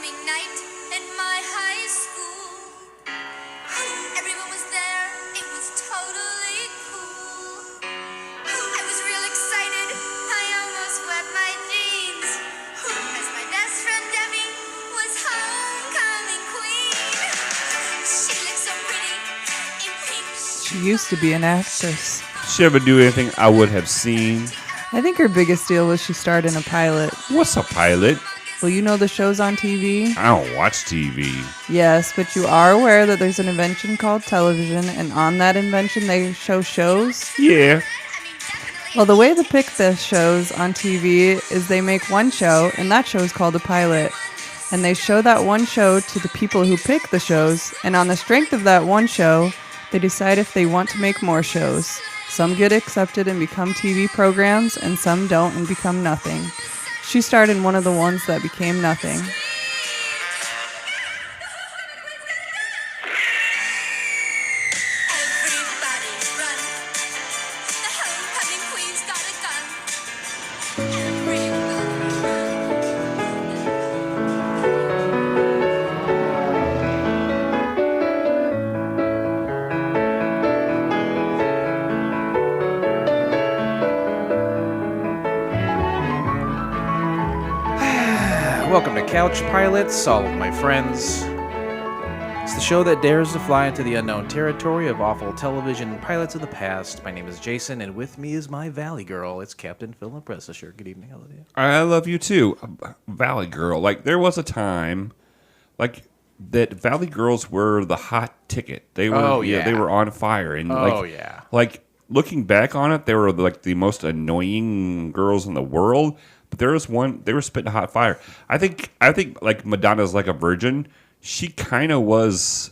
homecoming night in my high school. Everyone was there, it was totally cool. I was real excited, I almost wet my jeans. As my best friend Debbie was homecoming queen. She looked so pretty in pink. She used to be an actress. She ever do anything I would have seen? I think her biggest deal was she starred in a pilot. What's a pilot? Well, you know the shows on TV? I don't watch TV. Yes, but you are aware that there's an invention called television, and on that invention they show shows? Yeah. Well, the way they pick the shows on TV is they make one show, and that show is called a pilot. And they show that one show to the people who pick the shows, and on the strength of that one show, they decide if they want to make more shows. Some get accepted and become TV programs, and some don't and become nothing. She starred in one of the ones that became nothing. Everybody run. The homecoming queen's got a gun. Everybody Welcome to Couch Pilots, all of my friends. It's the show that dares to fly into the unknown territory of awful television pilots of the past. My name is Jason, and with me is my Valley Girl. It's Captain Philip Pressisher. Good evening, all of you. I love you too, Valley Girl. Like, there was a time, like, that Valley Girls were the hot ticket. They were, they were on fire. And like, looking back on it, they were like the most annoying girls in the world. But there was one, they were spitting hot fire. I think like Madonna's Like a Virgin. She kind of was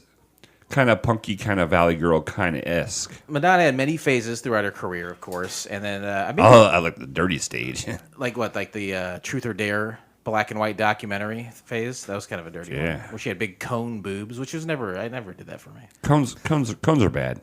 kind of punky, kind of Valley Girl, kind of esque. Madonna had many phases throughout her career, of course, and then I like the dirty stage. like the Truth or Dare black and white documentary phase. That was kind of a dirty one. Where she had big cone boobs, which was I never did that for me. Cones are bad.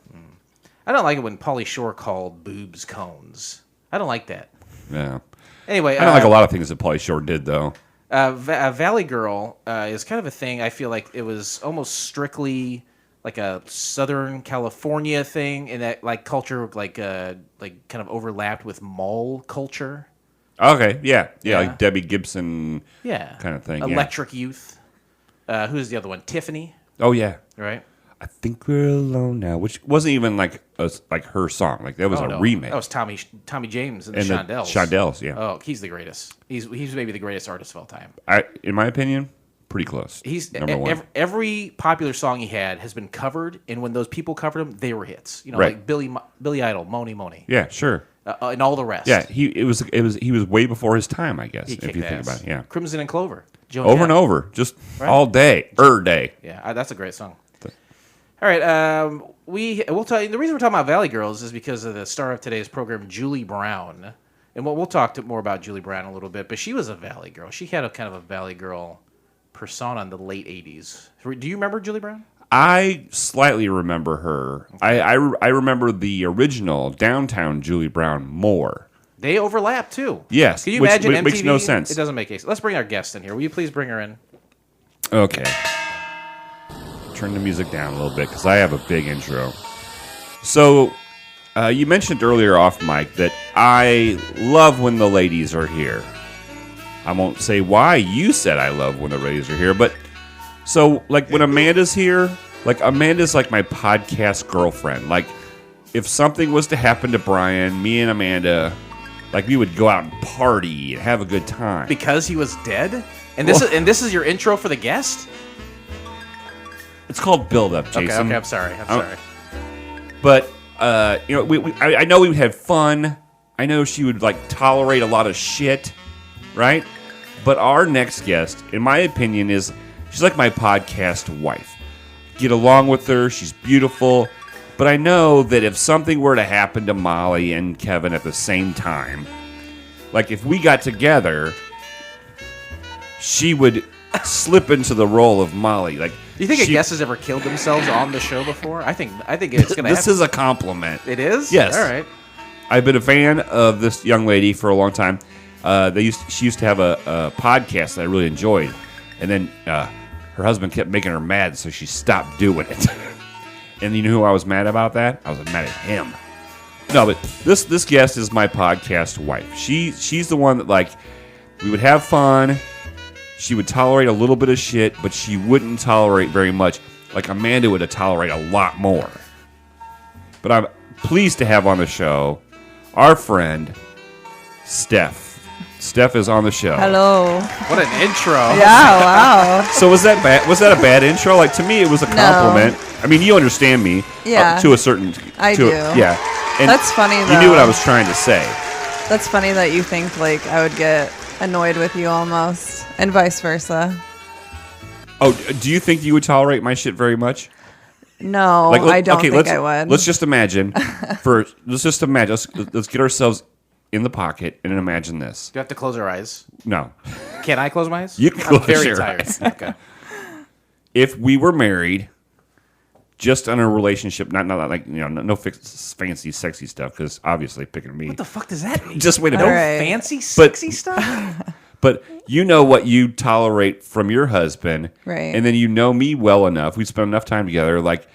I don't like it when Pauly Shore called boobs cones. I don't like that. Yeah. Anyway, I don't like a lot of things that Pauly Shore did, though. Valley Girl is kind of a thing. I feel like it was almost strictly like a Southern California thing, and that like culture like kind of overlapped with mall culture. Okay, yeah, like Debbie Gibson, kind of thing. Electric Youth. Who's the other one? Tiffany. Oh yeah, right. I think we're alone now, which wasn't even like her song. Like that was a remake. That was Tommy James and the Shondells. Shondells, yeah. Oh, he's the greatest. He's maybe the greatest artist of all time. In my opinion, pretty close. He's number one. Every popular song he had has been covered, and when those people covered them, they were hits. You know, like Billy Idol, Moni. Yeah, sure. And all the rest. Yeah, he was way before his time, I guess. If you think about it, yeah. Crimson and Clover. Over and over, just all day, day. Yeah, that's a great song. All right, we'll tell you the reason we're talking about Valley Girls is because of the star of today's program, Julie Brown, and we'll talk more about Julie Brown in a little bit. But she was a Valley Girl. She had a kind of a Valley Girl persona in the late '80s. Do you remember Julie Brown? I slightly remember her. Okay. I remember the original Downtown Julie Brown more. They overlap too. Yes, can you imagine MTV? Makes no sense. It doesn't make sense. Let's bring our guest in here. Will you please bring her in? Okay. Turn the music down a little bit because I have a big intro. So, you mentioned earlier off mic that I love when the ladies are here. I won't say why you said I love when the ladies are here, but so like when Amanda's here, like Amanda's like my podcast girlfriend. Like if something was to happen to Brian, me and Amanda, like we would go out and party and have a good time because he was dead. And this is your intro for the guest. It's called build up, Jason. Okay, I'm sorry. But I know we would have fun. I know she would like tolerate a lot of shit, right? But our next guest, in my opinion, she's like my podcast wife. Get along with her. She's beautiful. But I know that if something were to happen to Molly and Kevin at the same time, like if we got together, she would slip into the role of Molly. Like, do you think a guest has ever killed themselves on the show before? I think it's going to. This is a compliment. It is? Yes. All right. I've been a fan of this young lady for a long time. She used to have a podcast that I really enjoyed, And then her husband kept making her mad, so she stopped doing it. And you know who I was mad about that? I was mad at him. No, but this guest is my podcast wife. She's the one that, like, we would have fun. She would tolerate a little bit of shit, but she wouldn't tolerate very much. Like Amanda would tolerate a lot more. But I'm pleased to have on the show our friend, Steph. Steph is on the show. Hello. What an intro. Yeah, wow. So was that bad? Was that a bad intro? Like, to me, it was a compliment. I mean, you understand me. Yeah. To a certain. I do. Yeah. And That's funny, though. You knew what I was trying to say. That's funny that you think, like, I would get annoyed with you almost, and vice versa. Oh, do you think you would tolerate my shit very much? No, I don't think I would. Let's just imagine. Let's get ourselves in the pocket and imagine this. Do you have to close our eyes? No. Can I close my eyes? You can I'm close very your tired. eyes. Okay. If we were married, just on a relationship, not like, you know, no fancy, sexy stuff, because obviously picking me. What the fuck does that mean? Just wait a No minute. Right. fancy, sexy stuff? But you know what you tolerate from your husband, Right. And then you know me well enough. We spend enough time together, like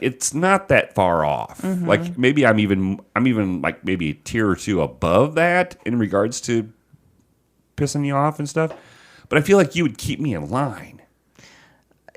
it's not that far off. Mm-hmm. Like maybe I'm even like maybe a tier or two above that in regards to pissing you off and stuff. But I feel like you would keep me in line.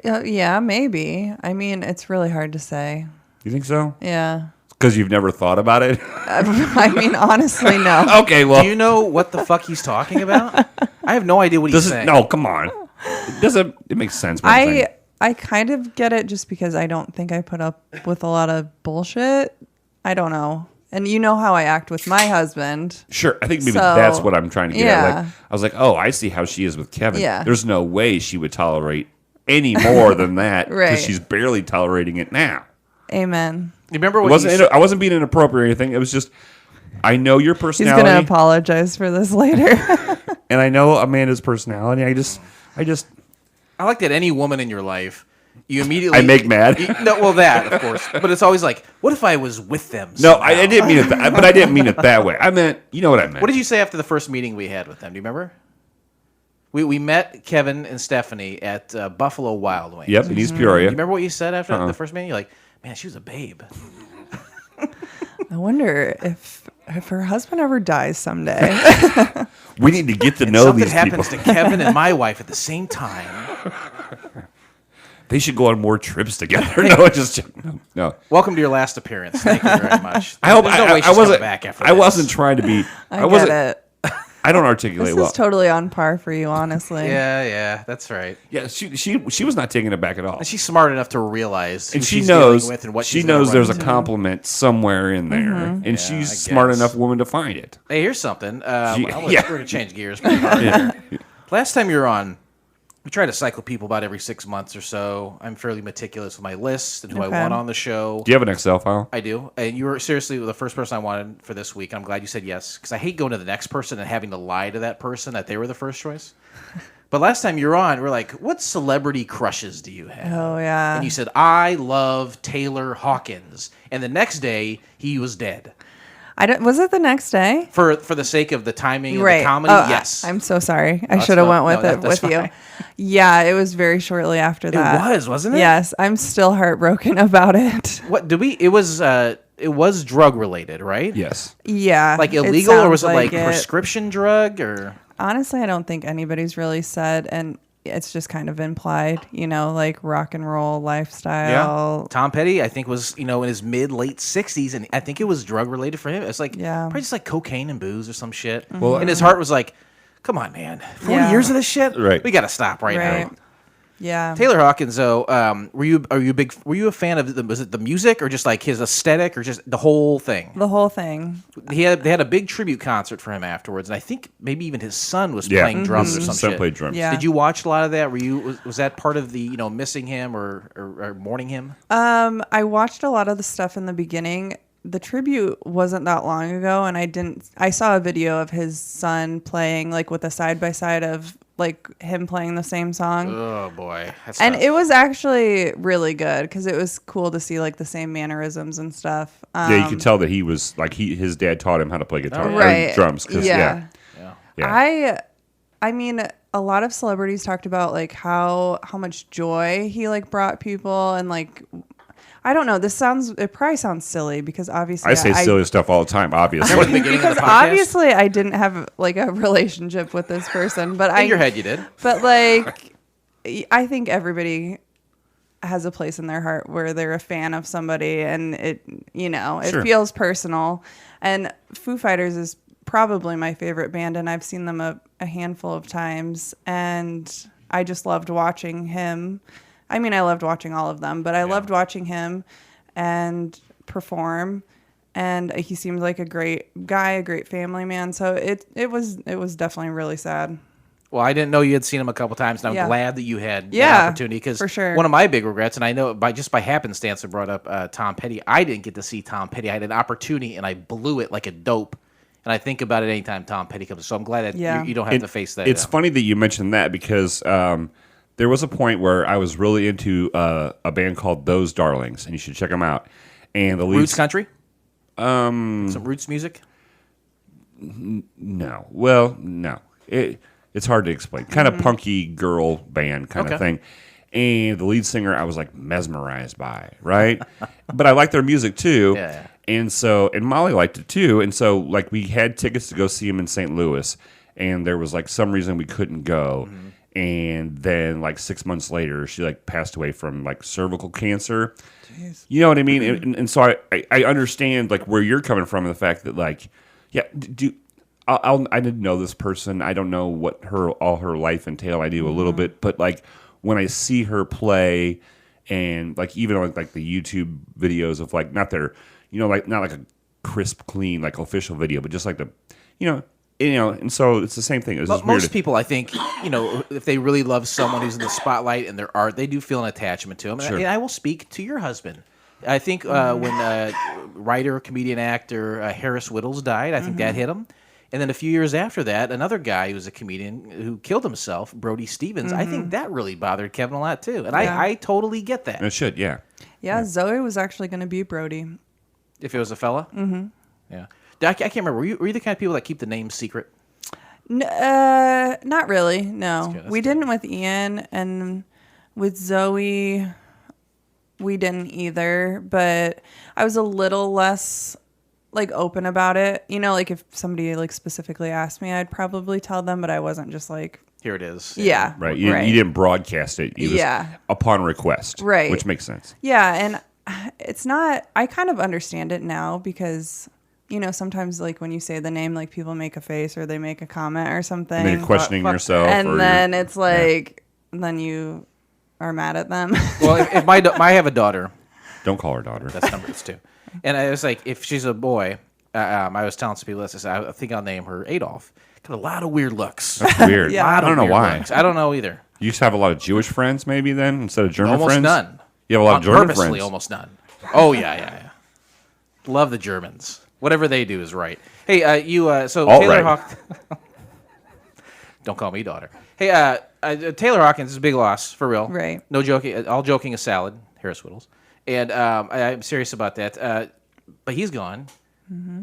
Yeah, maybe. I mean, it's really hard to say. You think so? Yeah. Because you've never thought about it. I mean, honestly, no. Okay, well, Do you know what the fuck he's talking about? I have no idea what he's saying. no. Come on. It doesn't. It makes sense. what I'm saying. I kind of get it just because I don't think I put up with a lot of bullshit. I don't know. And you know how I act with my husband. Sure, I think maybe So, that's what I'm trying to get at. yeah. Like, I was like, oh, I see how she is with Kevin. Yeah. There's no way she would tolerate any more than that because Right. she's barely tolerating it now. Amen. You remember It what wasn't. you said? I wasn't being inappropriate or anything. It was just, I know your He's personality, going to apologize for this later. and I know Amanda's personality. I just, I like that any woman in your life, you immediately... I make mad. No, well, that, of course. But it's always like, what if I was with them No, somehow? I didn't mean it. But I didn't mean it that way. I meant, you know what I meant. What did you say after the first meeting we had with them? Do you remember? We met Kevin and Stephanie at Buffalo Wild Wings. Yep, in East Do Peoria. you remember what you said after the first meeting? You're like, man, she was a babe. I wonder if her husband ever dies someday. We need to get to And know something these people. happens to Kevin and my wife at the same time. They should go on more trips together. No, just no. Welcome to your last appearance. Thank you very much. I hope There's no way I she's coming wasn't. back after I this. wasn't trying to be. I wasn't. get it. I don't articulate This well. is totally on par for you, honestly. Yeah, that's right. Yeah, she was not taking it back at all. And she's smart enough to realize And who she she's knows dealing with and what she she's gonna knows run there's a into. compliment somewhere in there, and Yeah, I she's smart guess. enough woman to find it. Hey, here's something. We're yeah. going to change gears. pretty hard here. Last time you were on, we try to cycle people about every 6 months or so. I'm fairly meticulous with my list and who I Okay. want on the show. Do you have an Excel file? I do. And you were seriously the first person I wanted for this week. I'm glad you said yes, because I hate going to the next person and having to lie to that person that they were the first choice. But last time you were on, we're like, what celebrity crushes do you have? Oh, yeah. And you said, I love Taylor Hawkins. And the next day, he was dead. Was it the next day? For the sake of the timing and Right. the comedy, Oh, yes. I'm so sorry. I that's should have fine. went with No, it that's with you. fine. Yeah, it was very shortly after that. was, wasn't it? Yes, I'm still heartbroken about it. What did we? It was drug related, right? Yes. Yeah. Like it illegal, or was it sounds like it. prescription drug, or? Honestly, I don't think anybody's really said, and it's just kind of implied, like rock and roll lifestyle. Tom Petty, I think, was in his late 60s, and I think it was drug related for him. It's like probably just like cocaine and booze or some shit. Well, and his heart was like, "Come on, man, 40 Yeah. years of this shit, Right. We got to stop right Right. now." Yeah. Taylor Hawkins, though, were you a fan of was it the music or just like his aesthetic or just the whole thing? The whole thing. They had a big tribute concert for him afterwards, and I think maybe even his son was Yeah. playing drums or His some son shit. played drums. Yeah. Did you watch a lot of that? Was that part of the missing him or mourning him? I watched a lot of the stuff in the beginning. The tribute wasn't that long ago, and I saw a video of his son playing like with a side by side of like him playing the same song. Oh boy, that's And tough. it was actually really good because it was cool to see like the same mannerisms and stuff. Yeah, you could tell that he was like his dad taught him how to play guitar or Right. drums. 'Cause, Yeah. yeah. I mean, a lot of celebrities talked about like how much joy he like brought people, and like I don't know. It probably sounds silly because obviously I say silly stuff all the time, obviously. Remember the beginning of because the podcast? obviously I didn't have like a relationship with this person, but In your head, you did. But like, I think everybody has a place in their heart where they're a fan of somebody, and it Sure. feels personal. And Foo Fighters is probably my favorite band, and I've seen them a handful of times, and I just loved watching him. I mean, I loved watching all of them, but I loved watching him and perform. And he seemed like a great guy, a great family man. So it was definitely really sad. Well, I didn't know you had seen him a couple times, and I'm Yeah. glad that you had Yeah, that opportunity. Because for sure. one of my big regrets, and I know by happenstance, I brought up Tom Petty. I didn't get to see Tom Petty. I had an opportunity, and I blew it like a dope. And I think about it anytime Tom Petty comes. So I'm glad that you don't have to face that. It's funny that you mentioned that because there was a point where I was really into a band called Those Darlings, and you should check them out. And the lead Roots country? Some roots music? No. Well, no. It's hard to explain. Kind of punky girl band kind of thing. And the lead singer I was like mesmerized by, right? But I liked their music too. Yeah. And Molly liked it too. And so like we had tickets to go see him in St. Louis, and there was like some reason we couldn't go. And then like 6 months later, she like passed away from like cervical cancer. Jeez. You know what I mean? And so I understand like where you're coming from, and the fact that like, yeah, I didn't know this person. I don't know what all her life entailed. I knew a little bit, but like when I see her play, and like even on like the YouTube videos of like not like a crisp, clean like official video, but just like the, and so it's the same thing. It's just Most weird. people, I think, if they really love someone who's in the spotlight and their art, they do feel an attachment to them. Sure. And I will speak to your husband. I think when writer, comedian, actor Harris Whittles died, I think that hit him. And then a few years after that, another guy who was a comedian who killed himself, Brody Stevens, I think that really bothered Kevin a lot too. And I totally get that. And it should, yeah. Yeah, Zoe was actually going to be Brody. If it was a fella? Mm-hmm. Yeah. I can't remember. Were you the kind of people that keep the name secret? Not really, no. That's We didn't with Ian, and with Zoe, we didn't either. But I was a little less like open about it. Like if somebody like specifically asked me, I'd probably tell them, but I wasn't just like, Here it is. yeah. Right. You didn't broadcast it. It was upon request. Right. Which makes sense. Yeah, and it's not, I kind of understand it now because, sometimes like when you say the name, like people make a face or they make a comment or something. And then you're questioning yourself. And then it's like, then you are mad at them. Well, if I have a daughter. Don't call her daughter. That's number 2. And I was like, if she's a boy, I was telling some people this. I said, I think I'll name her Adolf. Got a lot of weird looks. That's weird. Yeah. I don't know why. Looks. I don't know either. You used to have a lot of Jewish friends maybe then instead of German Almost friends? none. You have a lot of German Purposely, friends. almost none. Oh yeah. Love the Germans. Whatever they do is right. Hey, so Taylor Hawkins. Don't call me daughter. Hey, Taylor Hawkins is a big loss for real. Right. No joking. All joking aside, Harris Whittles, and I'm serious about that. But he's gone. Mm-hmm.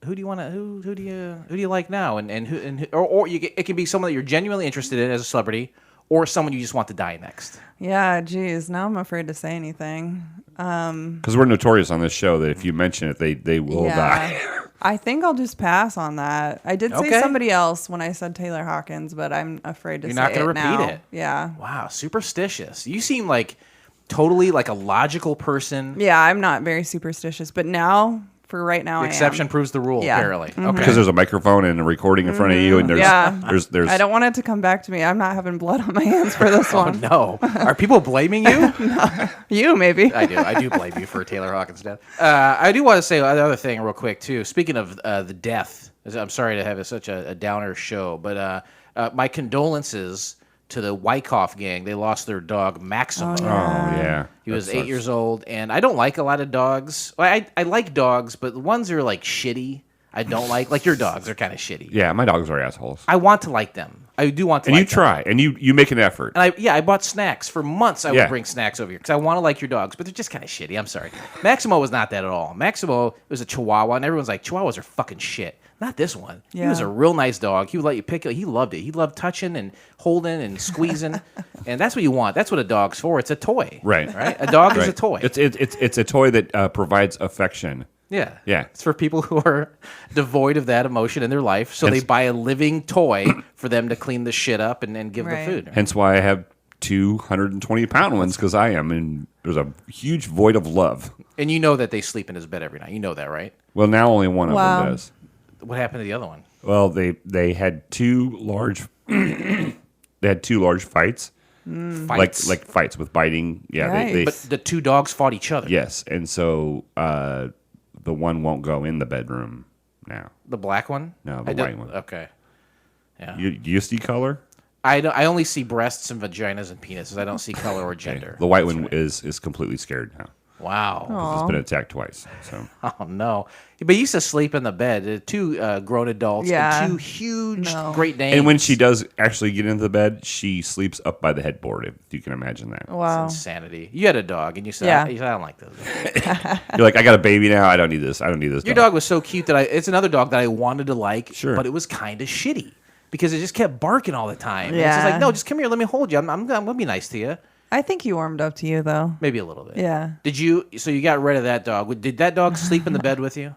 Who do you want to? Who do you like now? It can be someone that you're genuinely interested in as a celebrity, or someone you just want to die next. Yeah, geez. Now I'm afraid to say anything. Because we're notorious on this show that if you mention it, they will die. I think I'll just pass on that. I did say somebody else when I said Taylor Hawkins, but I'm afraid to say it now. You're not going to repeat it. Yeah. Wow, superstitious. You seem like totally like a logical person. Yeah, I'm not very superstitious, but now, for right now, The exception proves the rule, Yeah. apparently. Mm-hmm. Okay. Because there's a microphone and a recording in front of you, and there's I don't want it to come back to me. I'm not having blood on my hands for this Oh, one. no. Are people blaming you? You, maybe. I do blame you for Taylor Hawkins' death. I do want to say another thing real quick, too. Speaking of the death, I'm sorry to have such a downer show, but my condolences to the Wyckoff gang. They lost their dog, Maximo. Oh, yeah. He was 8 years old, and I don't like a lot of dogs. Well, I like dogs, but the ones that are, like, shitty, I don't like. Like, your dogs are kind of shitty. Yeah, my dogs are assholes. I want to like them. I do want to And like you try, and you make an effort. them. And I bought snacks. For months, I Yeah. would bring snacks over here because I want to like your dogs, but they're just kind of shitty. I'm sorry. Maximo was not that at all. Maximo was a Chihuahua, and everyone's like, Chihuahuas are fucking shit. Not this one. He Yeah. was a real nice dog. He would let you pick it. He loved it. He loved touching and holding and squeezing. And that's what you want. That's what a dog's for. It's a toy. Right. Right? A dog is Right. a toy. It's a toy that provides affection. Yeah. Yeah. It's for people who are devoid of that emotion in their life. So they buy a living toy for them to clean the shit up and give Right. the food. Hence why I have 220-pound ones, because I am, and there's a huge void of love. And you know that they sleep in his bed every night. You know that, right? Well, now only one of Wow. them does. What happened to the other one? Well, they had two large fights, Fights. like fights with biting. Yeah, Yikes. But the two dogs fought each other. yes, and so the one won't go in the bedroom now. The black one? No, the I don't- white one. Okay. Yeah. Do you see color? I only see breasts and vaginas and penises. I don't see color or Okay. gender. The white one is completely scared now. Wow. It's been attacked twice. So Oh no! But he used to sleep in the bed. Two grown adults Yeah. and two huge No. Great Danes. and when she does actually get into the bed, she sleeps up by the headboard. If you can imagine that. Wow. insanity. You had a dog, and you said, Yeah. I don't like this. You're like, I got a baby now. I don't need this. I don't need this. Your dog was so cute that it's another dog that I wanted to like, Sure. but it was kind of shitty because it just kept barking all the time. And it's just Yeah. like, no, just come here, let me hold you. I'm gonna be nice to you. I think he warmed up to you, though. Maybe a little bit. Yeah. Did you? So you got rid of that dog? Did that dog sleep in the bed with you?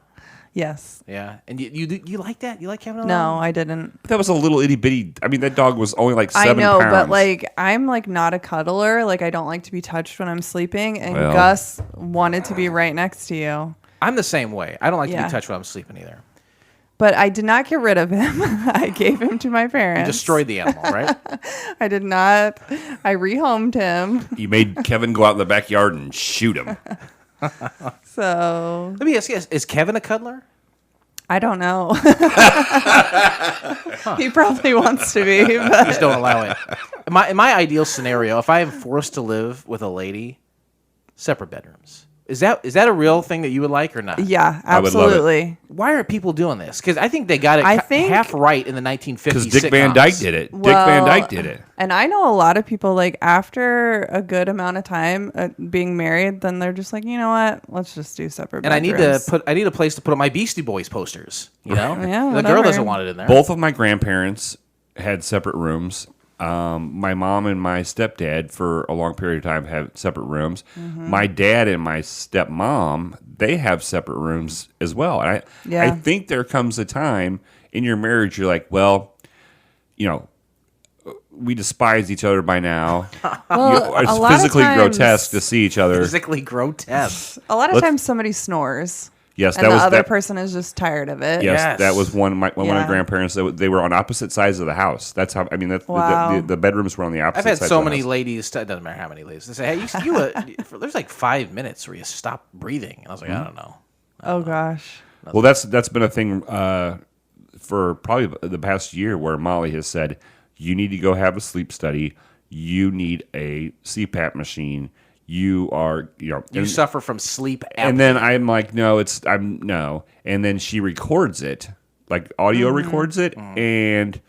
Yes. Yeah. And you like that? You like having a No, I didn't. That was a little itty bitty. I mean, that dog was only like 7 I know, pounds. but like I'm like not a cuddler. Like I don't like to be touched when I'm sleeping. And Well. Gus wanted to be right next to you. I'm the same way. I don't like to Yeah. be touched when I'm sleeping either. But I did not get rid of him. I gave him to my parents. You destroyed the animal, right? I did not. I rehomed him. You made Kevin go out in the backyard and shoot him. So Let me ask you: is Kevin a cuddler? I don't know. He probably wants to be, but Just don't allow it. In my ideal scenario, if I am forced to live with a lady, separate bedrooms. Is that a real thing that you would like or not? yeah, I would love it. absolutely. Why aren't people doing this? Because I think they got it I think- half right in the 1950s. Because Dick Van sitcoms. Dyke did it. Dick Well, Van Dyke did it. And I know a lot of people, like, after a good amount of time being married, then they're just like, you know what? Let's just do separate And bedrooms. I need a place to put up my Beastie Boys posters. You know, Yeah, the whatever. girl doesn't want it in there. Both of my grandparents had separate rooms. My mom and my stepdad, for a long period of time, had separate rooms. Mm-hmm. My dad and my stepmom, they have separate rooms as well. And I Yeah. think there comes a time in your marriage you're like, well, you know, we despise each other by now. Well, It's a lot of physically times- grotesque to see each other. Physically grotesque. A lot of Let's- times somebody snores. Yes, And that the was other that. person is just tired of it. Yes, Yes. that was one of my Yeah. grandparents. They were on opposite sides of the house. That's how. I mean, Wow. the bedrooms were on the opposite. I've had sides so of the many house. ladies. It doesn't matter how many ladies. They say, "Hey, there's like 5 minutes where you stop breathing." And I was like, Mm-hmm. "I don't know." Oh, gosh. Well, that's been a thing for probably the past year, where Molly has said, "You need to go have a sleep study. You need a CPAP machine. You are, You and, suffer from sleep apnea. and then I'm like, no, no. And then she records it, like audio Mm-hmm. records it, and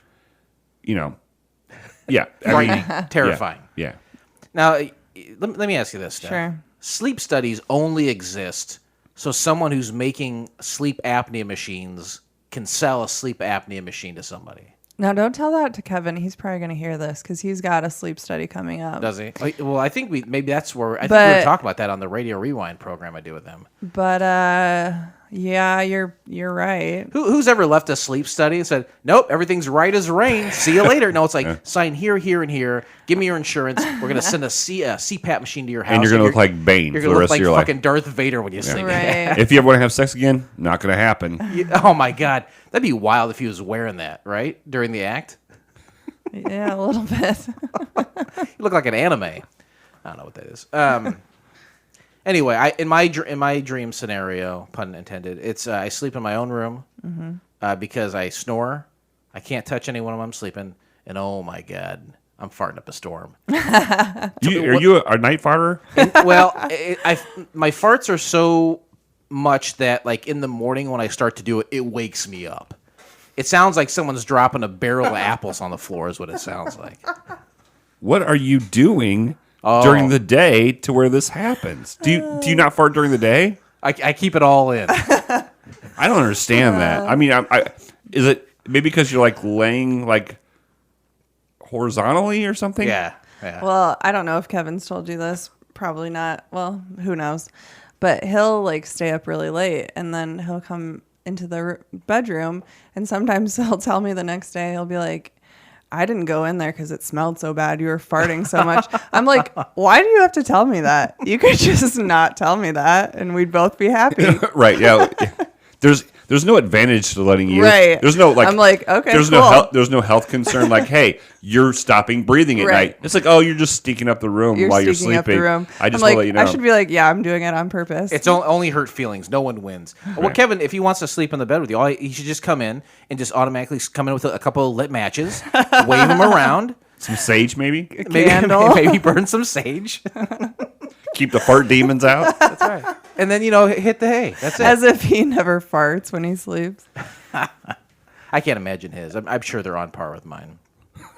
yeah, I Frightening, mean, terrifying. Yeah. Now, let me ask you this, Steph. Sure. Sleep studies only exist so someone who's making sleep apnea machines can sell a sleep apnea machine to somebody. Now, don't tell that to Kevin. He's probably going to hear this because he's got a sleep study coming up. Does he? Well, I think maybe that's where I think we But- were talking about that on the Radio Rewind program I do with them. But, yeah, you're right. Who's ever left a sleep study and said, "Nope, everything's right as rain. See you later." No, it's like sign here, here, and here. Give me your insurance. We're gonna send a CPAP machine to your house, And you're gonna look like Bane You're for gonna the look rest like of your life. fucking Darth Vader when you sleep. Right. If you ever want to have sex again, not going to happen. Oh my god, that'd be wild if he was wearing that right during the act. Yeah, a little bit. You look like an anime. I don't know what that is. Anyway, in my dream scenario, pun intended, it's I sleep in my own room because I snore. I can't touch anyone when I'm sleeping, and oh my god, I'm farting up a storm. Are you a night farter? Well, my farts are so much that like in the morning when I start to do it, it wakes me up. It sounds like someone's dropping a barrel of apples on the floor is what it sounds like. What are you doing Oh. during the day to where this happens? Do you not fart during the day? I keep it all in. I don't understand that. I mean, is it maybe because you're like laying like horizontally or something? Yeah. Well, I don't know if Kevin's told you this. Probably not. Well, who knows? But he'll like stay up really late, and then he'll come into the bedroom, and sometimes he'll tell me the next day. He'll be like, I didn't go in there because it smelled so bad. You were farting so much. I'm like, why do you have to tell me that? You could just not tell me that, and we'd both be happy. Right? Yeah. There's no advantage to letting you. Right. There's no like. I'm like, okay, There's cool. There's no health concern. Like, hey, you're stopping breathing at Right. night. It's like, oh, you're just stinking up the room You're while you're stinking sleeping. up the room. I just I'm want like, to let you know. I should be like, yeah, I'm doing it on purpose. It's only hurt feelings. No one wins. Well, Right. Kevin, if he wants to sleep in the bed with you, he should just come in and just automatically come in with a couple of lit matches, wave them around, Some sage, maybe. Candle. maybe burn some sage. Keep the fart demons out. That's right. And then hit the hay. That's it. As if he never farts when he sleeps. I can't imagine his. I'm sure they're on par with mine.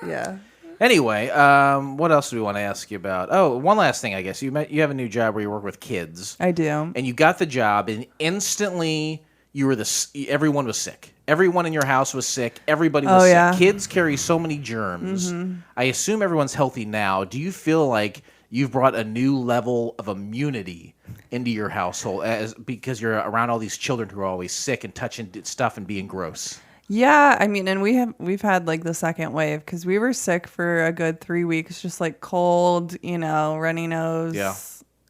Yeah. Anyway, what else do we want to ask you about? Oh, one last thing, I guess. You have a new job where you work with kids. I do. And you got the job, and instantly everyone was sick. Everyone in your house was sick. Everybody was sick. Yeah. Kids carry so many germs. I assume everyone's healthy now. Do you feel like you've brought a new level of immunity into your household because you're around all these children who are always sick and touching stuff and being gross? Yeah, I mean, and we've had like the second wave because we were sick for a good 3 weeks, just like cold, runny nose. Yeah.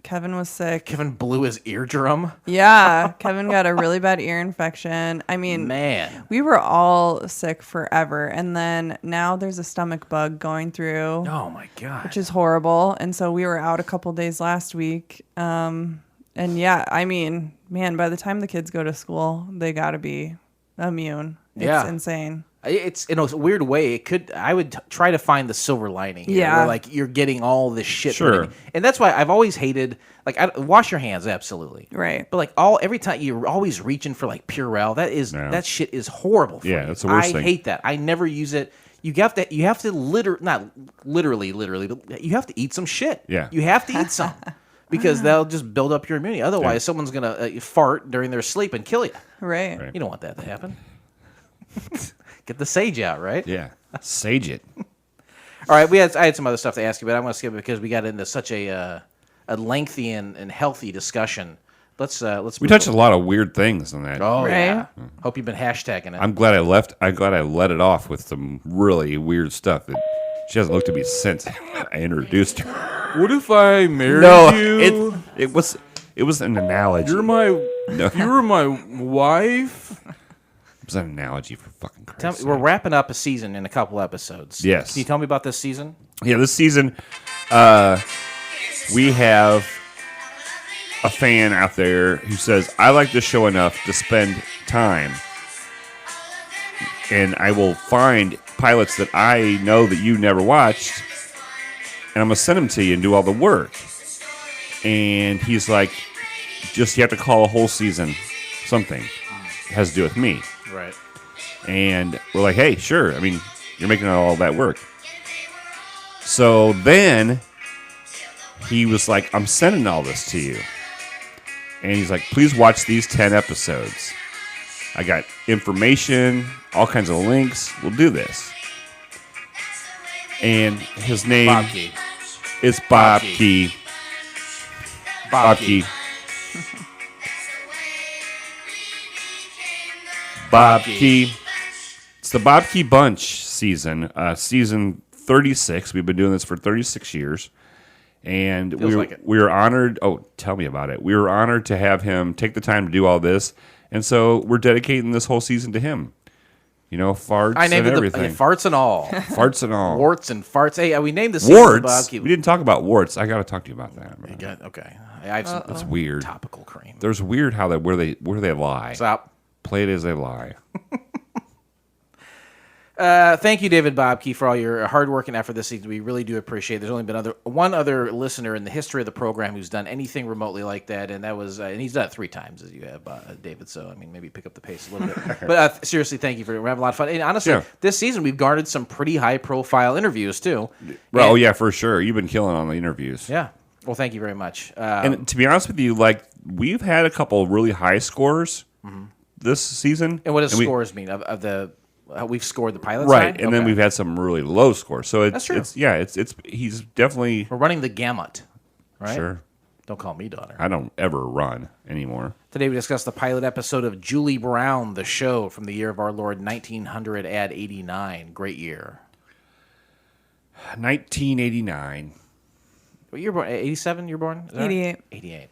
Kevin was sick. Kevin blew his eardrum. Yeah, Kevin got a really bad ear infection. I mean, Man. we were all sick forever, and then now there's a stomach bug going through, Oh, my God. which is horrible. And so we were out a couple days last week. And yeah, I mean, man, by the time the kids go to school, they got to be immune. It's Yeah. insane. It's in a weird way. I would try to find the silver lining. Here, Yeah. where, like you're getting all this shit. Sure. And that's why I've always hated wash your hands, absolutely. Right. But every time you're always reaching for like Purell. Yeah. That shit is horrible. For Yeah, you. that's the worst I thing. hate that. I never use it. You have to not literally, but you have to eat some shit. Yeah. You have to eat some. Because they'll just build up your immunity. Otherwise, someone's gonna fart during their sleep and kill you. Right. Right. You don't want that to happen. Get the sage out, right? Yeah. Sage it. All right, I had some other stuff to ask you, but I'm going to skip it because we got into such a lengthy and healthy discussion. Let's We move touched a on. lot of weird things on that. Oh Right? yeah. Hope you've been hashtagging it. I'm glad I let it off with some really weird stuff that she hasn't looked at me since I introduced her. What if I married No, you? it was an analogy. You're my, No. you were my wife. It was an analogy for fucking Tell Christ's me, we're sake. wrapping up a season in a couple episodes. Yes. Can you tell me about this season? Yeah, this season, we have a fan out there who says, I like this show enough to spend time, and I will find pilots that I know that you never watched, and I'm going to send them to you and do all the work. And he's like, you have to call a whole season something. It has to do with me. Right. And we're like, hey, sure. I mean, you're making all that work. So then he was like, I'm sending all this to you. And he's like, please watch these 10 episodes. I got information, all kinds of links. We'll do this. And his name Bob Key. is Bob Key. Key. Bob Key. Bob Key. It's the Bob Key Bunch season, season 36. We've been doing this for 36 years. And Feels like it. we were honored. Oh, tell me about it. We were honored to have him take the time to do all this. And so we're dedicating this whole season to him. Farts I named and it everything. farts and all. Farts and all. Warts and farts. Hey, we named the season Warts? Bob Key. We didn't talk about warts. I got to talk to you about that. Okay. I have some That's weird. topical cream. There's weird how where they lie. Stop. Play it as they lie. Thank you, David Bobke, for all your hard work and effort this season. We really do appreciate it. There's only been one other listener in the history of the program who's done anything remotely like that, and that was, and he's done it 3 times as you have, David. So, I mean, maybe pick up the pace a little bit. But seriously, thank you for we're having a lot of fun. And honestly, Yeah. this season we've garnered some pretty high-profile interviews too. Well, And- yeah, for sure. You've been killing on the interviews. yeah. Well, thank you very much. And to be honest with you, we've had a couple really high scores. season. And what does we- scores mean of the? We've scored the pilot Right, side? and then Okay. we've had some really low scores. So That's true. it's he's definitely We're running the gamut, right? sure. Don't call me daughter. I don't ever run anymore. Today we discuss the pilot episode of Julie Brown, the show from the year of our Lord 1989. Great year. 1989. What year born? 87 you're born? Is that right? 88. 88.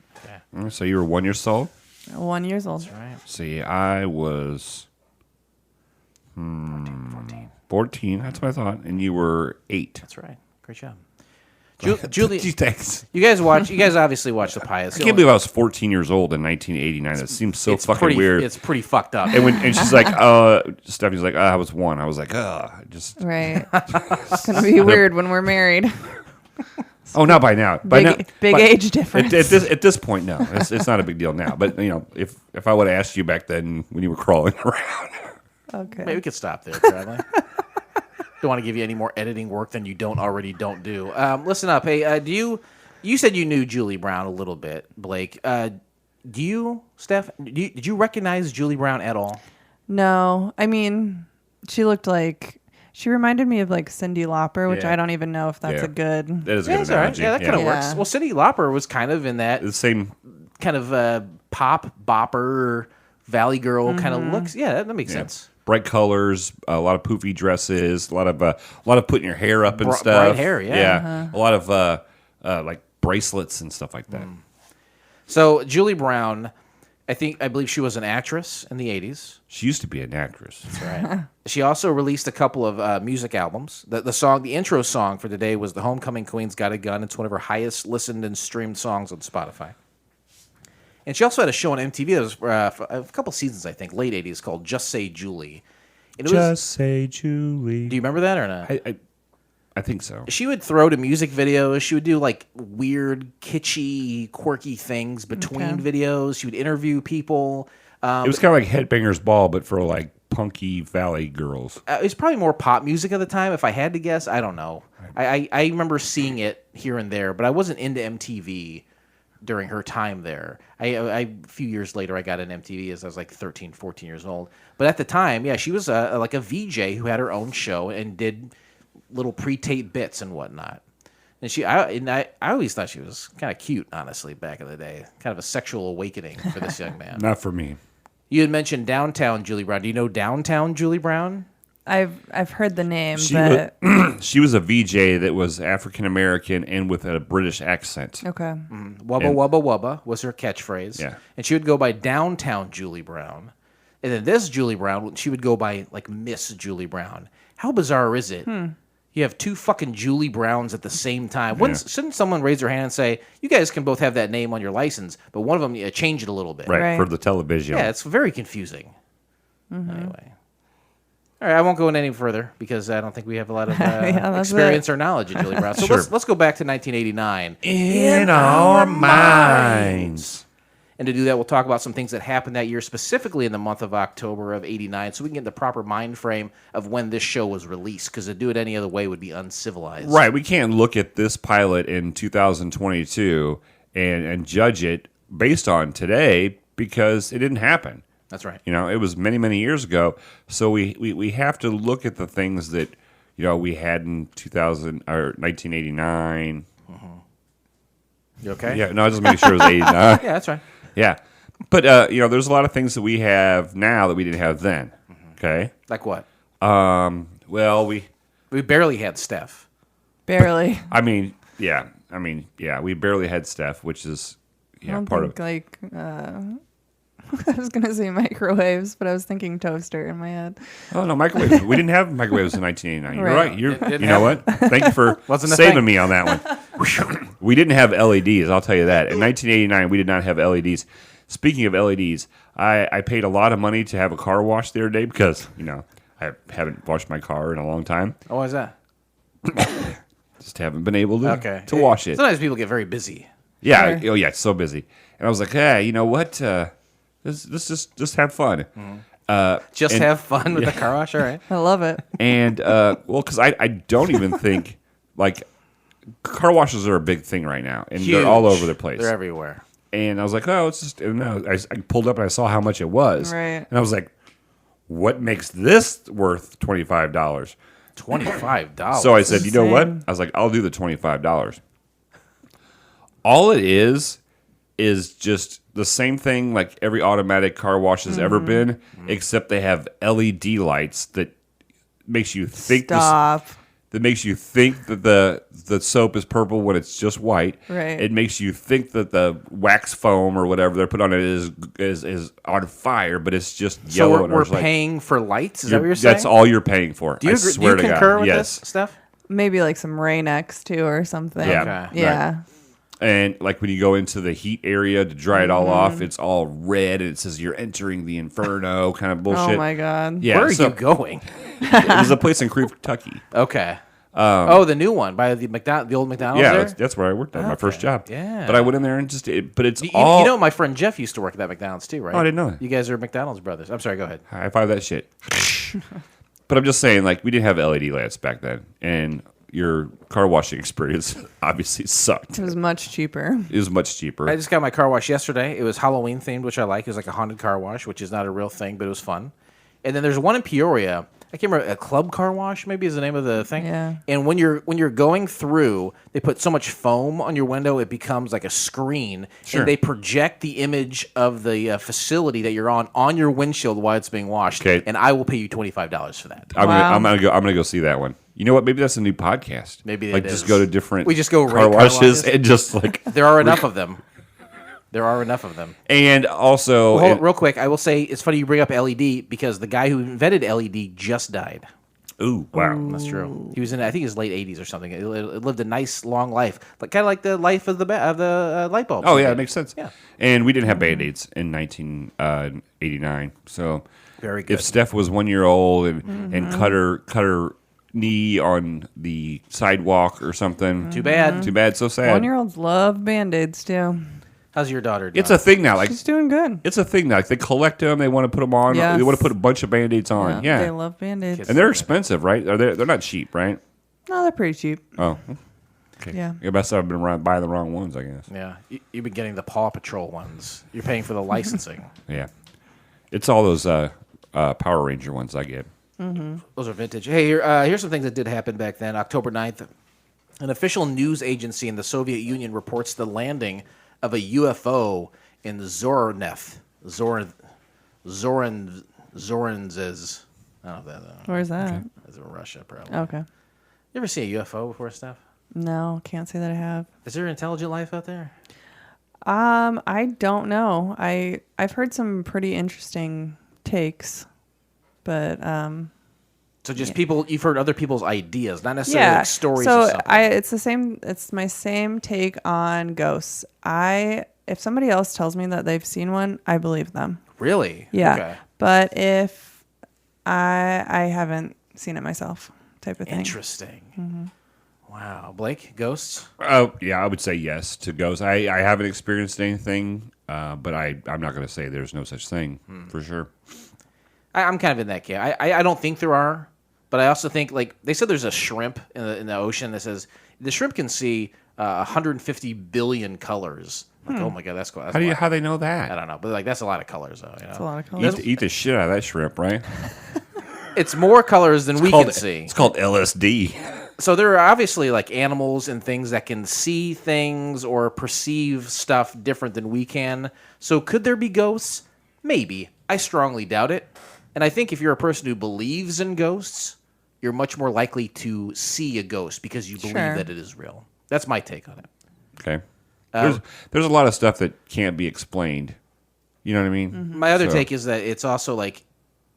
Yeah, So you were 1 year old. 1 year old. that's right. See, I was 14. That's what I thought, and you were 8. That's right. Great job. Julie, Gee, thanks. you guys obviously watch the pilot. I can't believe I was 14 years old in 1989. That seems so fucking pretty, weird. It's pretty fucked up. And she's like, Stephanie's like, I was 1. I was like, just. Right. It's going to be weird when we're married. Oh, not by now. Big age difference. At this point, no, it's not a big deal now. But if I would have asked you back then when you were crawling around, Okay. Maybe we could stop there, Bradley. Don't want to give you any more editing work than you don't do. Listen up. Hey, you said you knew Julie Brown a little bit, Blake. Do you, Steph, did you recognize Julie Brown at all? No. I mean, she reminded me of like Cyndi Lauper, which Yeah. I don't even know if that's Yeah. a good. that is a Yeah, good that's all right. analogy. Yeah, that kind of Yeah. works. Well, Cyndi Lauper was kind of in that The same. kind of pop, bopper, valley girl kind of looks. Yeah, that makes Yeah. sense. Bright colors, a lot of poofy dresses, a lot of putting your hair up and Bright stuff. hair, yeah. A lot of like bracelets and stuff like that. So Julie Brown, I believe she was an actress in the 80s. She used to be an actress. Right. She also released a couple of music albums. The intro song for today was "The Homecoming Queen's Got a Gun." It's one of her highest listened and streamed songs on Spotify. And she also had a show on MTV that was for a couple seasons, I think, late 80s, called Just Say Julie. And it was, say Julie. do you remember that or not? I think so. She would throw to music videos. She would do like weird, kitschy, quirky things between videos. She would interview people. It was kind of like Headbangers Ball, but for like punky valley girls. It was probably more pop music at the time. If I had to guess, I don't know. I remember seeing it here and there, but I wasn't into MTV during her time there. A few years later, I got an MTV as I was like 13, 14 years old. But at the time, yeah, she was like a VJ who had her own show and did little pre-tape bits and whatnot. And I always thought she was kind of cute, honestly, back in the day. Kind of a sexual awakening for this young man. Not for me. You had mentioned Downtown Julie Brown. Do you know Downtown Julie Brown? I've heard the name, She but She was a VJ that was African American and with a British accent. okay. Wubba Wubba Wubba was her catchphrase. Yeah. And she would go by Downtown Julie Brown. And then this Julie Brown, she would go by like Miss Julie Brown. How bizarre is it? You have two fucking Julie Browns at the same time. Shouldn't someone raise their hand and say, you guys can both have that name on your license, but one of them change it a little bit. Right, for Right. the television. Yeah, it's very confusing. Anyway. All right, I won't go in any further because I don't think we have a lot of that's experience or knowledge of Julie Brown. So Sure. let's go back to 1989. In our minds. And to do that, we'll talk about some things that happened that year, specifically in the month of October of 89, so we can get the proper mind frame of when this show was released, because to do it any other way would be uncivilized. Right, we can't look at this pilot in 2022 and judge it based on today because it didn't happen. That's right. You know, it was many, many years ago. So we have to look at the things that, we had in 1989. You okay? Yeah, no, I just making sure it was 89. Yeah, that's right. Yeah. But, there's a lot of things that we have now that we didn't have then. Okay? Like what? Well, We barely had Steph. Barely. we barely had Steph, which is I don't part of think I was gonna say microwaves, but I was thinking toaster in my head. Oh no, microwaves. We didn't have microwaves in 1989. You're Right. right. Didn't You know have- what? Thank you for Wasn't a saving thing. me on that one. We didn't have LEDs. I'll tell you that. In 1989, we did not have LEDs. Speaking of LEDs, I paid a lot of money to have a car wash the other day because I haven't washed my car in a long time. Oh, why is that? Just haven't been able to To wash it. Sometimes people get very busy. Yeah. Sure. Oh yeah. It's so busy. And I was like, hey, you know what? Let's just have fun. Just And- have fun with the car wash, all right? I love it. And because I don't even think like car washes are a big thing right now, and they're all Huge. over the place. They're everywhere. And I was like, oh, it's just, and I pulled up and I saw how much it was. Right. And I was like, what makes this worth $25? $25. So I said, you know what? Insane. I was like, I'll do the $25. All it is just the same thing like every automatic car wash has ever been, except they have LED lights that makes you think Stop. that makes you think that the soap is purple when it's just white. Right. It makes you think that the wax foam or whatever they're put on it is on fire, but it's just So yellow. we're and paying for lights? Is that what you're saying? That's all you're paying for. Do you, I agree, do swear you to concur God. with Yes. this stuff? Maybe like some Rain-X too or something. Yeah. Okay. Yeah. And like when you go into the heat area to dry it all off, it's all red and it says you're entering the inferno kind of bullshit. Oh my God. Yeah, Where are so you going? there's a place in Kentucky. Okay. The new one by the old McDonald's Yeah, there? that's where I worked at my first job. Yeah. But I went in there and but it's You, all. you know my friend Jeff used to work at that McDonald's too, right? Oh, I didn't know that. You guys are McDonald's brothers. I'm sorry, go ahead. High five that shit. But I'm just saying, like, we didn't have LED lamps back then. And your car washing experience obviously sucked. It was much cheaper. It was much cheaper. I just got my car wash yesterday. It was Halloween themed, which I like. It was like a haunted car wash, which is not a real thing, but it was fun. And then there's one in Peoria. I can't remember, a club car wash maybe is the name of the thing. Yeah. And when you're going through, they put so much foam on your window it becomes like a screen, Sure. and they project the image of the facility that you're on your windshield while it's being washed. Okay. And I will pay you $25 for that. I'm gonna go see that one. You know what? Maybe that's a new podcast. Maybe like it just is. go to different. We just go car rate car washes washes? and just like. There are enough of them. There are enough of them. And also, Hold on, real quick, I will say it's funny you bring up LED because the guy who invented LED just died. ooh, wow. That's true. He was in, I think, his late 80s or something. It lived a nice long life, like kind of like the life of the light bulbs. Oh yeah, it makes sense. Yeah. And we didn't have Band-Aids in 1989, so Very good. if Steph was 1 year old and cut her knee on the sidewalk or something, Too bad. Too bad. So sad. 1-year-olds love Band-Aids too. How's your daughter doing? It's a thing now. Like She's doing good. it's a thing now. Like they collect them. They want to put them on. Yes. They want to put a bunch of Band-Aids on. Yeah. They love Band-Aids. And they're expensive, right? They're not cheap, right? No, they're pretty cheap. Oh. Okay. Yeah. I guess I've been buying the wrong ones, I guess. Yeah, you've been getting the Paw Patrol ones. You're paying for the licensing. Yeah. It's all those Power Ranger ones I get. Those are vintage. Hey, here's some things that did happen back then. October 9th, an official news agency in the Soviet Union reports the landing of a UFO in Zoranets. Zoranzes. I don't know if that. Where's that? That's in Russia, probably. Okay. You ever see a UFO before, Steph? No, can't say that I have. Is there intelligent life out there? I don't know. I've heard some pretty interesting takes, but So just people, you've heard other people's ideas, not necessarily like stories or So something. it's my same take on ghosts. If somebody else tells me that they've seen one, I believe them. Really? Yeah. Okay. But if I haven't seen it myself, type of thing. Interesting. Wow. Blake, ghosts? Yeah, I would say yes to ghosts. I haven't experienced anything, but I'm not going to say there's no such thing for sure. I'm kind of in that camp. I don't think there are, but I also think, like, they said there's a shrimp in the ocean that says the shrimp can see 150 billion colors. Like, oh my God, that's cool. That's How they know I that? don't know, but like that's a lot of colors, though. You know? It's a lot of colors. Eat the shit out of that shrimp, right? It's more colors than we can see. It's called LSD. So there are obviously like animals and things that can see things or perceive stuff different than we can. So could there be ghosts? Maybe. I strongly doubt it. And I think if you're a person who believes in ghosts, you're much more likely to see a ghost because you believe Sure. that it is real. That's my take on it. Okay. There's a lot of stuff that can't be explained. You know what I mean? My other So- take is that it's also like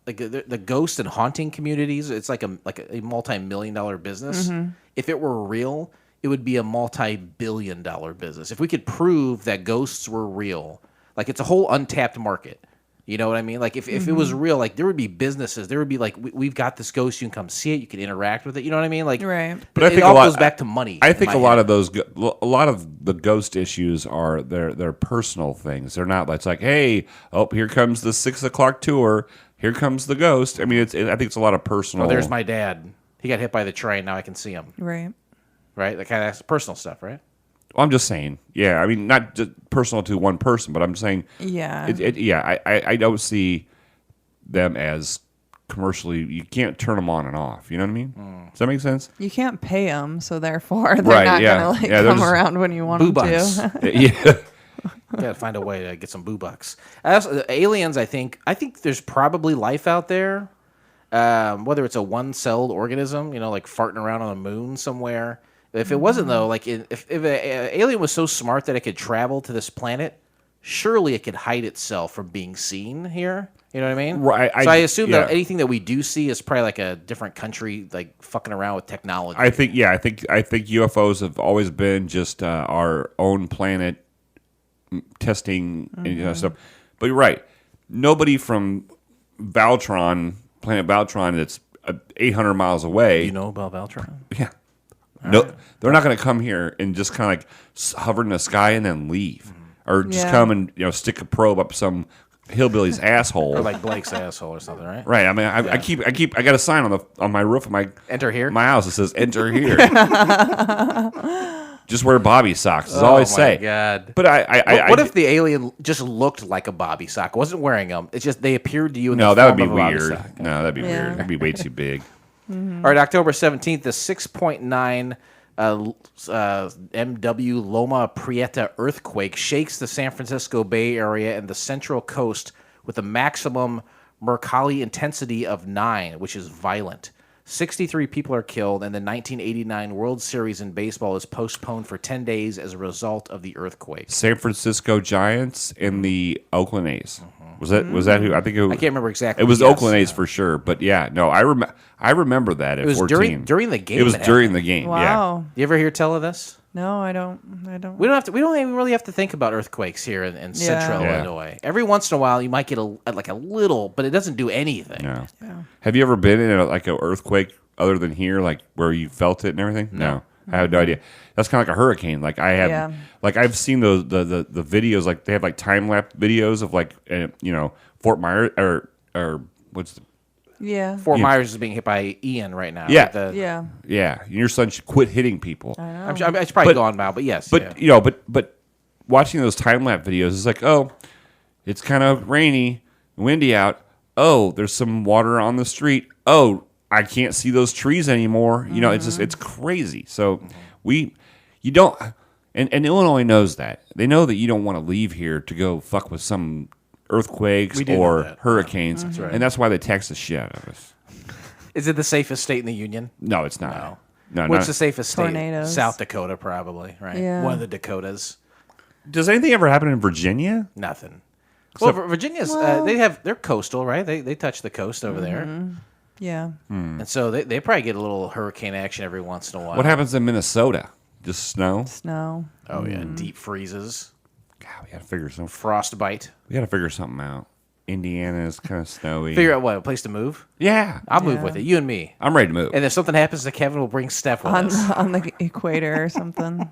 the ghost and haunting communities. It's like a multi-million-dollar business. If it were real, it would be a multi-billion-dollar business. If we could prove that ghosts were real, like it's a whole untapped market. You know what I mean? Like if it was real, like there would be businesses. There would be like we've got this ghost. You can come see it. You can interact with it. You know what I mean? Like Right. But I it think all a lot goes back to money. I in think my a lot head. of those, a lot of the ghost issues are they're personal things. They're not. It's like, hey, here comes the 6 o'clock tour. Here comes the ghost. I mean, I think it's a lot of personal. Oh, there's my dad. He got hit by the train. Now I can see him. Right. Right? That kind of personal stuff, right? I'm just saying. Yeah, I mean, not just personal to one person, but I'm saying. Yeah. I don't see them as commercially. You can't turn them on and off. You know what I mean? Does that make sense? You can't pay them, so therefore they're Right, not yeah. going to Yeah, they're come just around when you want Boo them bucks. to. Yeah. Gotta find a way to get some boo bucks. Aliens, I think there's probably life out there. Whether it's a one-celled organism, like farting around on the moon somewhere. If it wasn't though, like if an alien was so smart that it could travel to this planet, surely it could hide itself from being seen here. You know what I mean? Right, So I assume yeah. that anything that we do see is probably like a different country, like fucking around with technology. I think UFOs have always been just our own planet testing and stuff. But you're right. Nobody from Valtron, planet Valtron, that's 800 miles away. Do you know about Valtron? Yeah. No, they're not going to come here and just kind of like hover in the sky and then leave, or just Yeah. come and stick a probe up some hillbilly's asshole. Or like Blake's asshole or something, right? Right. I mean, I got a sign on my roof of my Enter here? my house that says "Enter here." Just wear Bobby socks. Is all I say. Oh my God. But What if the alien just looked like a bobby sock? Wasn't wearing them. It's just they appeared to you in No, the that would form be of a bobby weird. sock. No, that'd be Yeah. weird. That'd be way too big. All right, October 17th, the 6.9 MW Loma Prieta earthquake shakes the San Francisco Bay Area and the Central Coast with a maximum Mercalli intensity of 9, which is violent. 63 people are killed, and the 1989 World Series in baseball is postponed for 10 days as a result of the earthquake. San Francisco Giants and the Oakland A's. Was that who? I think I can't remember exactly. It was Yes, Oakland A's yeah. for sure. But yeah, no, I remember that at It was 14. during the game. It was it during happened. the game. Wow. You ever hear tell of this? No, I don't. We don't even really have to think about earthquakes here in central Yeah. Illinois. Every once in a while, you might get a little, but it doesn't do anything. Yeah. No. Have you ever been in an earthquake other than here, like where you felt it and everything? No. I have no idea. That's kind of like a hurricane. Like I have, Yeah. like I've seen the videos. Like they have like time lapse videos of like Fort Myers or what's the Yeah. Fort Myers is being hit by Ian right now. Yeah. Yeah. yeah. Your son should quit hitting people. I'm sure, it's probably But- gone now, but yes. But yeah. but watching those time lapse videos, it's like, oh, it's kind of rainy, windy out. Oh, there's some water on the street. Oh, I can't see those trees anymore. It's crazy. So you don't, and Illinois knows that. They know that you don't want to leave here to go fuck with some earthquakes We do know or that. hurricanes, That's right. and that's why they tax the shit out of us. Is it the safest state in the union? No, it's not. No, What's not. the safest state? Tornadoes. South Dakota, probably, right? Yeah. One of the Dakotas. Does anything ever happen in Virginia? Nothing. Well, Virginia's they're coastal, right? They touch the coast over there, Yeah. and so they probably get a little hurricane action every once in a while. What happens in Minnesota? Just snow? Snow. Oh yeah, deep freezes, God, we gotta figure frostbite. something out. Indiana is kind of snowy. Figure out what a place to move. Yeah, I'll move Yeah. with it. You and me. I'm ready to move. And if something happens to Kevin, we'll bring Steph with On us. on the equator or something.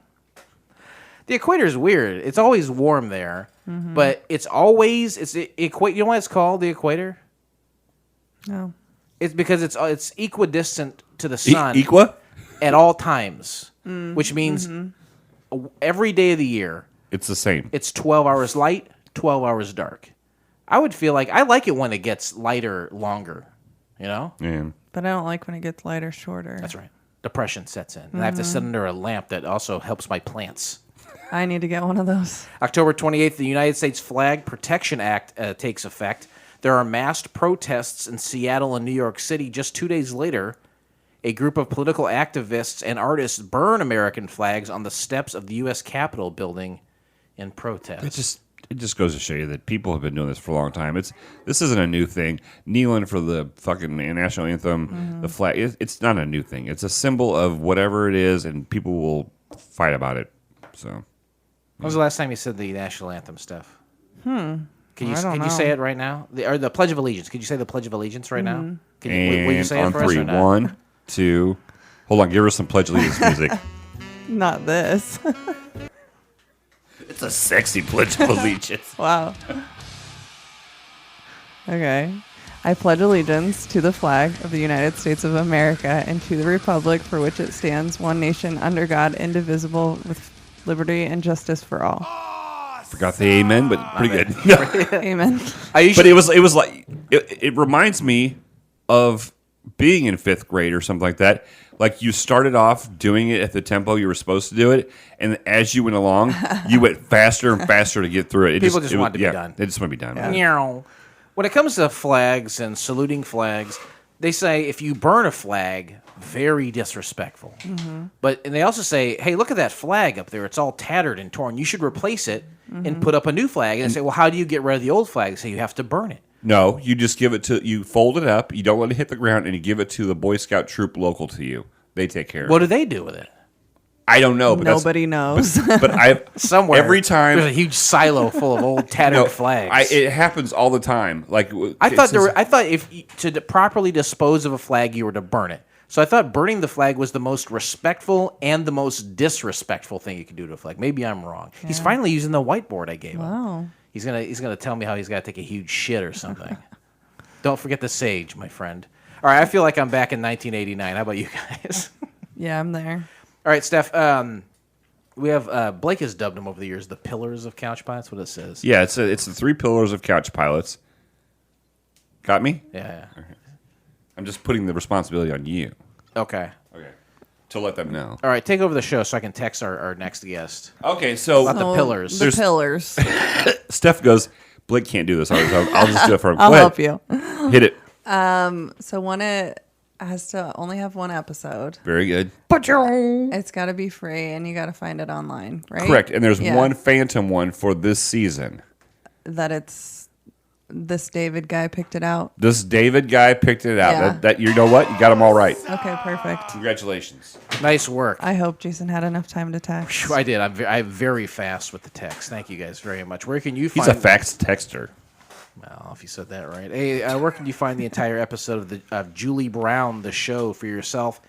The equator is weird. It's always warm there, but it's always You know why it's called the equator? No. It's because it's equidistant to the sun Equa? at all times, which means every day of the year It's the same. it's 12 hours light, 12 hours dark. I would feel like I like it when it gets lighter longer. You know, Yeah. But I don't like when it gets lighter, shorter. that's right. Depression sets in, and I have to sit under a lamp that also helps my plants. I need to get one of those. October 28th, the United States Flag Protection Act takes effect. There are massed protests in Seattle and New York City. Just 2 days later, a group of political activists and artists burn American flags on the steps of the U.S. Capitol building in protest. It just goes to show you that people have been doing this for a long time. This isn't a new thing. Kneeling for the fucking national anthem, the flag. It's not a new thing. It's a symbol of whatever it is, and people will fight about it. So When was the last time you said the national anthem, Steph? Can you I don't you say know. it right now? The Pledge of Allegiance. Could you say the Pledge of Allegiance right now? Can and will you say it on for us three, or not? 1, 2. Hold on, give her some Pledge Allegiance music. Not this. It's a sexy Pledge of Allegiance. Wow. Okay. I pledge allegiance to the flag of the United States of America and to the republic for which it stands, one nation, under God, indivisible, with liberty, and justice for all. Forgot the amen, but pretty good. Amen. But it was like it reminds me of being in 5th grade or something like that. Like you started off doing it at the tempo you were supposed to do it, and as you went along, you went faster and faster to get through it. People just want it to be done. They just want to be done. Meow. When it comes to flags and saluting flags, they say if you burn a flag, very disrespectful. And they also say, hey, look at that flag up there. It's all tattered and torn. You should replace it and put up a new flag. And they say, well, how do you get rid of the old flag? They say you have to burn it. No, you just give it to, you fold it up, you don't let it hit the ground, and you give it to the Boy Scout troop local to you. They take care of it. What do they do with it? I don't know. But Nobody knows. But I've Somewhere. every time There's a huge silo full of old tattered flags. it happens all the time. Like I thought if to properly dispose of a flag, you were to burn it. So I thought burning the flag was the most respectful and the most disrespectful thing you could do to a flag. Maybe I'm wrong. He's finally using the whiteboard I gave him. Wow. He's gonna tell me how he's got to take a huge shit or something. Don't forget the sage, my friend. All right, I feel like I'm back in 1989. How about you guys? Yeah, I'm there. All right, Steph. We have Blake has dubbed them over the years the pillars of couch pilots. What it says? Yeah, it's the 3 pillars of couch pilots. Got me? Yeah. I'm just putting the responsibility on you. Okay. Okay. To let them know. All right, take over the show so I can text our next guest Okay, so about the pillars. The pillars. Steph goes, Blake can't do this. I'll just do it for him. I'll Go help ahead. you. Hit it. So it has to only have one episode. Very good. It's got to be free, and you got to find it online, right? Correct. And there's Yeah. one phantom one for this season. That it's this David guy picked it out. This David guy picked it out. Yeah. That you know what? You got them all right. Okay, perfect. Congratulations. Nice work. I hope Jason had enough time to text. Phew, I did. I'm very fast with the text. Thank you guys very much. Where can you He's find? a fax texter. Well, if you said that right. Hey, where can you find the entire episode of Julie Brown, the show, for yourself?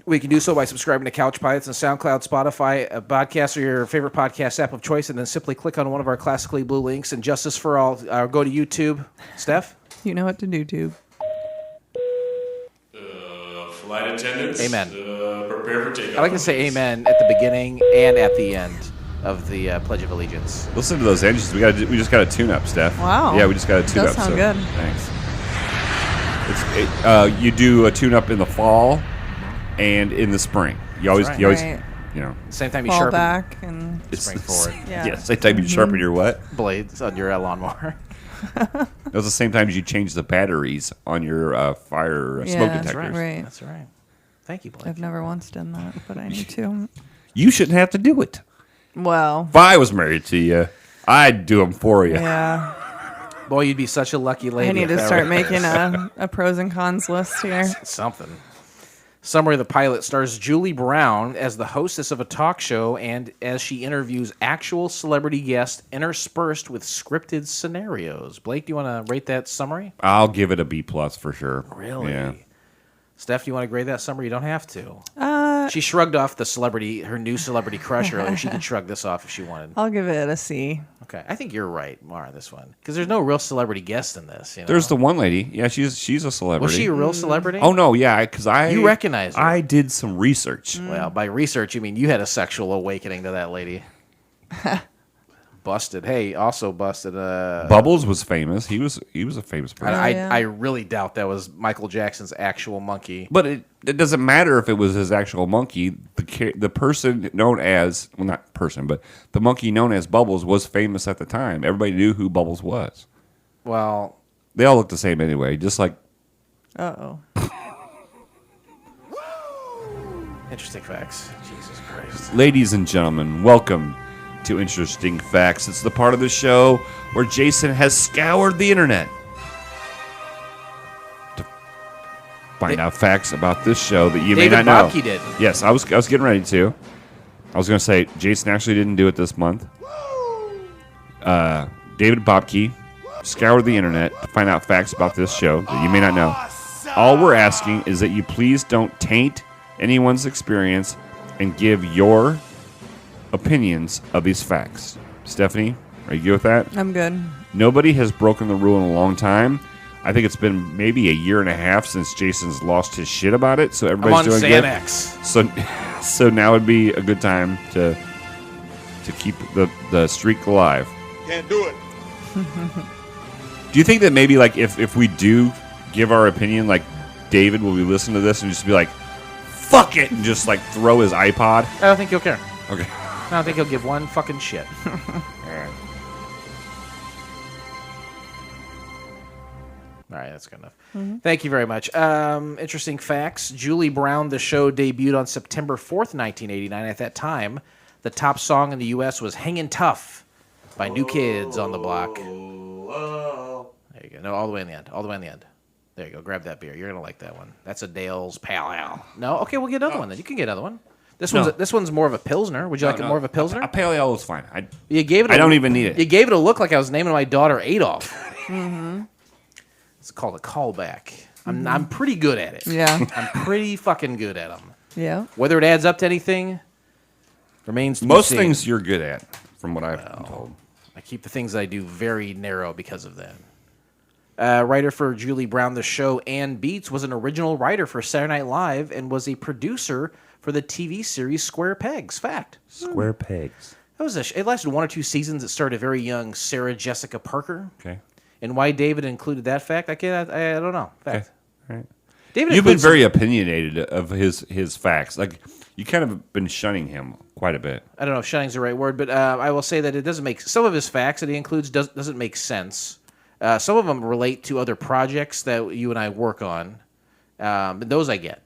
We can do so by subscribing to Couch Pilots and SoundCloud, Spotify, podcast, or your favorite podcast app of choice, and then simply click on one of our classically blue links. And Justice for All, go to YouTube. Steph? You know what to do, tube. Flight attendants. Amen. Prepare for takeoff. I like to say amen at the beginning and at the end of the Pledge of Allegiance. Listen to those engines. We just got a tune-up, Steph. Wow. Yeah, we just got a tune-up. Does sound good. Thanks. You do a tune-up in the fall and in the spring. You always, right. you always, Right. you know. Same time you Fall sharpen back and spring forward yeah. Same time you sharpen your what? blades on your lawnmower. It was the same time as you change the batteries on your fire Yeah, smoke that's detectors. right. That's right. Thank you, Blake. I've never once done that, but I need to. You shouldn't have to do it. Well, If I was married to you, I'd do them for you. yeah. Boy, you'd be such a lucky lady. I need if to that start were- making a pros and cons list here. something. Summary of the pilot stars Julie Brown as the hostess of a talk show and as she interviews actual celebrity guests interspersed with scripted scenarios. Blake, do you want to rate that summary? I'll give it a B+ for sure. Really? Yeah. Steph, do you want to grade that summary? You don't have to. She shrugged off her new celebrity crush earlier. She could shrug this off if she wanted. I'll give it a C. Okay, I think you're right, Mara, this one. Because there's no real celebrity guest in this. You know? There's the one lady. Yeah, she's a celebrity. Was she a real celebrity? Oh no, yeah, because You recognize her. I did some research. Well, by research, you mean you had a sexual awakening to that lady. Busted. Hey, also busted. Bubbles was famous. He was a famous person. yeah. I really doubt that was Michael Jackson's actual monkey. But it doesn't matter if it was his actual monkey. The person known as, well, not person, but the monkey known as Bubbles was famous at the time. Everybody knew who Bubbles was. Well, They all look the same anyway, just like Uh-oh. interesting facts. Jesus Christ. ladies and gentlemen, welcome to Interesting Facts. It's the part of the show where Jason has scoured the internet to find out facts about this show that you may David not know. Bobke did. Yes, I was getting ready to. I was going to say Jason actually didn't do it this month. David Bobke scoured the internet to find out facts about this show that you may not know. All we're asking is that you please don't taint anyone's experience and give your opinions of these facts. Stephanie, are you good with that? I'm good. Nobody has broken the rule in a long time. I think it's been maybe a year and a half since Jason's lost his shit about it, so I'm everybody's on doing Xanax. good. So now would be a good time to keep the streak alive. Can't do it. Do you think that maybe like if we do give our opinion, like David will be listening to this and just be like, "Fuck it," and just like throw his iPod? I don't think he'll care. Okay. I don't think he'll give one fucking shit. All right. All right, that's good enough. Thank you very much. Interesting facts. Julie Brown, the show debuted on September 4th, 1989. At that time, the top song in the U.S. was Hangin' Tough by New Kids on the Block. There you go. No, all the way in the end. All the way in the end. There you go. Grab that beer. You're going to like that one. That's a Dale's Pale Ale. No? Okay, we'll get another one then. You can get another one. This one's more of a Pilsner. Would you like it more of a Pilsner? A pale ale is fine. You gave it. I don't even need it. You gave it a look like I was naming my daughter Adolf. It's called a callback. I'm pretty good at it. Yeah. I'm pretty fucking good at them. Yeah. Whether it adds up to anything remains to be Most seen. things you're good at, from what I've been told. I keep the things I do very narrow because of that. Writer for Julie Brown, the show, Ann Beats, was an original writer for Saturday Night Live and was a producer for the TV series Square Pegs. Fact. Square pegs. That was it lasted 1 or 2 seasons. It started a very young Sarah Jessica Parker. Okay. And why David included that fact, I don't know. Fact. Okay. All right. David You've been includes very opinionated of his facts. Like you kind of been shunning him quite a bit. I don't know if shunning's the right word, but I will say that it doesn't make some of his facts that he includes doesn't make sense. Some of them relate to other projects that you and I work on. And those I get,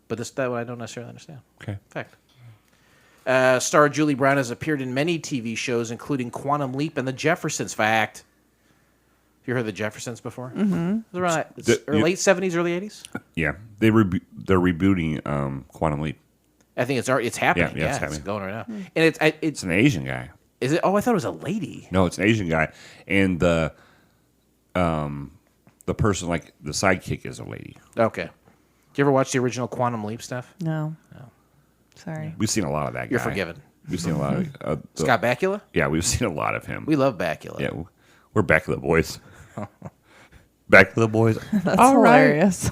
but that one I don't necessarily understand. Okay. Fact. Star Julie Brown has appeared in many TV shows, including Quantum Leap and The Jeffersons. Fact. Have you heard of The Jeffersons before? Mm-hmm. It was around late 70s, early 80s? Yeah. They're rebooting Quantum Leap. I think it's happening. Yeah, it's It's happening. going right now. And it's It's an Asian guy. is it? Oh, I thought it was a lady. No, it's an Asian guy, and the person, like the sidekick, is a lady. Okay. Did you ever watch the original Quantum Leap stuff? No. Sorry. We've seen a lot of that guy. You're forgiven. We've seen a lot of Scott Bakula? Yeah, we've seen a lot of him. We love Bakula. Yeah, we're back to the boys. Back to the boys. That's All right. hilarious.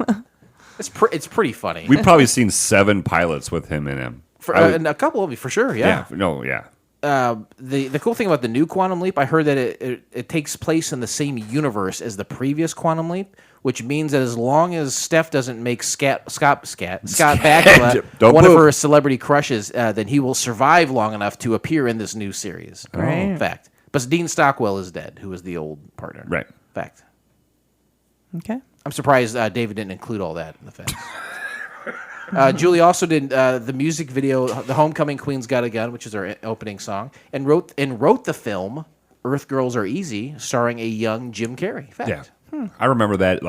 It's pretty funny. We've probably seen 7 pilots with him in him. And a couple of you for sure. Yeah. The The cool thing about the new Quantum Leap, I heard that it takes place in the same universe as the previous Quantum Leap, which means that as long as Steph doesn't make Scott Bakula Don't one of poop. her celebrity crushes, then he will survive long enough to appear in this new series. Right. Fact. But Dean Stockwell is dead, who was the old partner. Right. Fact. Okay. I'm surprised David didn't include all that in the fact. Julie also did the music video, "The Homecoming Queen's Got a Gun," which is our opening song, and wrote the film "Earth Girls Are Easy," starring a young Jim Carrey. Fact. Yeah. I remember that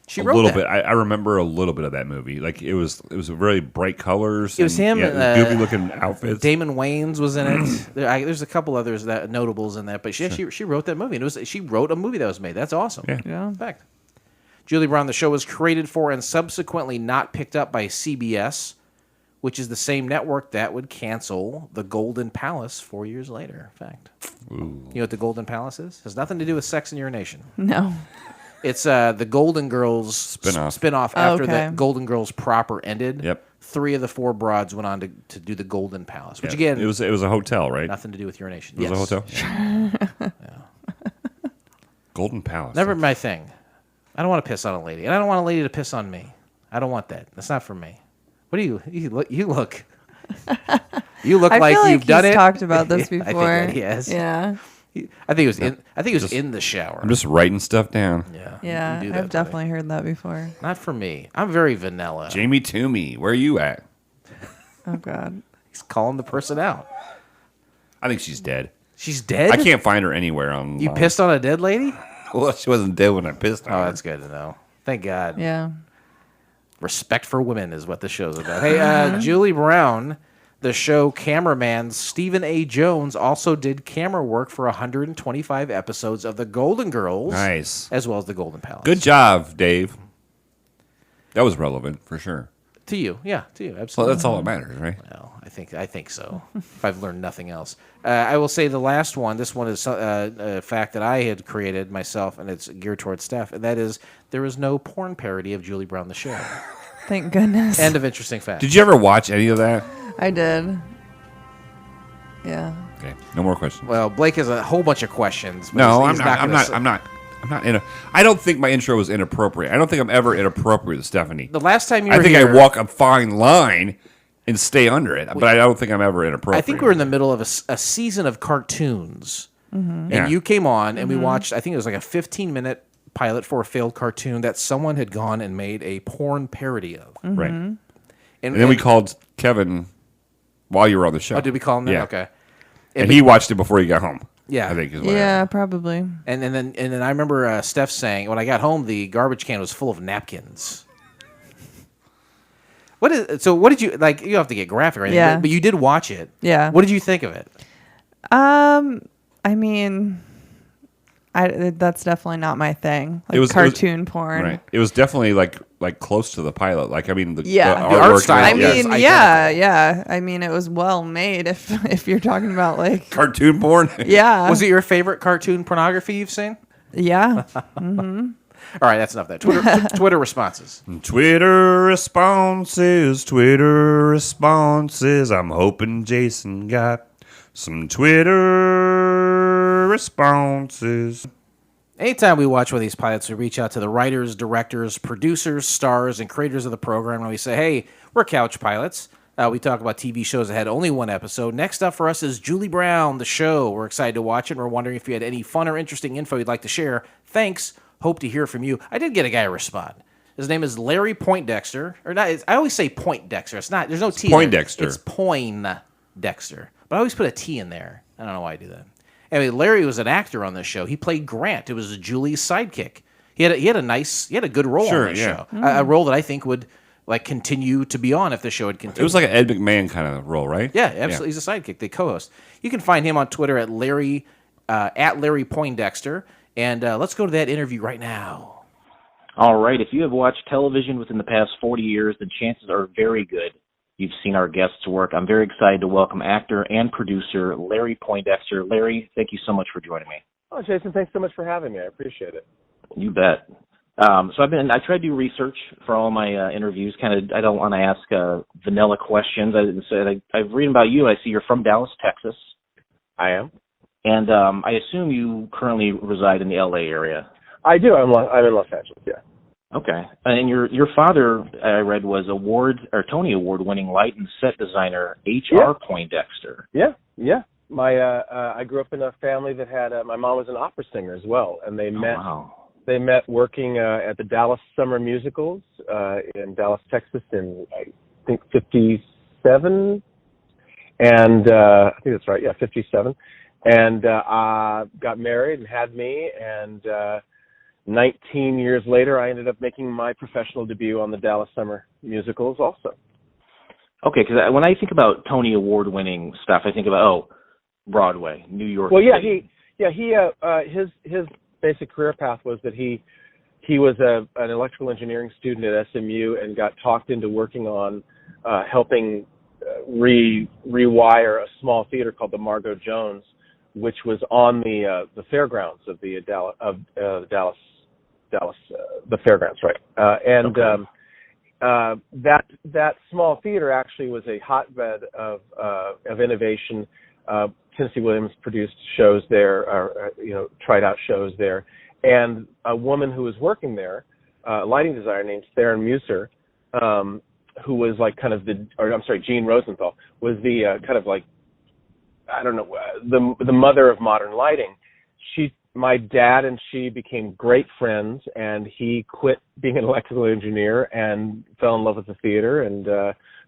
She a wrote little that. bit. I remember a little bit of that movie. Like it was really bright colors. It was him, goofy looking outfits. Damon Wayans was in it. There's a couple others that notables in that, but she wrote that movie. And she wrote a movie that was made. That's awesome. Yeah. Yeah. Fact. Julie Brown, the show was created for and subsequently not picked up by CBS, which is the same network that would cancel The Golden Palace 4 years later. Fact. Ooh. You know what The Golden Palace is? It has nothing to do with sex and urination. No. It's the Golden Girls spinoff after okay. the Golden Girls proper ended. Yep. 3 of the 4 broads went on to do the Golden Palace, which Yeah. again, it was a hotel, right? nothing to do with urination. It was Yes. a hotel. Golden Palace. Never my thing. I don't want to piss on a lady, and I don't want a lady to piss on me. I don't want that. That's not for me. What do you look? You look I like feel you've like done he's it. talked about this I think before. that he has. Yeah. I think it was in. I think it was in the shower. I'm just writing stuff down. Yeah. Yeah. you do that, I've buddy. definitely heard that before. Not for me. I'm very vanilla. Jamie Toomey, where are you at? Oh God. He's calling the person out. I think she's dead. She's dead. I can't find her anywhere online. You pissed on a dead lady? Well, she wasn't dead when I pissed on Oh, her. that's good to know. Thank God. Yeah. Respect for women is what the show's about. Hey, Julie Brown, the show cameraman Stephen A. Jones also did camera work for 125 episodes of The Golden Girls. Nice. As well as The Golden Palace. Good job, Dave. That was relevant for sure. To you. Yeah, to you. Well, Absolutely. that's all that matters, right? Well, I think so. If I've learned nothing else, I will say the last one. This one is a fact that I had created myself, and it's geared towards Steph, and that is there is no porn parody of Julie Brown the show. Thank goodness. End of interesting fact. Did you ever watch any of that? I did. Yeah. Okay, no more questions. Well, Blake has a whole bunch of questions. But No, he's I'm not. I don't think my intro was inappropriate. I don't think I'm ever inappropriate with Stephanie. The last time you were I think here, I walk a fine line and stay under it, but I don't think I'm ever inappropriate. I think we're in the middle of a season of cartoons, and Yeah. you came on, and we watched. I think it was like a 15-minute pilot for a failed cartoon that someone had gone and made a porn parody of. right. And And then we called Kevin while you were on the show. Oh, did we call him that? Yeah. Okay. And he watched it before he got home. Yeah. I think is what Yeah, happened. probably. And then I remember Steph saying when I got home the garbage can was full of napkins. What did you like? You don't have to get graphic or anything, Yeah. but you did watch it. Yeah. What did you think of it? I mean, that's definitely not my thing. Like It was cartoon porn. Right. It was definitely like close to the pilot. Like I mean, the Yeah. the The artwork. art style I Yeah. mean, It's yeah. I mean, it was well made. If you're talking about like, cartoon porn. yeah, Was it your favorite cartoon pornography you've seen? yeah. All right, that's enough of that. Twitter responses. Twitter responses. I'm hoping Jason got some Twitter responses. Anytime we watch one of these pilots, we reach out to the writers, directors, producers, stars, and creators of the program, and we say, hey, we're couch pilots. We talk about TV shows that had only one episode. Next up for us is Julie Brown, the show. We're excited to watch it, and we're wondering if you had any fun or interesting info you'd like to share. Thanks. Hope to hear from you. I did get a guy to respond. His name is Larry Poindexter. Or not, I always say Poindexter. It's not. There's no T. Poindexter. It's Poindexter. But I always put a T in there. I don't know why I do that. Anyway, Larry was an actor on this show. He played Grant. It was Julie's sidekick. He had a good role Sure, on this yeah. show. A role that I think would like continue to be on if the show had continued. It was like an Ed McMahon kind of role, right? Yeah, absolutely. He's a sidekick, the co-host. You can find him on Twitter at Larry Poindexter. And let's go to that interview right now. All right. If you have watched television within the past 40 years, then chances are very good you've seen our guests' work. I'm very excited to welcome actor and producer Larry Poindexter. Larry, thank you so much for joining me. Oh, Jason, thanks so much for having me. I appreciate it. You bet. So I try to do research for all my interviews. I don't want to ask vanilla questions. I've read about you. I see you're from Dallas, Texas. I am. And I assume you currently reside in the LA area. I do. I'm in Los Angeles, yeah. Okay. And your father, I read, was Tony Award winning light and set designer H.R. Poindexter. Yeah. I grew up in a family that had my mom was an opera singer as well, and they met. Wow. They met working at the Dallas Summer Musicals in Dallas, Texas, in I think '57, and I think that's right. Yeah, '57, and got married and had me, and 19 years later, I ended up making my professional debut on the Dallas Summer Musicals also. Okay, because when I think about Tony Award-winning stuff, I think about Broadway, New York. Well, City. his basic career path was that he was an electrical engineering student at SMU and got talked into working on helping rewire a small theater called the Margot Jones, which was on the fairgrounds of the Dallas the fairgrounds, right? That small theater actually was a hotbed of innovation. Tennessee Williams produced shows there, tried out shows there, and a woman who was working there, a lighting designer named Theron Musser, who was Jean Rosenthal, was the the mother of modern lighting. My dad and she became great friends, and he quit being an electrical engineer and fell in love with the theater and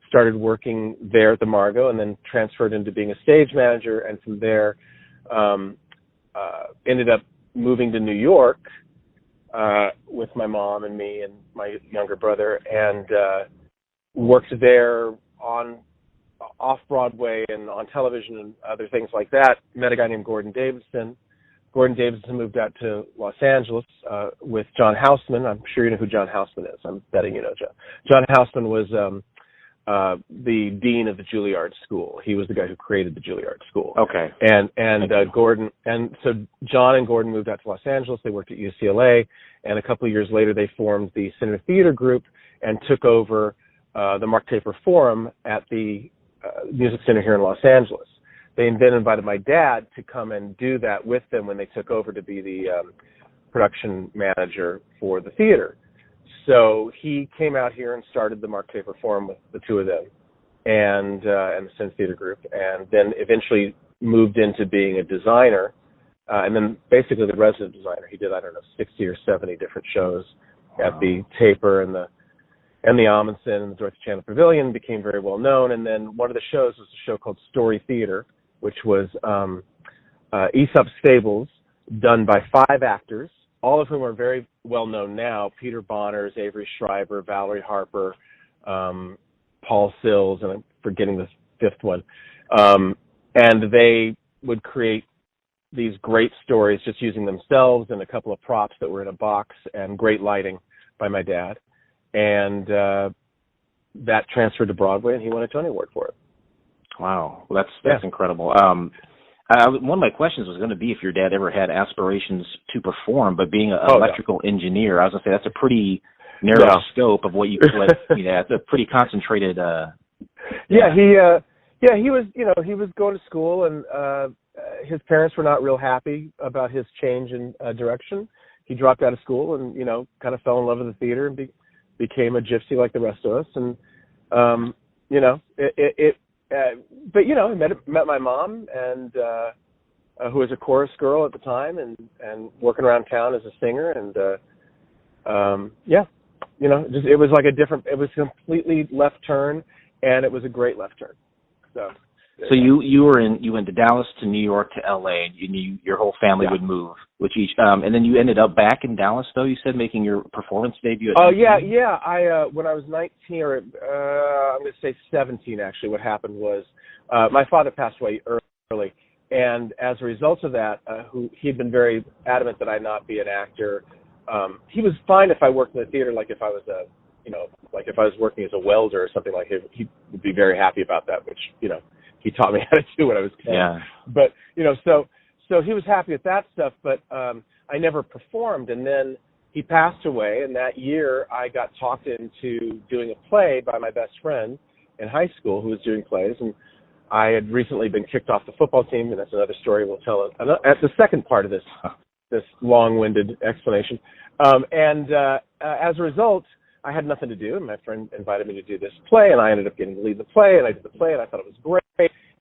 started working there at the Margot, and then transferred into being a stage manager, and from there ended up moving to New York with my mom and me and my younger brother, and worked there off Broadway and on television and other things like that. Met a guy named Gordon Davidson. Gordon Davidson moved out to Los Angeles with John Houseman. I'm sure you know who John Houseman is. I'm betting you know John. John Houseman was the dean of the Juilliard School. He was the guy who created the Juilliard School. Okay. And Gordon, and so John and Gordon moved out to Los Angeles. They worked at UCLA, and a couple of years later they formed the Center Theater Group and took over the Mark Taper Forum at the Music Center here in Los Angeles. They then invited my dad to come and do that with them when they took over to be the production manager for the theater. So he came out here and started the Mark Taper Forum with the two of them and the Sin Theater Group, and then eventually moved into being a designer, and then basically the resident designer. He did, I don't know, 60 or 70 different shows at the Taper and the Amundsen and the Dorothy Chandler Pavilion, became very well known. And then one of the shows was a show called Story Theater, which was Aesop's Fables done by 5 actors, all of whom are very well known now: Peter Bonners, Avery Schreiber, Valerie Harper, Paul Sills, and I'm forgetting the 5th one. And they would create these great stories just using themselves and a couple of props that were in a box and great lighting by my dad. And that transferred to Broadway, and he won a Tony Award for it. Wow, well, that's incredible. One of my questions was going to be if your dad ever had aspirations to perform, but being an electrical engineer, I was going to say that's a pretty narrow scope of what you could. It's a pretty concentrated. He was, he was going to school, and his parents were not real happy about his change in direction. He dropped out of school and kind of fell in love with the theater and became a gypsy like the rest of us. And but he met my mom, and who was a chorus girl at the time, and working around town as a singer, and it was like it was a completely left turn, and it was a great left turn. So you went to Dallas, to New York, to LA, and you knew your whole family would move with each, and then you ended up back in Dallas, though, you said, making your performance debut. I when I was 19, or I'm going to say 17, actually, what happened was my father passed away early, and as a result of that, he had been very adamant that I not be an actor. He was fine if I worked in the theater, like if I was like if I was working as a welder or something like it, he would be very happy about that, which, he taught me how to do when I was 10. Yeah. But, so he was happy with that stuff, but I never performed. And then he passed away, and that year I got talked into doing a play by my best friend in high school who was doing plays. And I had recently been kicked off the football team, and that's another story we'll tell at the second part of this long-winded explanation. As a result, I had nothing to do, and my friend invited me to do this play, and I ended up getting to lead the play, and I did the play, and I thought it was great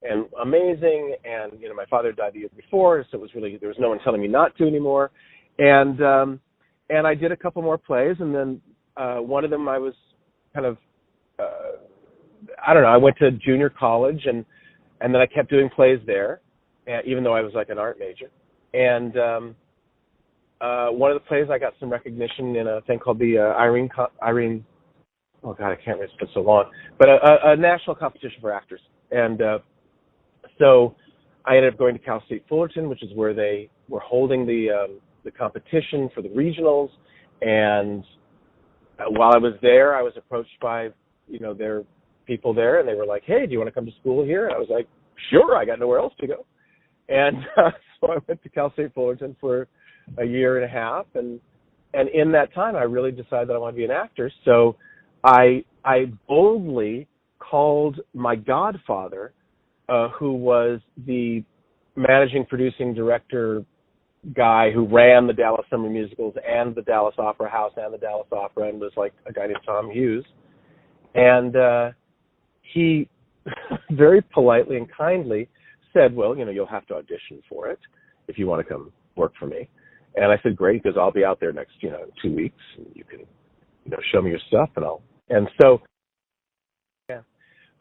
and amazing, and, my father died the year before, so it was really, there was no one telling me not to anymore, and I did a couple more plays, and then one of them I was kind of, I went to junior college, and then I kept doing plays there, even though I was like an art major, and one of the plays I got some recognition in a thing called the Irene. Oh God, I can't remember. It's been so long. But a national competition for actors, and so I ended up going to Cal State Fullerton, which is where they were holding the competition for the regionals. And while I was there, I was approached by their people there, and they were like, "Hey, do you want to come to school here?" And I was like, "Sure, I got nowhere else to go." And so I went to Cal State Fullerton for a year and a half, and in that time I really decided that I wanted to be an actor. So I boldly called my godfather, who was the managing producing director guy who ran the Dallas Summer Musicals and the Dallas Opera House and the Dallas Opera, and was like a guy named Tom Hughes. And he very politely and kindly said, "Well, you'll have to audition for it if you want to come work for me." And I said, "Great, because I'll be out there next, 2 weeks, and you can, show me your stuff, and so, yeah."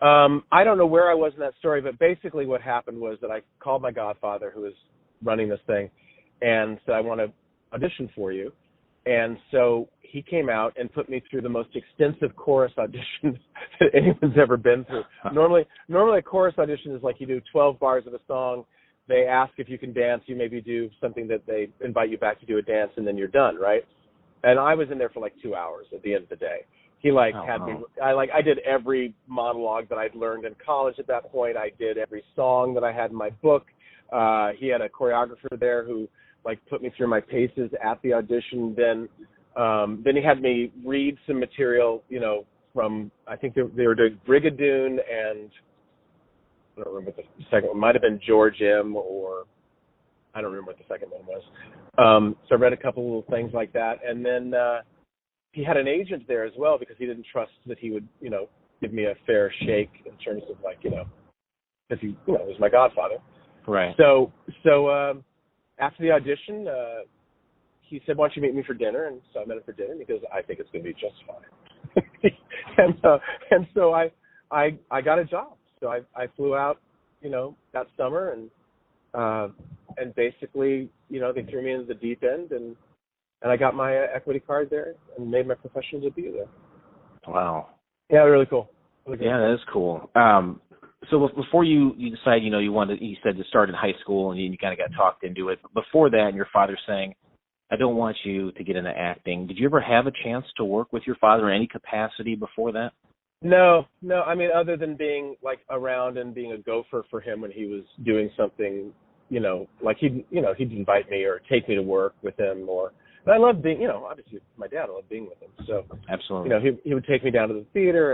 I don't know where I was in that story, but basically what happened was that I called my godfather, who was running this thing, and said, "I want to audition for you." And so he came out and put me through the most extensive chorus audition that anyone's ever been through. Normally a chorus audition is like you do 12 bars of a song. They ask if you can dance. You maybe do something that they invite you back to do a dance, and then you're done, right? And I was in there for like 2 hours at the end of the day. He like Oh, had wow. me. I did every monologue that I'd learned in college at that point. I did every song that I had in my book. He had a choreographer there who like put me through my paces at the audition. Then he had me read some material, from, I think they were doing Brigadoon, and I don't remember what the second one might have been, George M, or I don't remember what the second one was. So I read a couple little things like that, and then he had an agent there as well because he didn't trust that he would, give me a fair shake in terms of like, because he, was my godfather. Right. So after the audition, he said, "Why don't you meet me for dinner?" And so I met him for dinner. And he goes, "I think it's going to be just fine." and so I got a job. So I flew out, that summer, and basically, they threw me into the deep end, and I got my equity card there and made my professional debut there. Wow. Yeah, really cool. Really good. Yeah, that is cool. So before you decide, you said to start in high school and you kind of got talked into it. But before that, and your father saying, "I don't want you to get into acting." Did you ever have a chance to work with your father in any capacity before that? No. I mean, other than being like around and being a gopher for him when he was doing something, like he'd invite me or take me to work with him, and I loved being, obviously my dad, I loved being with him. So Absolutely. he would take me down to the theater,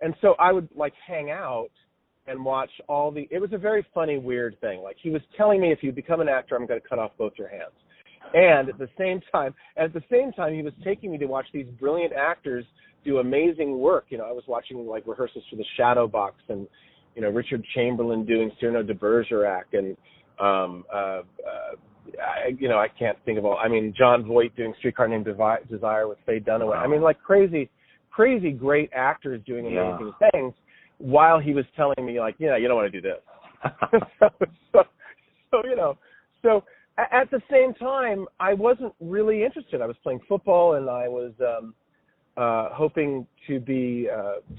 and so I would like hang out and watch it was a very funny, weird thing. Like he was telling me, if you become an actor, I'm going to cut off both your hands. And at the same time, he was taking me to watch these brilliant actors do amazing work. I was watching like rehearsals for The Shadow Box, and Richard Chamberlain doing Cyrano de Bergerac, and I can't think of all. I mean, John Voight doing Streetcar Named Desire with Faye Dunaway. Wow. I mean, like crazy great actors doing amazing things, while he was telling me like, you don't want to do this. So at the same time, I wasn't really interested. I was playing football, and I was hoping to be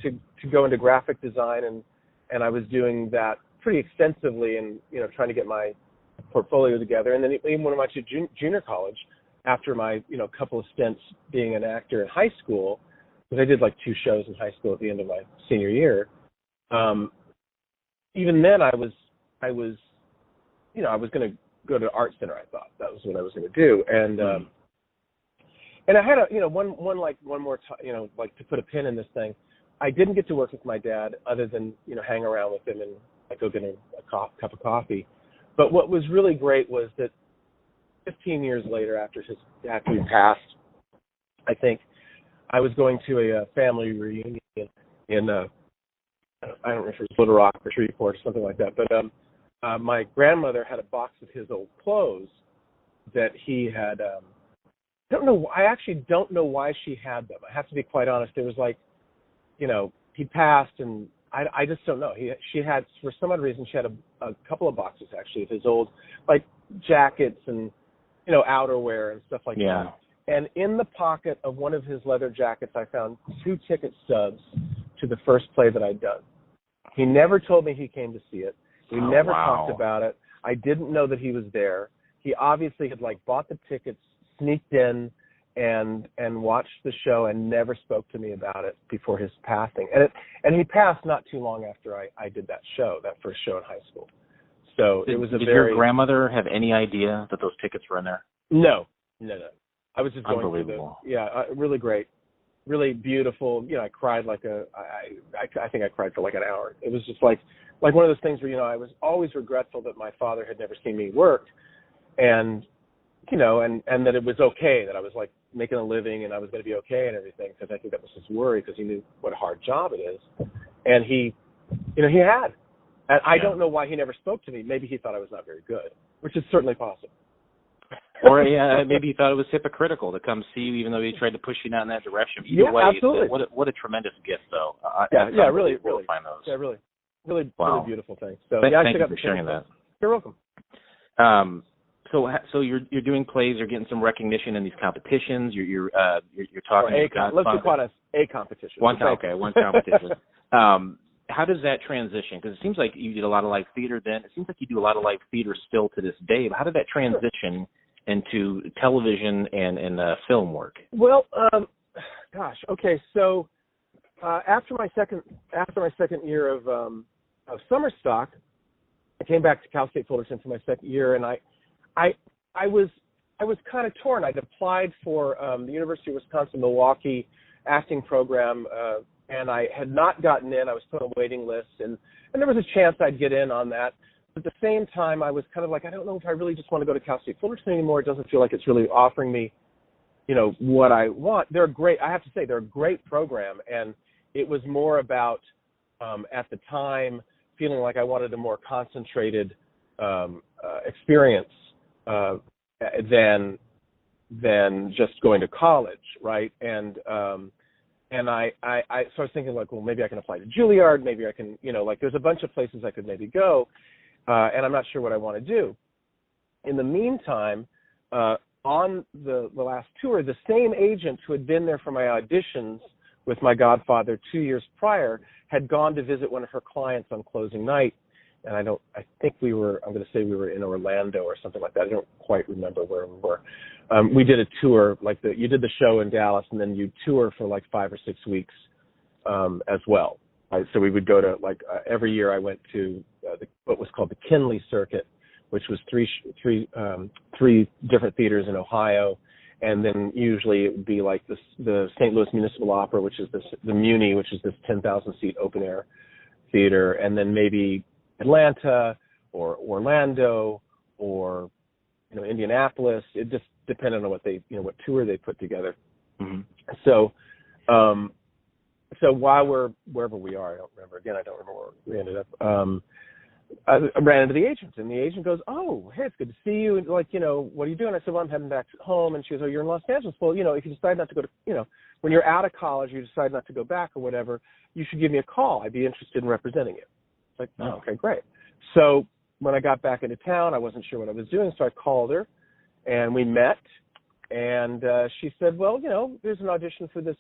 to go into graphic design, and I was doing that pretty extensively, and trying to get my portfolio together. And then even when I went to junior college, after my couple of stints being an actor in high school, because I did like 2 shows in high school at the end of my senior year. Even then, I was going to go to art center. I thought that was what I was going to do, and I had one more like to put a pin in this thing. I didn't get to work with my dad other than hang around with him and like go get him a cup of coffee. But what was really great was that 15 years later, after he passed, I think I was going to a family reunion in I don't remember if it was Little Rock or Shreveport or something like that. But my grandmother had a box of his old clothes that he had. I actually don't know why she had them. I have to be quite honest. It was like, he passed, and I just don't know. She had, for some odd reason, she had a couple of boxes actually of his old like jackets and outerwear and stuff like that. And in the pocket of one of his leather jackets, I found 2 ticket stubs to the first play that I'd done. He never told me he came to see it. We never talked about it. I didn't know that he was there. He obviously had like bought the tickets, sneaked in, and watched the show, and never spoke to me about it before his passing. And he passed not too long after I did that first show in high school. So it was Did your grandmother have any idea that those tickets were in there? No. I was just going Unbelievable. through really great, really beautiful. I cried like I think I cried for like an hour. It was just like one of those things where, I was always regretful that my father had never seen me work, and that it was okay, that I was like making a living and I was going to be okay and everything, because I think that was his worry, because he knew what a hard job it is. And he had. And I don't know why he never spoke to me. Maybe he thought I was not very good, which is certainly possible. Or maybe he thought it was hypocritical to come see you, even though he tried to push you down in that direction. Either way, absolutely. What a tremendous gift, though. Really. Find those. Yeah, really really beautiful thing. So thank you for sharing that. You're welcome. So you're doing plays, you're getting some recognition in these competitions. You're talking. Let's just call it a competition. One competition. How does that transition? Because it seems like you did a lot of live theater then. It seems like you do a lot of live theater still to this day. But how did that transition into television and film work? Well, gosh. Okay, so after my second year of summer stock, I came back to Cal State Fullerton for my second year, and I was kind of torn. I'd applied for the University of Wisconsin-Milwaukee acting program, and I had not gotten in. I was put on a waiting list, and there was a chance I'd get in on that. But at the same time, I was kind of like, I don't know if I really just want to go to Cal State Fullerton anymore. It doesn't feel like it's really offering me, what I want. They're great. I have to say, they're a great program, and it was more about, at the time, feeling like I wanted a more concentrated experience than just going to college, right? And I was thinking, like, well, maybe I can apply to Juilliard. Maybe I can, there's a bunch of places I could maybe go, and I'm not sure what I want to do. In the meantime, on the last tour, the same agent who had been there for my auditions with my godfather 2 years prior had gone to visit one of her clients on closing night. And I'm going to say we were in Orlando or something like that. I don't quite remember where we were. We did a tour, you did the show in Dallas, and then you tour for like 5 or 6 weeks as well. So we would go to, every year I went to what was called the Kinley Circuit, which was three different theaters in Ohio. And then usually it would be like the St. Louis Municipal Opera, which is the Muni, which is this 10,000-seat open-air theater, and then maybe Atlanta or Orlando or Indianapolis. It just depended on what what tour they put together. Mm-hmm. So while we're wherever we are, I don't remember. Again, I don't remember where we ended up. I ran into the agent, and the agent goes, "Oh, hey, it's good to see you. And what are you doing?" I said, "Well, I'm heading back home." And she goes, "Oh, you're in Los Angeles. Well, if you decide not to go to, when you're out of college, you decide not to go back or whatever, you should give me a call. I'd be interested in representing you." It's like, "Oh, okay, great." So when I got back into town, I wasn't sure what I was doing, so I called her, and we met, and she said, "Well, there's an audition for this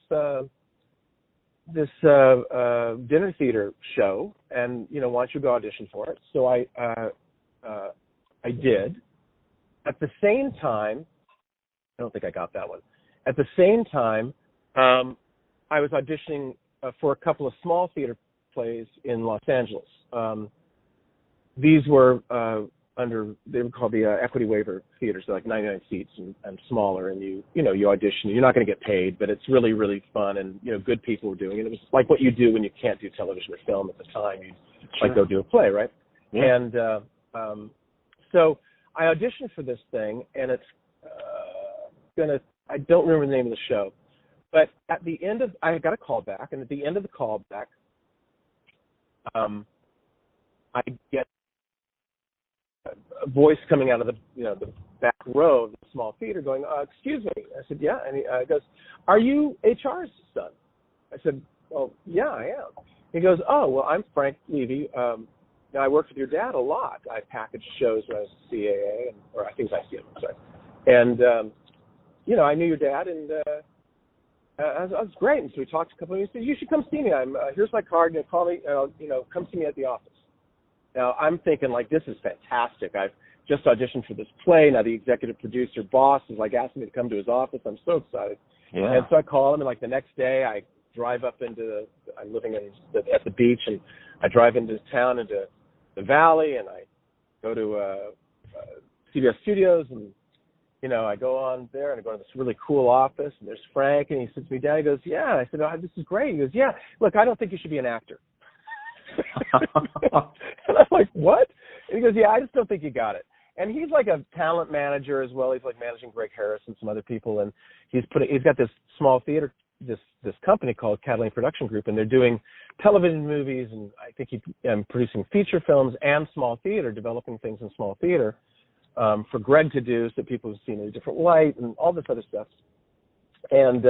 dinner theater show, and why don't you go audition for it?" So I did. At the same time, I don't think I got that one. At the same time, I was auditioning for a couple of small theater plays in Los Angeles. These were they were called the equity waiver theaters, so like 99 seats and smaller, and you audition. You're not going to get paid, but it's really, really fun, and good people were doing it. It was like what you do when you can't do television or film at the time. You go do a play, right? Yeah. And so I auditioned for this thing, and it's I don't remember the name of the show, but at the end of, I got a call back, and at the end of the call back, I get a voice coming out of the back row of the small theater going, "Excuse me." I said, "Yeah." And he goes, "Are you HR's son?" I said, "Well, yeah, I am." He goes, "Oh, well, I'm Frank Levy. I worked with your dad a lot. I packaged shows when I was at CAA, or I think it's ICM, I'm sorry. And, I knew your dad, and I was great." And so we talked a couple of weeks. He said, "You should come see me. Here's my card. Call me. Come see me at the office." Now, I'm thinking, this is fantastic. I've just auditioned for this play. Now the executive producer boss is, asking me to come to his office. I'm so excited. Yeah. And so I call him, and, the next day I drive up I'm living at the beach, and I drive into town, into the valley, and I go to CBS Studios, and, I go on there, and I go to this really cool office, and there's Frank, and he sits me down. He goes, "Yeah." I said, "Oh, this is great." He goes, "Yeah, look, I don't think you should be an actor." And I'm like, "What?" And he goes, "Yeah, I just don't think you got it." And he's like a talent manager as well. He's managing Greg Harris and some other people, and he's got this small theater, this company called Catalina Production Group, and they're doing television movies, and I think he's producing feature films and small theater, developing things in small theater for Greg to do, so people have seen it in a different light and all this other stuff. And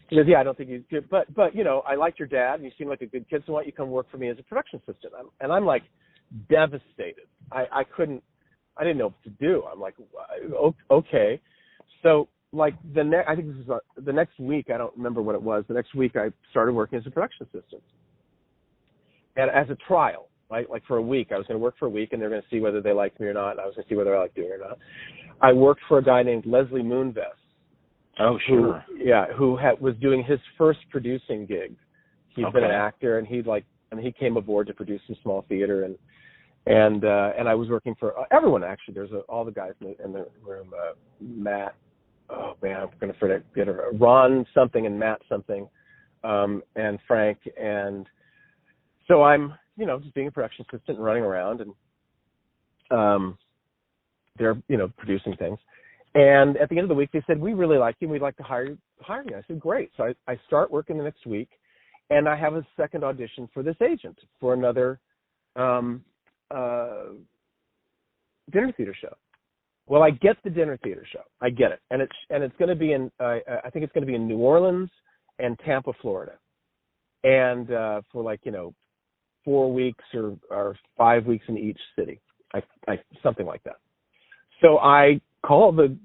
he goes, "Yeah, I don't think you do, but I liked your dad, and you seem like a good kid, so why don't you come work for me as a production assistant?" And I'm devastated. I didn't know what to do. I'm like, "Okay." So I think this is the next week. I don't remember what it was. The next week, I started working as a production assistant, and as a trial, right? For a week, I was going to work for a week, and they're going to see whether they liked me or not. And I was going to see whether I liked doing it or not. I worked for a guy named Leslie Moonves, Oh, sure. Who was doing his first producing gig. He'd been an actor, and he came aboard to produce some small theater, and I was working for everyone actually. There's all the guys in the room. Matt, oh man, I'm going to forget Ron something and Matt something, and Frank, and so I'm just being a production assistant and running around, and they're producing things. And at the end of the week, they said, we really like you, and we'd like to hire you. I said, great. So I start working the next week, and I have a second audition for this agent for another dinner theater show. Well, I get the dinner theater show. I get it, and it's going to be in. I think it's going to be in New Orleans and Tampa, Florida, and for 4 weeks or 5 weeks in each city, something like that. So I call the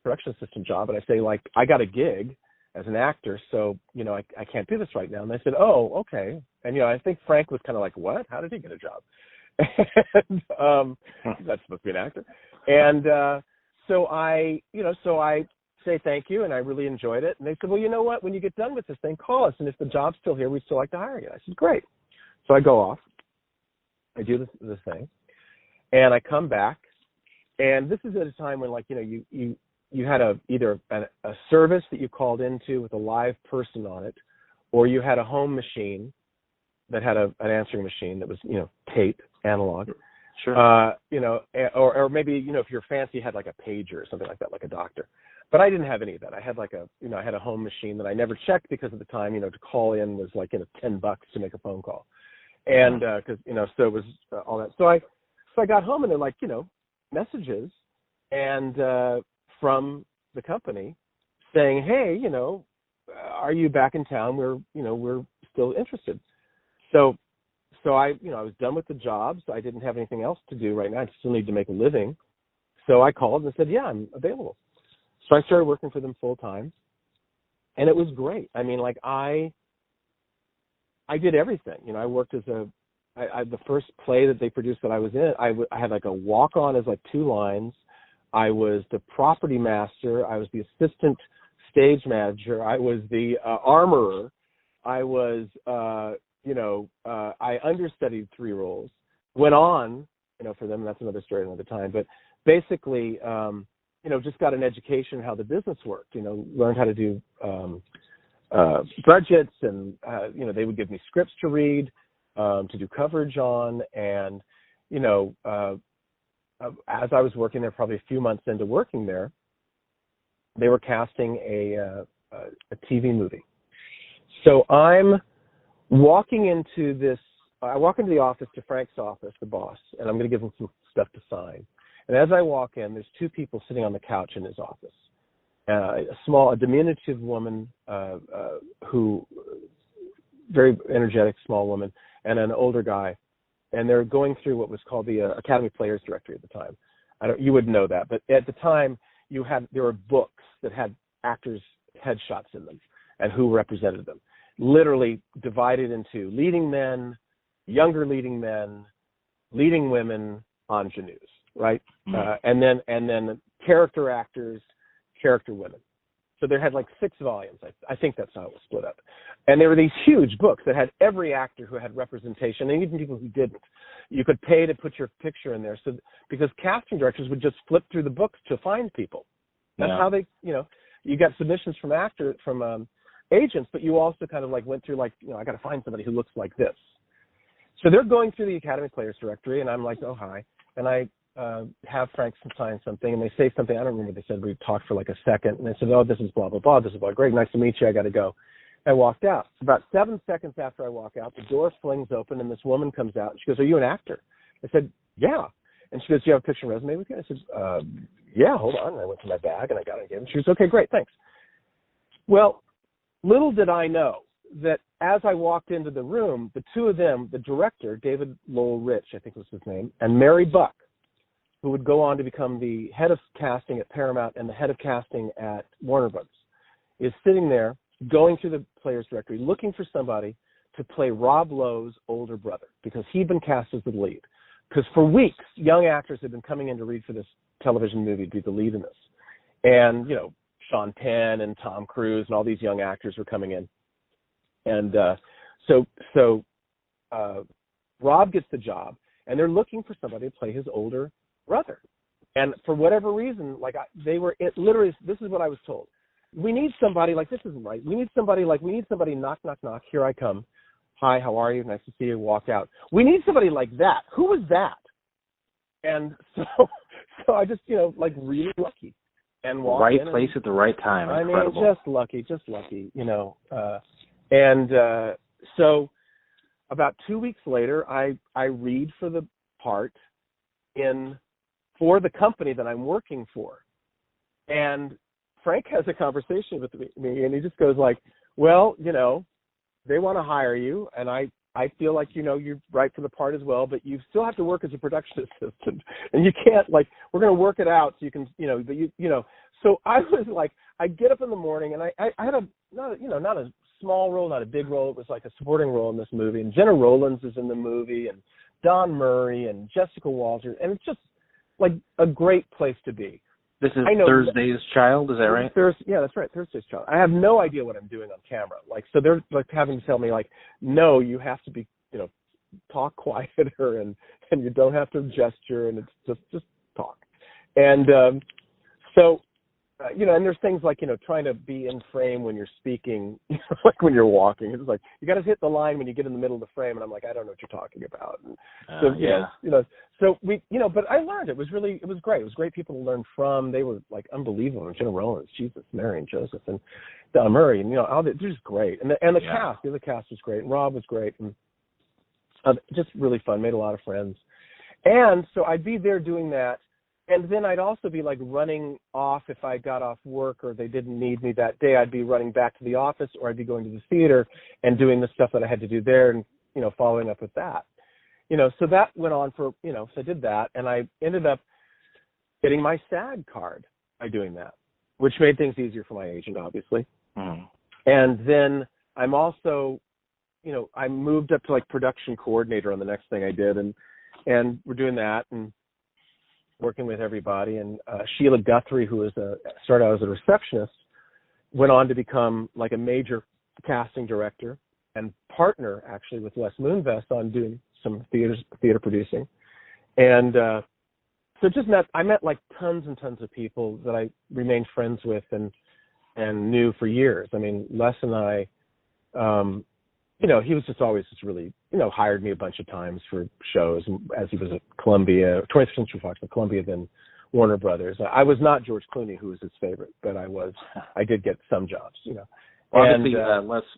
production assistant job, and I say, I got a gig as an actor, so I can't do this right now. And they said, oh, okay. And I think Frank was kind of like, what? How did he get a job? And that's supposed to be an actor. And so I say thank you, and I really enjoyed it. And they said, well, you know what? When you get done with this thing, call us, and if the job's still here, we'd still like to hire you. I said, great. So I go off. I do this thing, and I come back, and this is at a time when you had either a service that you called into with a live person on it, or you had a home machine that had an answering machine that was tape, analog. Sure. Or maybe if you're fancy, you had a pager or something like that, like a doctor. But I didn't have any of that. I had I had a home machine that I never checked because at the time to call in was $10 to make a phone call, and because so it was all that. So I got home, and they're messages and from the company saying, hey, are you back in town? We're still interested. So I was done with the job, so I didn't have anything else to do right now. I still need to make a living. So I called and said, yeah, I'm available. So I started working for them full time, and it was great. I mean, I did everything. I worked as the first play that they produced that I was in, I had a walk-on as 2 lines. I was the property master. I was the assistant stage manager. I was the armorer. I was, I understudied 3 roles. Went on, for them. That's another story another time. But basically, just got an education in how the business worked. Learned how to do budgets, and they would give me scripts to read, to do coverage on, and as I was working there, probably a few months into working there, they were casting a TV movie. So I'm walking into this. I walk into the office, to Frank's office, the boss, and I'm going to give him some stuff to sign. And as I walk in, there's 2 people sitting on the couch in his office. A diminutive woman who, very energetic, small woman, and an older guy. And they're going through what was called the Academy Players Directory at the time. You wouldn't know that, but at the time there were books that had actors' headshots in them and who represented them, literally divided into leading men, younger leading men, leading women, ingenues, right? And then character actors, character women. So they had 6 volumes. I think that's how it was split up. And there were these huge books that had every actor who had representation, and even people who didn't. You could pay to put your picture in there, because casting directors would just flip through the books to find people. That's how they, you got submissions from agents, but you also kind of went through I got to find somebody who looks like this. So they're going through the Academy Players Directory, and I'm like, oh, hi. And I have Frank sign something, and they say something. I don't remember what they said. We talked for a second, and they said, oh, this is blah, blah, blah. This is blah. Great, nice to meet you. I got to go. I walked out. About 7 seconds after I walk out, the door flings open, and this woman comes out, and she goes, are you an actor? I said, yeah. And she goes, do you have a picture and resume with you? I said, yeah, hold on. And I went to my bag, and I got it again. She goes, okay, great, thanks. Well, little did I know that as I walked into the room, the 2 of them, the director, David Lowell Rich, I think was his name, and Mary Buck, who would go on to become the head of casting at Paramount and the head of casting at Warner Brothers, is sitting there going through the players directory looking for somebody to play Rob Lowe's older brother, because he'd been cast as the lead. Because for weeks, young actors had been coming in to read for this television movie to be the lead in this. and Sean Penn and Tom Cruise and all these young actors were coming in, and so Rob gets the job, and they're looking for somebody to play his older brother, and for whatever reason, literally, this is what I was told. We need somebody like, this isn't right. We need somebody knock, knock, knock. Here I come. Hi, how are you? Nice to see you. Walk out. We need somebody like that. Who was that? And so I just, really lucky and walked Right in place at the right time. Incredible. I mean, just lucky, And so about 2 weeks later, I read for the part for the company that I'm working for. And Frank has a conversation with me, and he just goes like, well, they want to hire you, and I feel like, you're right for the part as well, but you still have to work as a production assistant, and you can't, we're going to work it out so you can, So I was like, I get up in the morning, and I had not a small role, not a big role. It was like a supporting role in this movie, and Jenna Rollins is in the movie, and Don Murray, and Jessica Walter, and it's just like a great place to be. This is Thursday's Child, is that right? Yeah, that's right, Thursday's Child. I have no idea what I'm doing on camera. So they're having to tell me no, you have to be, talk quieter, and you don't have to gesture, and it's just talk. And and there's things like, trying to be in frame when you're speaking, like when you're walking. It's like, you got to hit the line when you get in the middle of the frame. And I'm like, I don't know what you're talking about. And so we, but I learned. It was great. It was great people to learn from. They were unbelievable. Jenna Rollins, Jesus, Mary and Joseph, and Don Murray, and they're just great. And the cast, the other cast was great. And Rob was great. And just really fun. Made a lot of friends. And so I'd be there doing that. And then I'd also be running off if I got off work or they didn't need me that day. I'd be running back to the office, or I'd be going to the theater and doing the stuff that I had to do there, and following up with that. So that went on for so I did that, and I ended up getting my SAG card by doing that, which made things easier for my agent, obviously. Mm. And then I'm also I moved up to production coordinator on the next thing I did, and we're doing that and working with everybody, and Sheila Guthrie, who started out as a receptionist, went on to become a major casting director and partner actually with Les Moonves on doing some theater producing, and so I met tons and tons of people that I remained friends with and knew for years. I mean, Les and I, he was just always really, hired me a bunch of times for shows as he was at Columbia, 20th Century Fox, but Columbia, then Warner Brothers. I was not George Clooney, who was his favorite, but I did get some jobs, Obviously,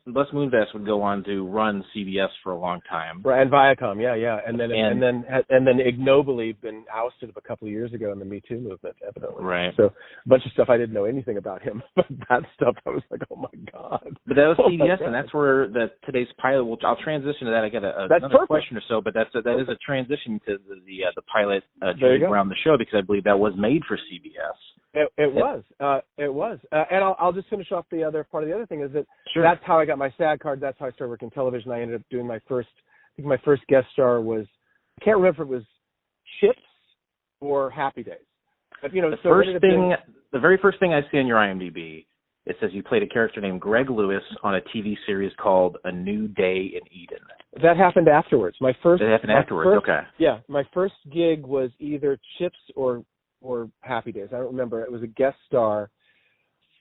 Les Moonves would go on to run CBS for a long time, and Viacom, and then ignobly been ousted a couple of years ago in the Me Too movement, evidently. Right. So a bunch of stuff I didn't know anything about him, but that stuff I was like, oh my god. But that was CBS, and that's where today's pilot. I'll transition to that. I got another question or so, but that is a transition to the pilot Julie Brown, the show, because I believe that was made for CBS. It was, and I'll just finish off the other part of the other thing is that That's how I got my SAG card. That's how I started working television. I ended up doing my first guest star was, I can't remember if it was Chips or Happy Days. But, the very first thing I see on your IMDb, it says you played a character named Greg Lewis on a TV series called A New Day in Eden. That happened afterwards. That happened afterwards. Okay. Yeah, my first gig was either Chips or Happy Days. I don't remember. It was a guest star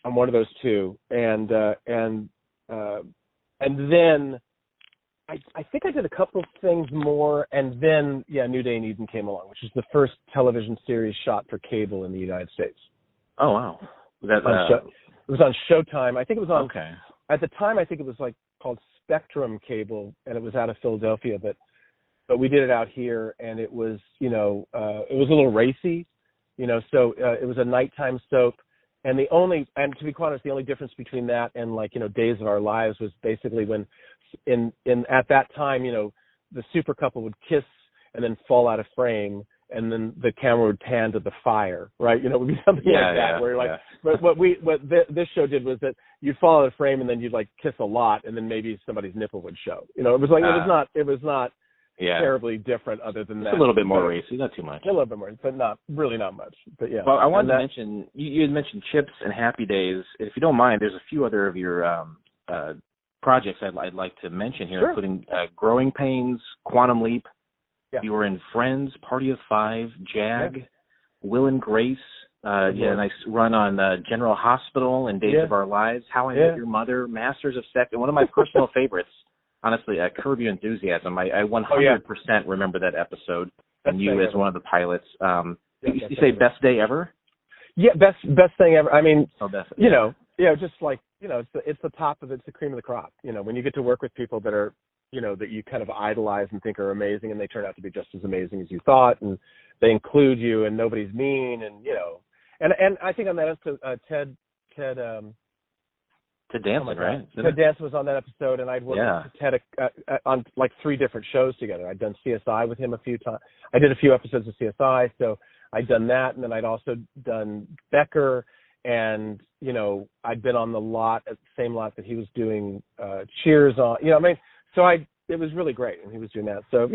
on one of those two, and then I think I did a couple of things more, and then New Day in Eden came along, which is the first television series shot for cable in the United States. Oh wow! It was on Showtime. I think it was on. Okay. At the time, I think it was called Spectrum Cable, and it was out of Philadelphia, but we did it out here, and it was it was a little racy. So it was a nighttime soap, and to be quite honest, the only difference between that and Days of Our Lives was basically when, at that time, the super couple would kiss and then fall out of frame, and then the camera would pan to the fire, right? It would be something like that, where but what this show did was that you'd fall out of frame and then you'd kiss a lot, and then maybe somebody's nipple would show. It was it was not terribly different other than that. It's a little bit more racy, not too much. A little bit more, but not much. But yeah. Well, I wanted to mention, you had mentioned Chips and Happy Days. If you don't mind, there's a few other of your projects I'd like to mention here, Sure. including Growing Pains, Quantum Leap. Yeah. You were in Friends, Party of Five, Jag, Will and Grace. You had a nice run on General Hospital and Days of Our Lives, How I Met Your Mother, Masters of Sex, and one of my personal favorites, honestly, Curb Your Enthusiasm. I 100% remember that episode, and you as one of the pilots. You say best day ever? Yeah, best thing ever. I mean, just like, it's the top of it's the cream of the crop. When you get to work with people that are, that you kind of idolize and think are amazing, and they turn out to be just as amazing as you thought, and they include you, and nobody's mean, and and I think on that episode, Ted Danson, right? Ted Danson was on that episode, and I'd worked with Ted on like 3 different shows together. I'd done CSI with him a few times. I did a few episodes of CSI, so I'd done that, and then I'd also done Becker, and I'd been on the same lot that he was doing Cheers on. So it was really great, and he was doing that. So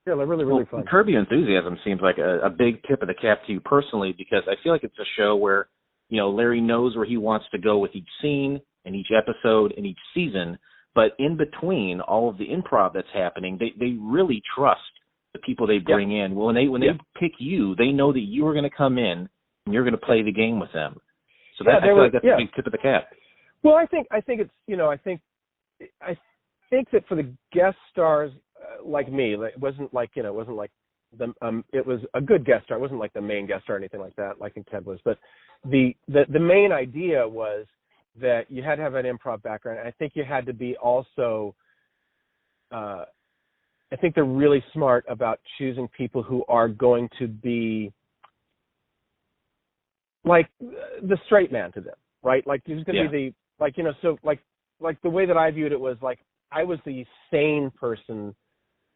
really fun. Curb Your Enthusiasm seems like a big tip of the cap to you personally, because I feel like it's a show where Larry knows where he wants to go with each scene and each episode and each season, but in between all of the improv that's happening, they really trust the people they bring in. Well, when they pick you, they know that you are going to come in and you're going to play the game with them. So I feel like that's a big tip of the cap. Well, I think it's I think that for the guest stars like me, it wasn't like it was a good guest star. It wasn't like the main guest star or anything like that, like Ted was. But the main idea was that you had to have an improv background. And I think you had to be also. I think they're really smart about choosing people who are going to be like the straight man to them, right? Like there's going to be the way that I viewed it was like I was the sane person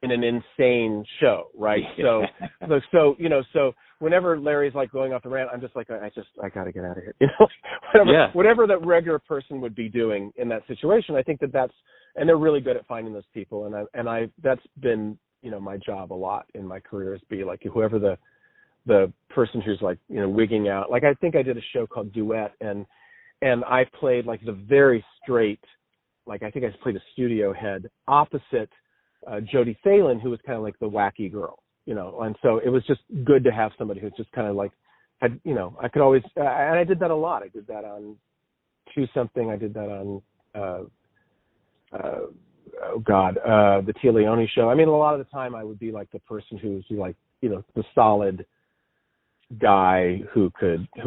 in an insane show, right? So whenever Larry's like going off the rant, I'm just like, I got to get out of here. Whatever that regular person would be doing in that situation, I think and they're really good at finding those people. And I that's been, my job a lot in my career is be like whoever the person who's like, wigging out. Like I think I did a show called Duet, and I played like the very straight, like I think I played a studio head opposite Jodie Phelan, who was kind of like the wacky girl, and so it was just good to have somebody who's just kind of like, I could always, and I did that a lot. I did that on Choose Something. I did that on, the Tia Leone show. I mean, a lot of the time I would be like the person who's like, the solid guy who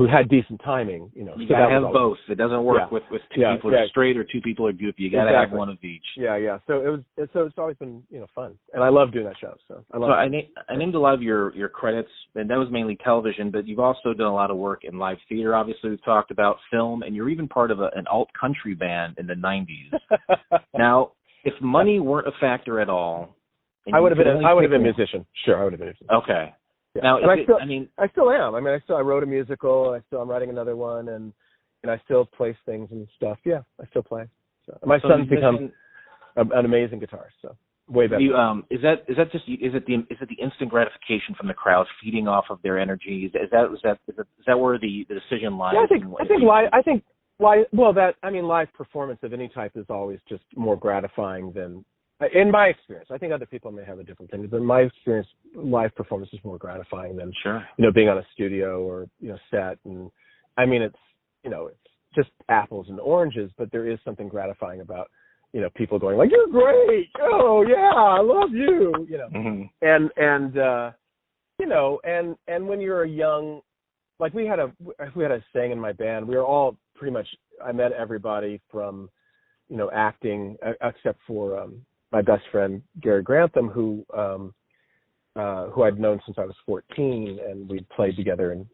had decent timing, You gotta have both. It doesn't work with two people are straight or two people are goofy. You gotta have one of each. Yeah. So it's always been fun, and I love doing that show. So I named a lot of your credits, and that was mainly television, but you've also done a lot of work in live theater. Obviously, we've talked about film, and you're even part of an alt country band in the '90s. Now, if money weren't a factor at all, I would have been a musician. Sure, I would have been a musician. Okay. Yeah. Now, I still am. I mean, I wrote a musical. I'm writing another one, and I still play things and stuff. Yeah, I still play. So my son's become an amazing guitarist. So way better. Is it the instant gratification from the crowd feeding off of their energy? Is that where the decision lies? Yeah, I think live performance of any type is always just more gratifying than. In my experience, I think other people may have a different thing, but in my experience, live performance is more gratifying than being on a studio or set. And I mean, it's just apples and oranges, but there is something gratifying about people going like, "You're great! Oh yeah, I love you!" And when you're a young, like we had a saying in my band, we were all pretty much. I met everybody from acting except for. My best friend Gary Grantham, who I'd known since I was 14, and we'd played together in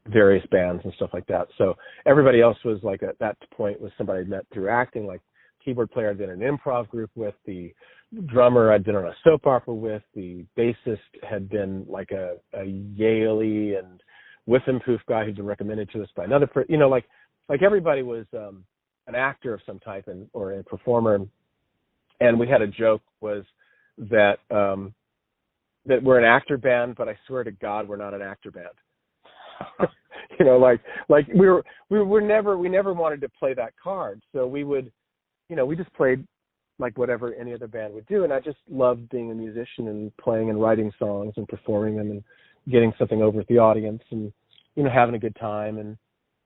various bands and stuff like that. So everybody else was like at that point was somebody I'd met through acting, like keyboard player I'd been in an improv group with, the drummer I'd been on a soap opera with, the bassist had been like a Yaley and whiff and poof guy who'd been recommended to us by another person. Like everybody was an actor of some type or a performer. And we had a joke was that that we're an actor band, but I swear to God, we're not an actor band. You know, like we never wanted to play that card. So we would, you know, we just played like whatever any other band would do. And I just loved being a musician and playing and writing songs and performing them and getting something over with the audience and, you know, having a good time. And,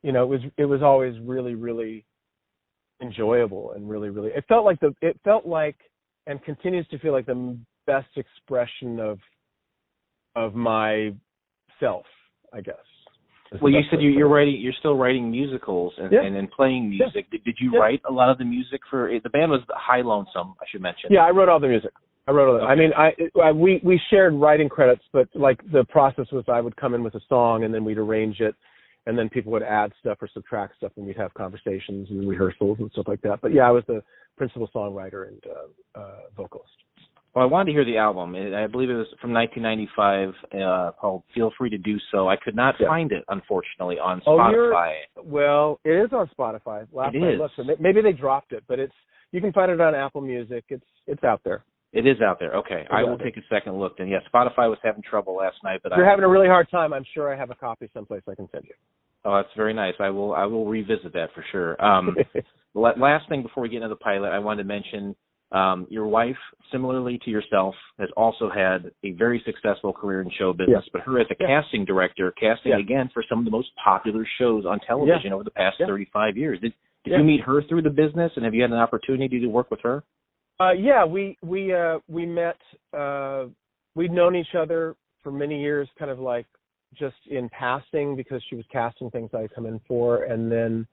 you know, it was always really, really enjoyable and really, really, it felt like and continues to feel like the best expression of myself, I guess. Well, you said you're still writing musicals and playing music. Yeah. Did you write a lot of the music for the band? Was High Lonesome, I should mention. Yeah, I wrote all the music. I wrote all that. Okay. I mean, we shared writing credits, but like the process was I would come in with a song and then we'd arrange it, and then people would add stuff or subtract stuff, and we'd have conversations and rehearsals and stuff like that. But yeah, I was the principal songwriter and vocalist. Well, I wanted to hear the album. I believe it was from 1995, called "Feel Free to Do So." I could not find it, unfortunately, on Spotify. Well, it is on Spotify. Last night I looked, so maybe they dropped it, but you can find it on Apple Music. It's out there. It is out there. Okay, I will take a second look. And yeah, Spotify was having trouble last night, but if you're having a really hard time, I'm sure I have a copy someplace I can send you. Oh, that's very nice. I will revisit that for sure. Last thing before we get into the pilot, I wanted to mention. Your wife, similarly to yourself, has also had a very successful career in show business, but her as a casting director, casting again for some of the most popular shows on television over the past 35 years. Did you meet her through the business, and have you had an opportunity to work with her? We met. We'd known each other for many years, kind of like just in passing because she was casting things I'd come in for, and then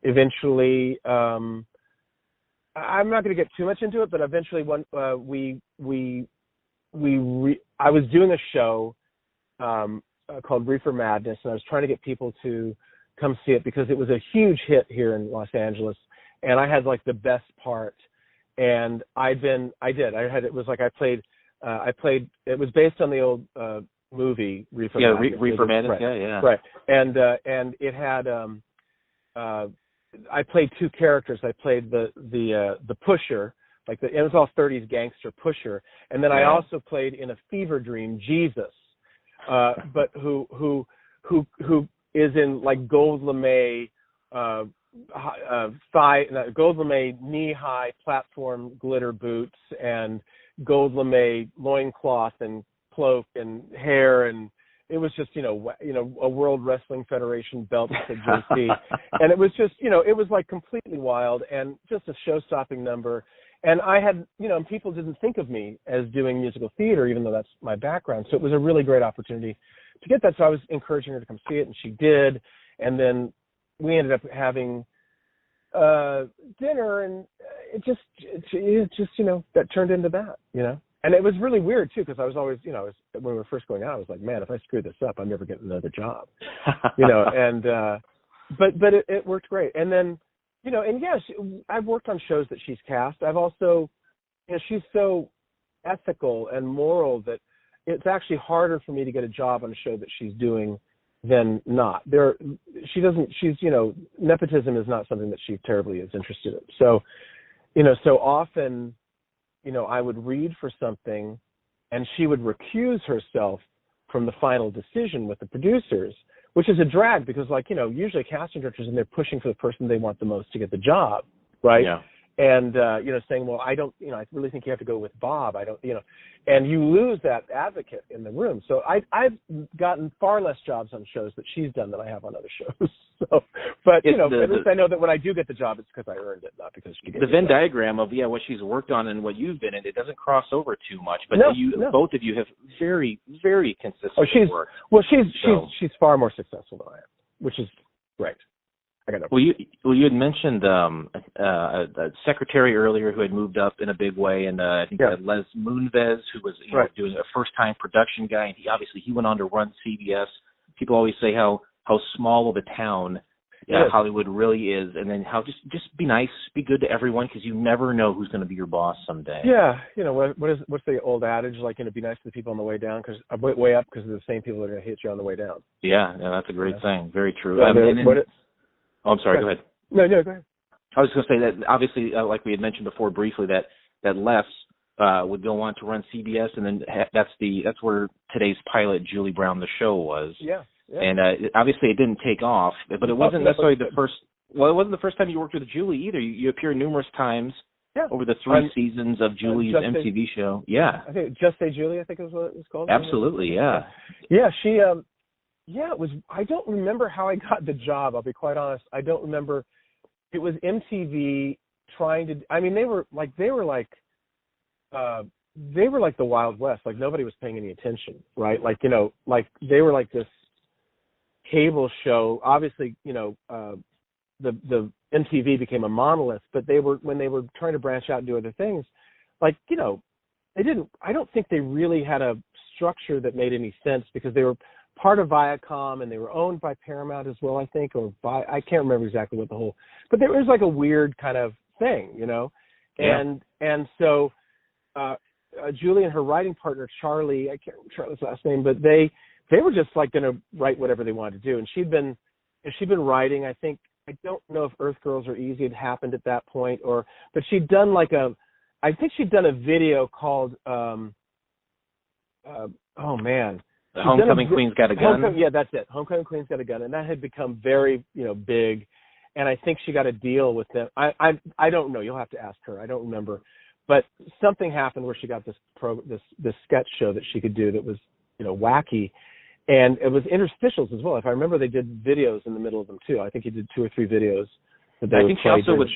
eventually. I'm not going to get too much into it, but eventually I was doing a show called Reefer Madness, and I was trying to get people to come see it because it was a huge hit here in Los Angeles, and I had like the best part, and it was based on the old movie Reefer Madness. Reefer Madness, right, and it had I played two characters. I played the pusher, it was all 30s gangster pusher, and then I also played in a fever dream Jesus, but who is in like gold lame gold lame knee-high platform glitter boots and gold lame loincloth and cloak and hair, and it was just, a World Wrestling Federation belt with a JC. And it was just, it was like completely wild and just a show-stopping number. And I had, people didn't think of me as doing musical theater, even though that's my background. So it was a really great opportunity to get that. So I was encouraging her to come see it, and she did. And then we ended up having dinner, and it just, that turned into that, And it was really weird, too, because I was always, when we were first going out, I was like, man, if I screw this up, I'm never getting another job, and, but it worked great. And then, and yes, I've worked on shows that she's cast. I've also, she's so ethical and moral that it's actually harder for me to get a job on a show that she's doing than not. Nepotism is not something that she terribly is interested in. So, so often, I would read for something and she would recuse herself from the final decision with the producers, which is a drag because usually casting directors and they're pushing for the person they want the most to get the job. Right. Yeah. And, saying, well, I don't, I really think you have to go with Bob. I don't, and you lose that advocate in the room. So I've gotten far less jobs on shows that she's done than I have on other shows. So, but, at least I know that when I do get the job, it's because I earned it, not because she gave the me Venn the job. diagram of, what she's worked on and what you've been in, it doesn't cross over too much, but both of you have very, very consistent work. Well, she's far more successful than I am, which is great. You had mentioned a secretary earlier who had moved up in a big way, and I think Les Moonves, who was doing a first-time production guy, and he went on to run CBS. People always say how small of a town Hollywood really is, and then how just be nice, be good to everyone, because you never know who's going to be your boss someday. Yeah, what's the old adage, be nice to the people on the way down, because way up, because they're the same people that are going to hit you on the way down. Yeah, that's a great thing. Very true. I'm sorry, go ahead. No, go ahead. I was going to say that obviously, like we had mentioned before briefly, that Les would go on to run CBS, and then that's where today's pilot, Julie Brown, the show was. Yeah. And obviously it didn't take off, but it wasn't necessarily the first. Well, it wasn't the first time you worked with Julie either. You appeared numerous times over the 3 seasons of Julie's MTV show. Yeah. I think Just Say Julie, I think is what it was called. Absolutely, yeah. Yeah, she. It was. I don't remember how I got the job. I'll be quite honest. I don't remember. It was MTV trying to. I mean, they were like the Wild West. Like nobody was paying any attention, right? Like like they were like this cable show. Obviously, the MTV became a monolith, but when they were trying to branch out and do other things, like they didn't. I don't think they really had a structure that made any sense because they were part of Viacom and they were owned by Paramount as well, I think, I can't remember exactly what but there was like a weird kind of thing, and so Julie and her writing partner Charlie, I can't remember Charlie's last name, but they were just like going to write whatever they wanted to do, and she'd been writing. I don't know if Earth Girls Are Easy had happened at that point, but she'd done I think she'd done a video called Homecoming Queen's Got a Gun. That's it. Homecoming Queen's Got a Gun, and that had become very big, and I think she got a deal with them. I don't know. You'll have to ask her. I don't remember, but something happened where she got this sketch show that she could do that was wacky, and it was interstitials as well. If I remember, they did videos in the middle of them too. I think he did 2 or 3 videos. I think she also would.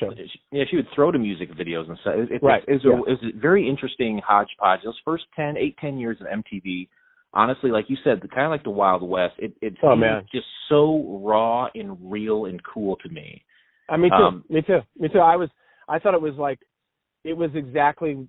Yeah, she would throw to music videos and stuff. It was a very interesting hodgepodge. Those first 10 years of MTV. Honestly, like you said, kind of like the Wild West. It seemed just so raw and real and cool to me. Me too. I thought it was exactly,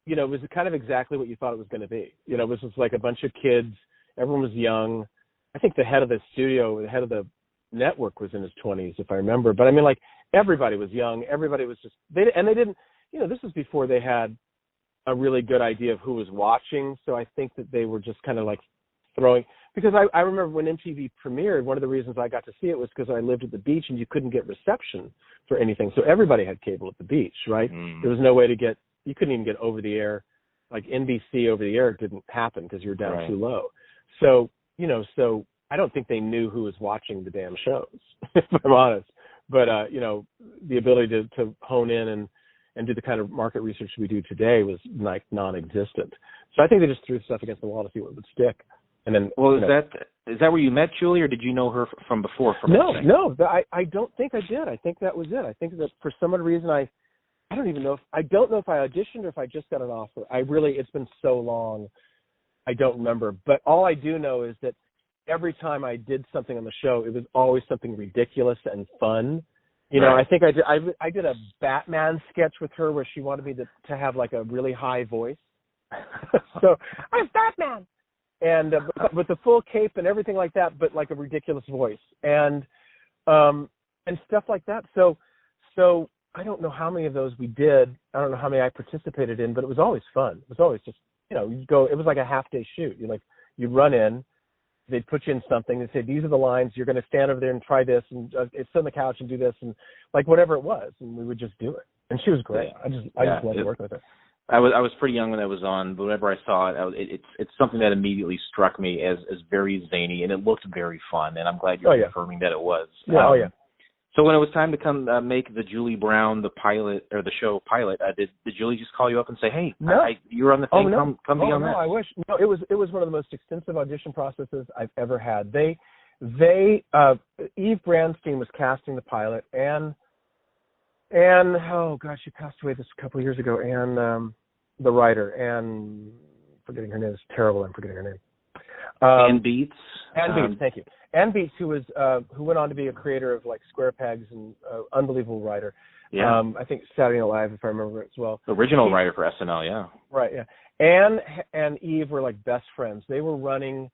it was kind of exactly what you thought it was going to be. It was just like a bunch of kids. Everyone was young. I think the head of the studio, the head of the network was in his 20s, if I remember. But I mean, like everybody was young. Everybody was just they didn't. This was before they had a really good idea of who was watching. So I think that they were just kind of like throwing, because I remember when MTV premiered, one of the reasons I got to see it was because I lived at the beach and you couldn't get reception for anything. So everybody had cable at the beach, right? There was no way you couldn't even get over the air. Like NBC over the air didn't happen because you were down too low. So, so I don't think they knew who was watching the damn shows, if I'm honest. But, the ability to hone in and do the kind of market research we do today was like non-existent. So I think they just threw stuff against the wall to see what would stick. And then, is that where you met Julie, or did you know her from before? No, I don't think I did. I think that was it. I think that for some odd reason I don't know if I auditioned or if I just got an offer. It's been so long, I don't remember. But all I do know is that every time I did something on the show, it was always something ridiculous and fun. I think I did a Batman sketch with her where she wanted me to have like a really high voice. So I'm Batman, and with the full cape and everything like that, but like a ridiculous voice and stuff like that. So I don't know how many of those we did. I don't know how many I participated in, but it was always fun. It was always just you go. It was like a half-day shoot. You run in. They'd put you in something. They'd say, these are the lines. You're going to stand over there and try this and sit on the couch and do this and like whatever it was. And we would just do it. And she was great. I just loved working with her. I was pretty young when that was on, but whenever I saw it, it's something that immediately struck me as very zany, and it looked very fun. And I'm glad you're confirming that it was. Yeah. So when it was time to come make the Julie Brown, the pilot or the show pilot, did Julie just call you up and say, "Hey, you're on the thing. Come be on that"? No, I wish. No, it was one of the most extensive audition processes I've ever had. Eve Brandstein was casting the pilot, and oh gosh, she passed away this a couple of years ago. And the writer, and forgetting her name, is terrible. I'm forgetting her name. Ann Beats. Thank you. Ann Beats, who went on to be a creator of like Square Pegs and unbelievable writer. Yeah. I think Saturday Night Live, if I remember as well. The original writer for SNL, yeah. Right, yeah. Ann and Eve were like best friends. They were running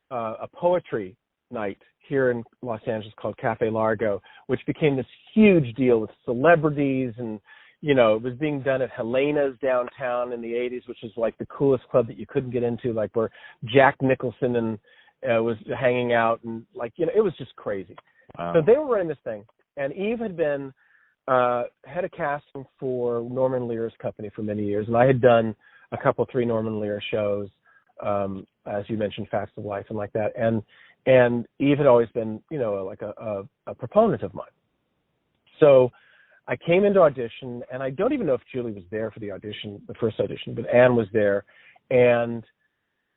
a poetry night here in Los Angeles called Cafe Largo, which became this huge deal with celebrities, and it was being done at Helena's downtown in the 80s, which was like the coolest club that you couldn't get into, like where Jack Nicholson and was hanging out, and like it was just crazy. Wow. So they were running this thing, and Eve had been head of casting for Norman Lear's company for many years, and I had done a couple, 3 Norman Lear shows, as you mentioned, Facts of Life and like that. And Eve had always been, like a proponent of mine. So I came into audition, and I don't even know if Julie was there for the audition, the first audition, but Anne was there, and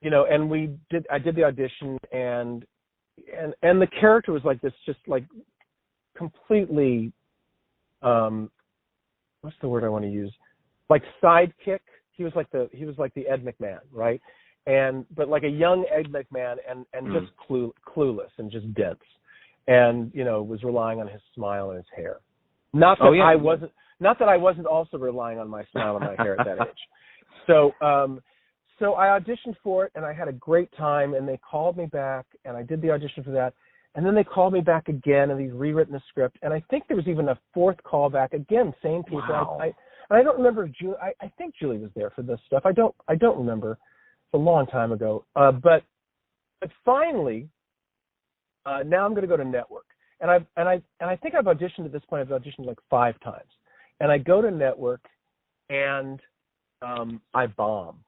and I did the audition, and the character was like this, just like completely, what's the word I want to use? Like sidekick. He was like the Ed McMahon, right? But like a young Ed McMahon, and just clueless and just dense, and was relying on his smile and his hair. Not that I wasn't also relying on my smile and my hair at that age. So I auditioned for it, and I had a great time, and they called me back, and I did the audition for that, and then they called me back again, and they'd rewritten the script, and I think there was even a 4th call back again, same people. Wow. I don't remember if Julie. I think Julie was there for this stuff. I don't remember. It's a long time ago. But finally, now I'm going to go to network, and I think I've auditioned at this point. I've auditioned like 5 times, and I go to network, and I bomb.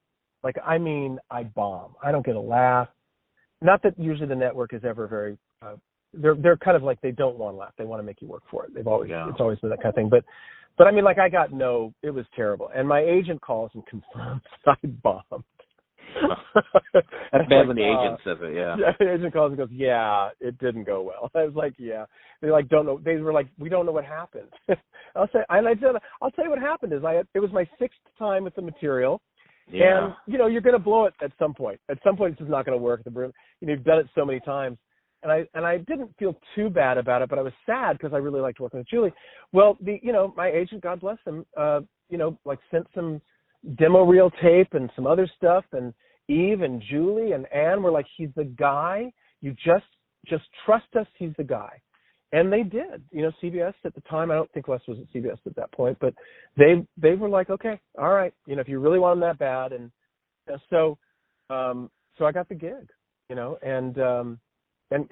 Like, I mean, I bomb. I don't get a laugh. Not that usually the network is ever very. They're kind of like, they don't want to laugh. They want to make you work for it. It's always been that kind of thing. But I mean, like, it was terrible. And my agent calls and confirms I bombed. That's bad when the agent says it, yeah. Yeah, the agent calls and goes, yeah, it didn't go well. I was like, yeah. They like don't know. They were like, we don't know what happened. I'll tell you what happened is it was my 6th time with the material. Yeah. And you're going to blow it at some point. At some point, it's just not going to work. You've done it so many times. And I didn't feel too bad about it, but I was sad because I really liked working with Julie. Well, my agent, God bless him, like sent some demo reel tape and some other stuff, and Eve and Julie and Anne were like, he's the guy. You just trust us. He's the guy. And they did. CBS at the time, I don't think Les was at CBS at that point, but they were like, okay, all right, if you really want him that bad. And so I got the gig, and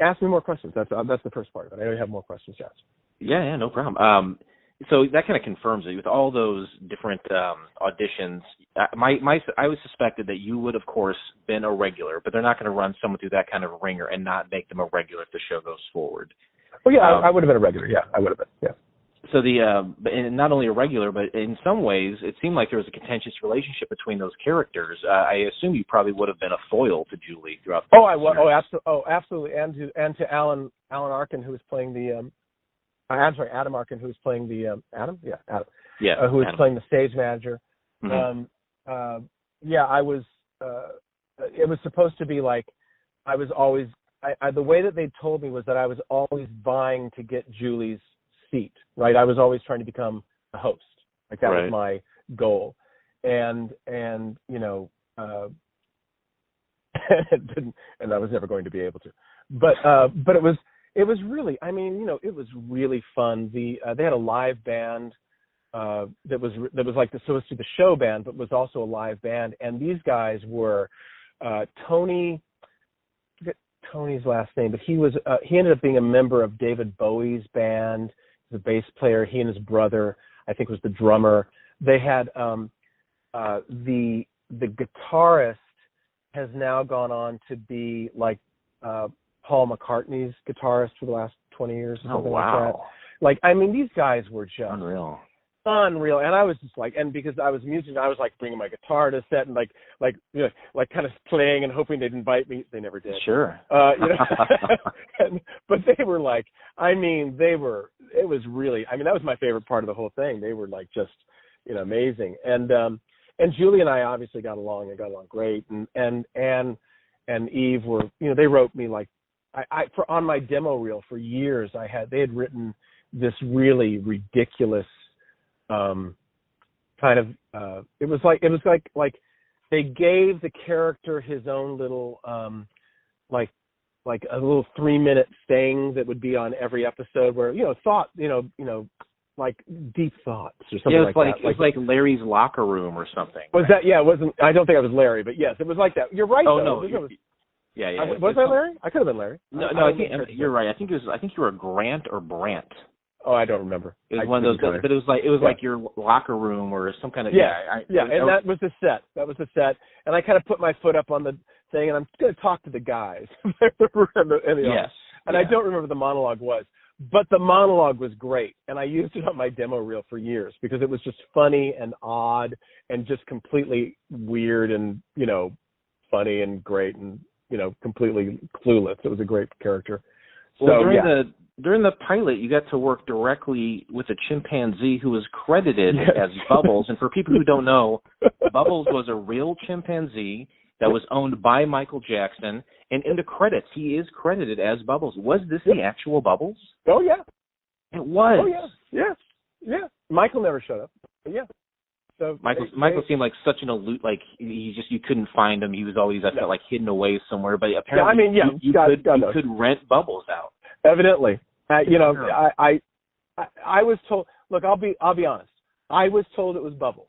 ask me more questions. That's the first part of it. I know you have more questions to ask. Yeah, no problem. So that kind of confirms it with all those different auditions. I was suspected that you would, of course, been a regular, but they're not going to run someone through that kind of ringer and not make them a regular if the show goes forward. Well, yeah, I would have been a regular. Yeah, I would have been. Yeah. So and not only a regular, but in some ways, it seemed like there was a contentious relationship between those characters. I assume you probably would have been a foil to Julie throughout the series. Absolutely. And to Alan Arkin, who was playing the Adam Arkin, who was playing the Adam? Yeah, Adam. Yeah. Who was Adam. playing the stage manager. Mm-hmm. I was. It was supposed to be like I was always. The way that they told me was that I was always vying to get Julie's seat. Right. I was always trying to become a host. Like that was my goal. And and I was never going to be able to. But it was really, it was really fun. They had a live band that was like supposed to be the show band, but was also a live band. And these guys were Tony. I forget Tony's last name, but he ended up being a member of David Bowie's band. The bass player. He and his brother, I think, was the drummer. They had the guitarist has now gone on to be like Paul McCartney's guitarist for the last 20 years or something like that. These guys were just unreal. And I was just like, and because I was a musician, I was like bringing my guitar to set and like kind of playing and hoping they'd invite me. They never did. Sure. But they were like, it was really, that was my favorite part of the whole thing. They were like just, amazing. And Julie and I obviously got along great. And Eve were, they wrote me like, on my demo reel for years, they had written this really ridiculous, it was like they gave the character his own little like a little 3-minute thing that would be on every episode where like deep thoughts or something like that. It was like Larry's locker room or something. Was that? Yeah, it wasn't. I don't think I was Larry, but yes, it was like that. You're right. Oh though. no. Yeah. Was I Larry? I could have been Larry. No, I think you're right. I think you were Grant or Brant. Oh, I don't remember. It was one of those, but it was like your locker room or some kind of and that was the set. That was the set, and I kind of put my foot up on the thing, and I'm going to talk to the guys. I don't remember the monologue was, but the monologue was great, and I used it on my demo reel for years because it was just funny and odd and just completely weird and funny and great and completely clueless. It was a great character. Well, during the pilot, you got to work directly with a chimpanzee who was credited as Bubbles. And for people who don't know, Bubbles was a real chimpanzee that was owned by Michael Jackson. And in the credits, he is credited as Bubbles. Was this the actual Bubbles? Oh, yeah. It was. Oh, yeah. Michael never showed up. But yeah. So Michael seemed like such an aloof, like you couldn't find him. He was always, I felt like, hidden away somewhere. But apparently, you could rent Bubbles out. Evidently, I was told. Look, I'll be honest. I was told it was Bubbles.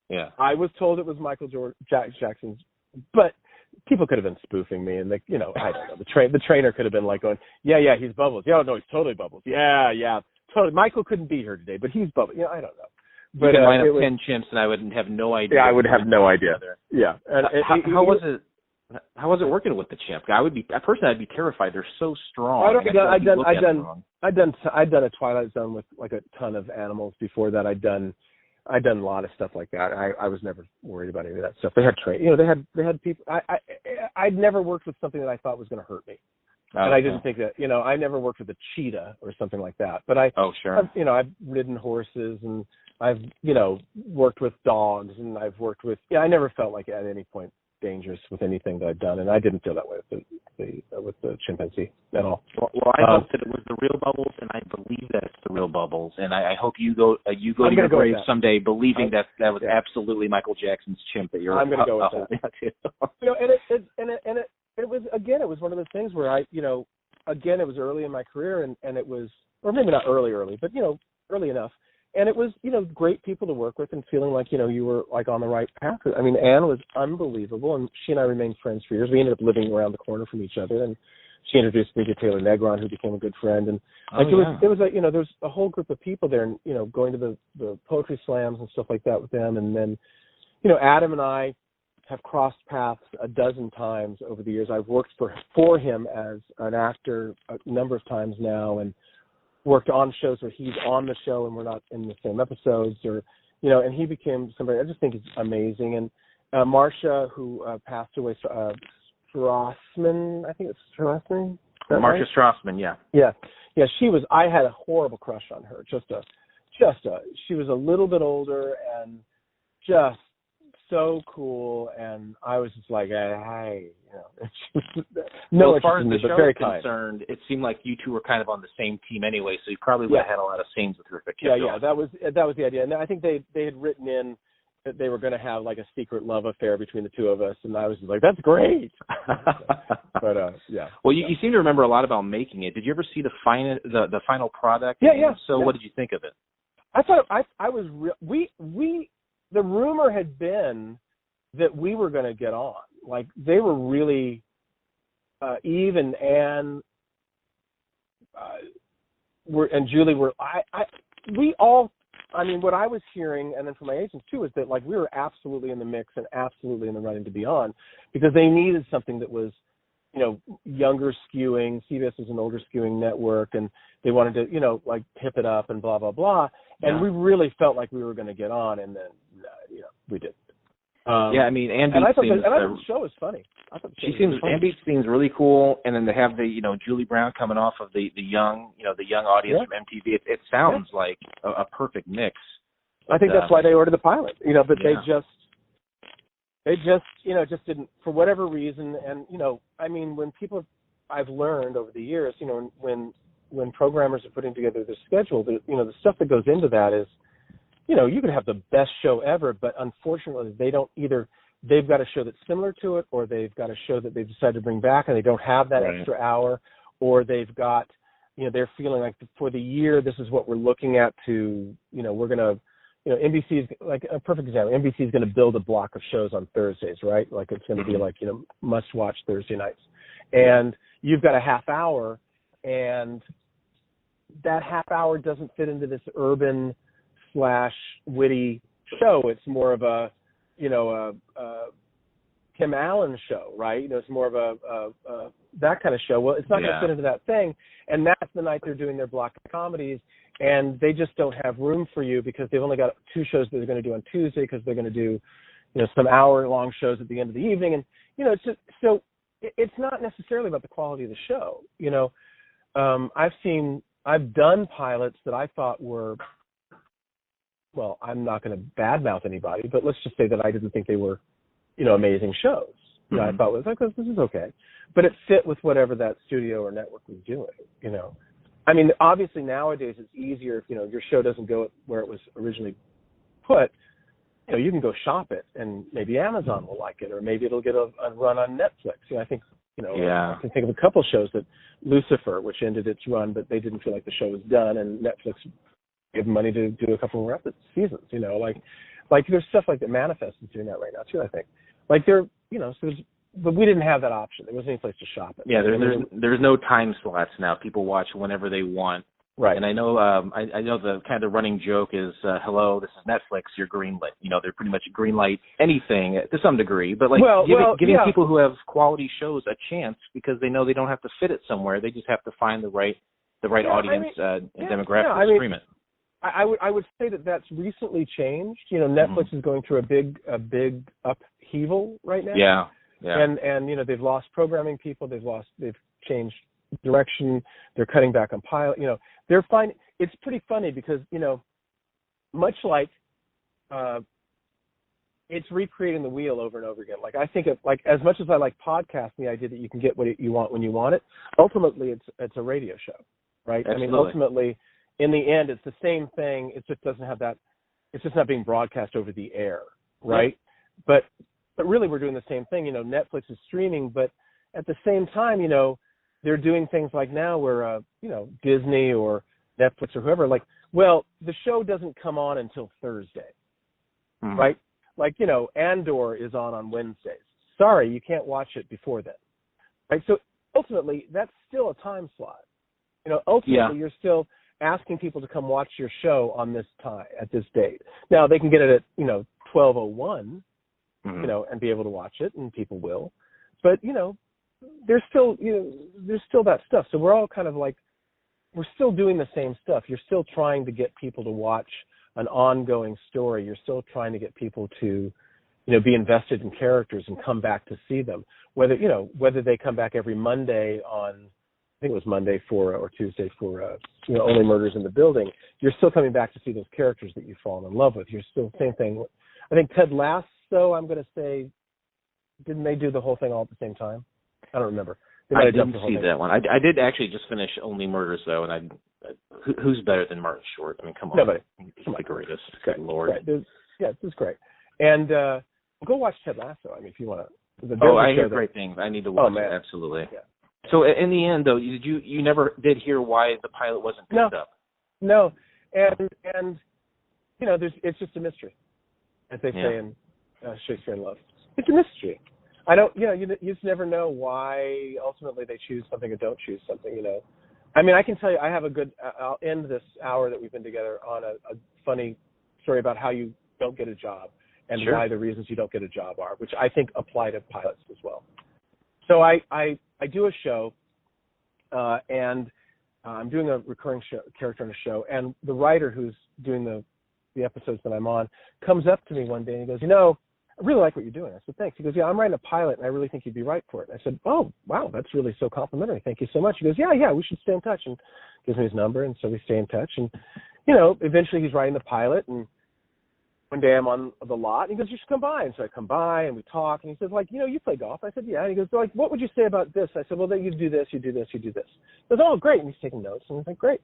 Yeah. I was told it was Michael Jackson's, but people could have been spoofing me, and I don't know. The trainer could have been like going, yeah, he's Bubbles. Yeah, no, he's totally Bubbles. Yeah, totally. Michael couldn't be here today, but he's Bubbles. I don't know. But you could line up 10 chimps, and I would have no idea. Yeah, I would have no idea. Yeah. And how was it? How was it working with the chimp? I'd be terrified. They're so strong. I'd done a Twilight Zone with like a ton of animals before that. I'd done a lot of stuff like that. I was never worried about any of that stuff. They had they had people. I'd never worked with something that I thought was going to hurt me. And I didn't think that, I never worked with a cheetah or something like that. But I've ridden horses, and I've, worked with dogs, and I've worked with, I never felt like at any point dangerous with anything that I've done. And I didn't feel that way with the chimpanzee at all. Well, I hope that it was the real Bubbles, and I believe that it's the real Bubbles. And I hope you go to your grave someday believing that was absolutely Michael Jackson's chimp that you're I'm going to go with that. It was one of those things where it was early in my career, and it was, or maybe not early, but early enough. And it was, great people to work with, and feeling like, you were like on the right path. I mean, Anne was unbelievable, and she and I remained friends for years. We ended up living around the corner from each other, and she introduced me to Taylor Negron, who became a good friend. And it was like, there's a whole group of people there, and, going to the poetry slams and stuff like that with them. And then, Adam and I have crossed paths a dozen times over the years. I've worked for him as an actor a number of times now, and worked on shows where he's on the show and we're not in the same episodes, or, and he became somebody I just think is amazing. And Marcia, who passed away, Strassman, I think it's Strassman. Marcia Strassman, yeah. Yeah, she was, I had a horrible crush on her. She was a little bit older and just so cool, and I was just like, hey, as far as the show is concerned, it seemed like you two were kind of on the same team anyway, so you probably would have had a lot of scenes with her if it kept going. That was the idea. And I think they had written in that they were going to have like a secret love affair between the two of us, and I was just like, that's great. But yeah. Well, you seem to remember a lot about making it. Did you ever see the final product? Yeah. So what did you think of it? I thought I was the rumor had been that we were going to get on. Like, they were really, Eve and Anne and Julie were, what I was hearing, and then from my agents too, is that like we were absolutely in the mix and absolutely in the running to be on, because they needed something that was, younger skewing. CBS is an older skewing network, and they wanted to, like hip it up and blah, blah, blah. And we really felt like we were going to get on, and then, we did. Ann Beach I thought the show was funny. Ann Beach seems really cool, and then to have the Julie Brown coming off of the young audience from MTV. It sounds like a perfect mix. I think that's why they ordered the pilot. But they just didn't, for whatever reason. And when people, I've learned over the years, when programmers are putting together their schedule, the stuff that goes into that is, you could have the best show ever, but unfortunately they've got a show that's similar to it, or they've got a show that they've decided to bring back and they don't have that extra hour, or they've got, they're feeling like for the year, this is what we're looking at to, we're going to, NBC is like a perfect example. NBC is going to build a block of shows on Thursdays, right? Like it's going to be like, must watch Thursday nights. And you've got a half hour, and that half hour doesn't fit into this urban / witty show. It's more of a, a Tim Allen show, right? It's more of a that kind of show. Well, it's not going to fit into that thing. And that's the night they're doing their block of comedies, and they just don't have room for you because they've only got 2 shows that they're going to do on Tuesday because they're going to do, some hour-long shows at the end of the evening. And, it's just, so it's not necessarily about the quality of the show. I've done pilots that I thought were, well, I'm not going to badmouth anybody, but let's just say that I didn't think they were, amazing shows. I thought it was like, this is okay. But it fit with whatever that studio or network was doing, I mean, obviously nowadays it's easier if, your show doesn't go where it was originally put. You can go shop it and maybe Amazon will like it, or maybe it'll get a run on Netflix. I think, I can think of a couple shows that Lucifer, which ended its run, but they didn't feel like the show was done, and Netflix gave them money to do a couple more seasons, like there's stuff like that. Manifest is doing that right now too, I think. Like but we didn't have that option. There wasn't any place to shop it. Yeah, there's no time slots now. People watch whenever they want. Right. And I know I know the kind of running joke is, hello, this is Netflix, you're greenlit. They're pretty much greenlight anything to some degree, but giving people who have quality shows a chance because they know they don't have to fit it somewhere. They just have to find the right audience and demographic to stream it. I would say that that's recently changed. Netflix is going through a big upheaval right now. Yeah. And they've lost programming people. They've changed direction. They're cutting back on pilot. They're finding it's pretty funny because much like it's recreating the wheel over and over again. Like I think as much as I like podcasting, the idea that you can get what you want when you want it. Ultimately, it's a radio show, right? Absolutely. I mean, ultimately, in the end, it's the same thing. It just doesn't have that. It's just not being broadcast over the air, right? Yeah. But really, we're doing the same thing. Netflix is streaming, but at the same time, they're doing things like now where, Disney or Netflix or whoever, like, well, the show doesn't come on until Thursday, right? Like, Andor is on Wednesdays. Sorry, you can't watch it before then, right? So ultimately, that's still a time slot. Ultimately, you're still asking people to come watch your show on this time, at this date. Now, they can get it at, 12:01, and be able to watch it, and people will. But, there's still that stuff. So we're all kind of like, we're still doing the same stuff. You're still trying to get people to watch an ongoing story. You're still trying to get people to, be invested in characters and come back to see them. Whether they come back every Monday on, I think it was Monday or Tuesday for, Only Murders in the Building. You're still coming back to see those characters that you've fallen in love with. You're still, same thing. I think Ted Lasso, I'm going to say, didn't they do the whole thing all at the same time? I don't remember. I didn't see that one. I did actually just finish Only Murders, though, and who's better than Martin Short? I mean, come on. Nobody. He's the greatest. Good Lord. Right. This is great. And go watch Ted Lasso. I mean, if you want to. I hear great things. I need to watch it, absolutely. Yeah. So in the end, though, you never did hear why the pilot wasn't picked up? No. And it's just a mystery, as they say in Shakespeare in Love. It's a mystery. I don't, you just never know why ultimately they choose something or don't choose something, I mean, I can tell you, I'll end this hour that we've been together on a funny story about how you don't get a job and why the reasons you don't get a job are, which I think apply to pilots as well. So I do a show, and I'm doing a recurring character on a show, and the writer who's doing the episodes that I'm on comes up to me one day and he goes, I really like what you're doing. I said, thanks. He goes, I'm writing a pilot, and I really think you'd be right for it. I said, oh, wow, that's really so complimentary. Thank you so much. He goes, yeah, we should stay in touch, and gives me his number, and so we stay in touch. And, eventually he's writing the pilot, and one day I'm on the lot, and he goes, you should come by. And so I come by, and we talk, and he says, you play golf? I said, yeah. And he goes, what would you say about this? I said, well, then you do this, you do this, you do this. He goes, oh, great. And he's taking notes, and I was like, great.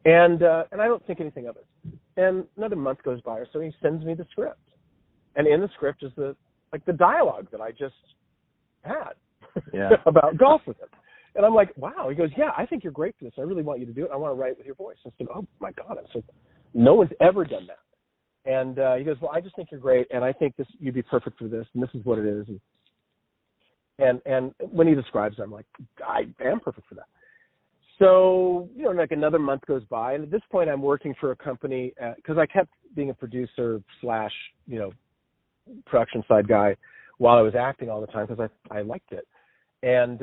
And I don't think anything of it. And another month goes by or so, and he sends me the script. And in the script is the dialogue that I just had about golf with him. And I'm like, wow. He goes, yeah, I think you're great for this. I really want you to do it. I want to write with your voice. I said, oh, my God. I said, no one's ever done that. And he goes, well, I just think you're great, and I think you'd be perfect for this, and this is what it is. And when he describes it, I'm like, I am perfect for that. So, like another month goes by, and at this point I'm working for a company because I kept being a producer slash, production side guy while I was acting all the time because I liked it. And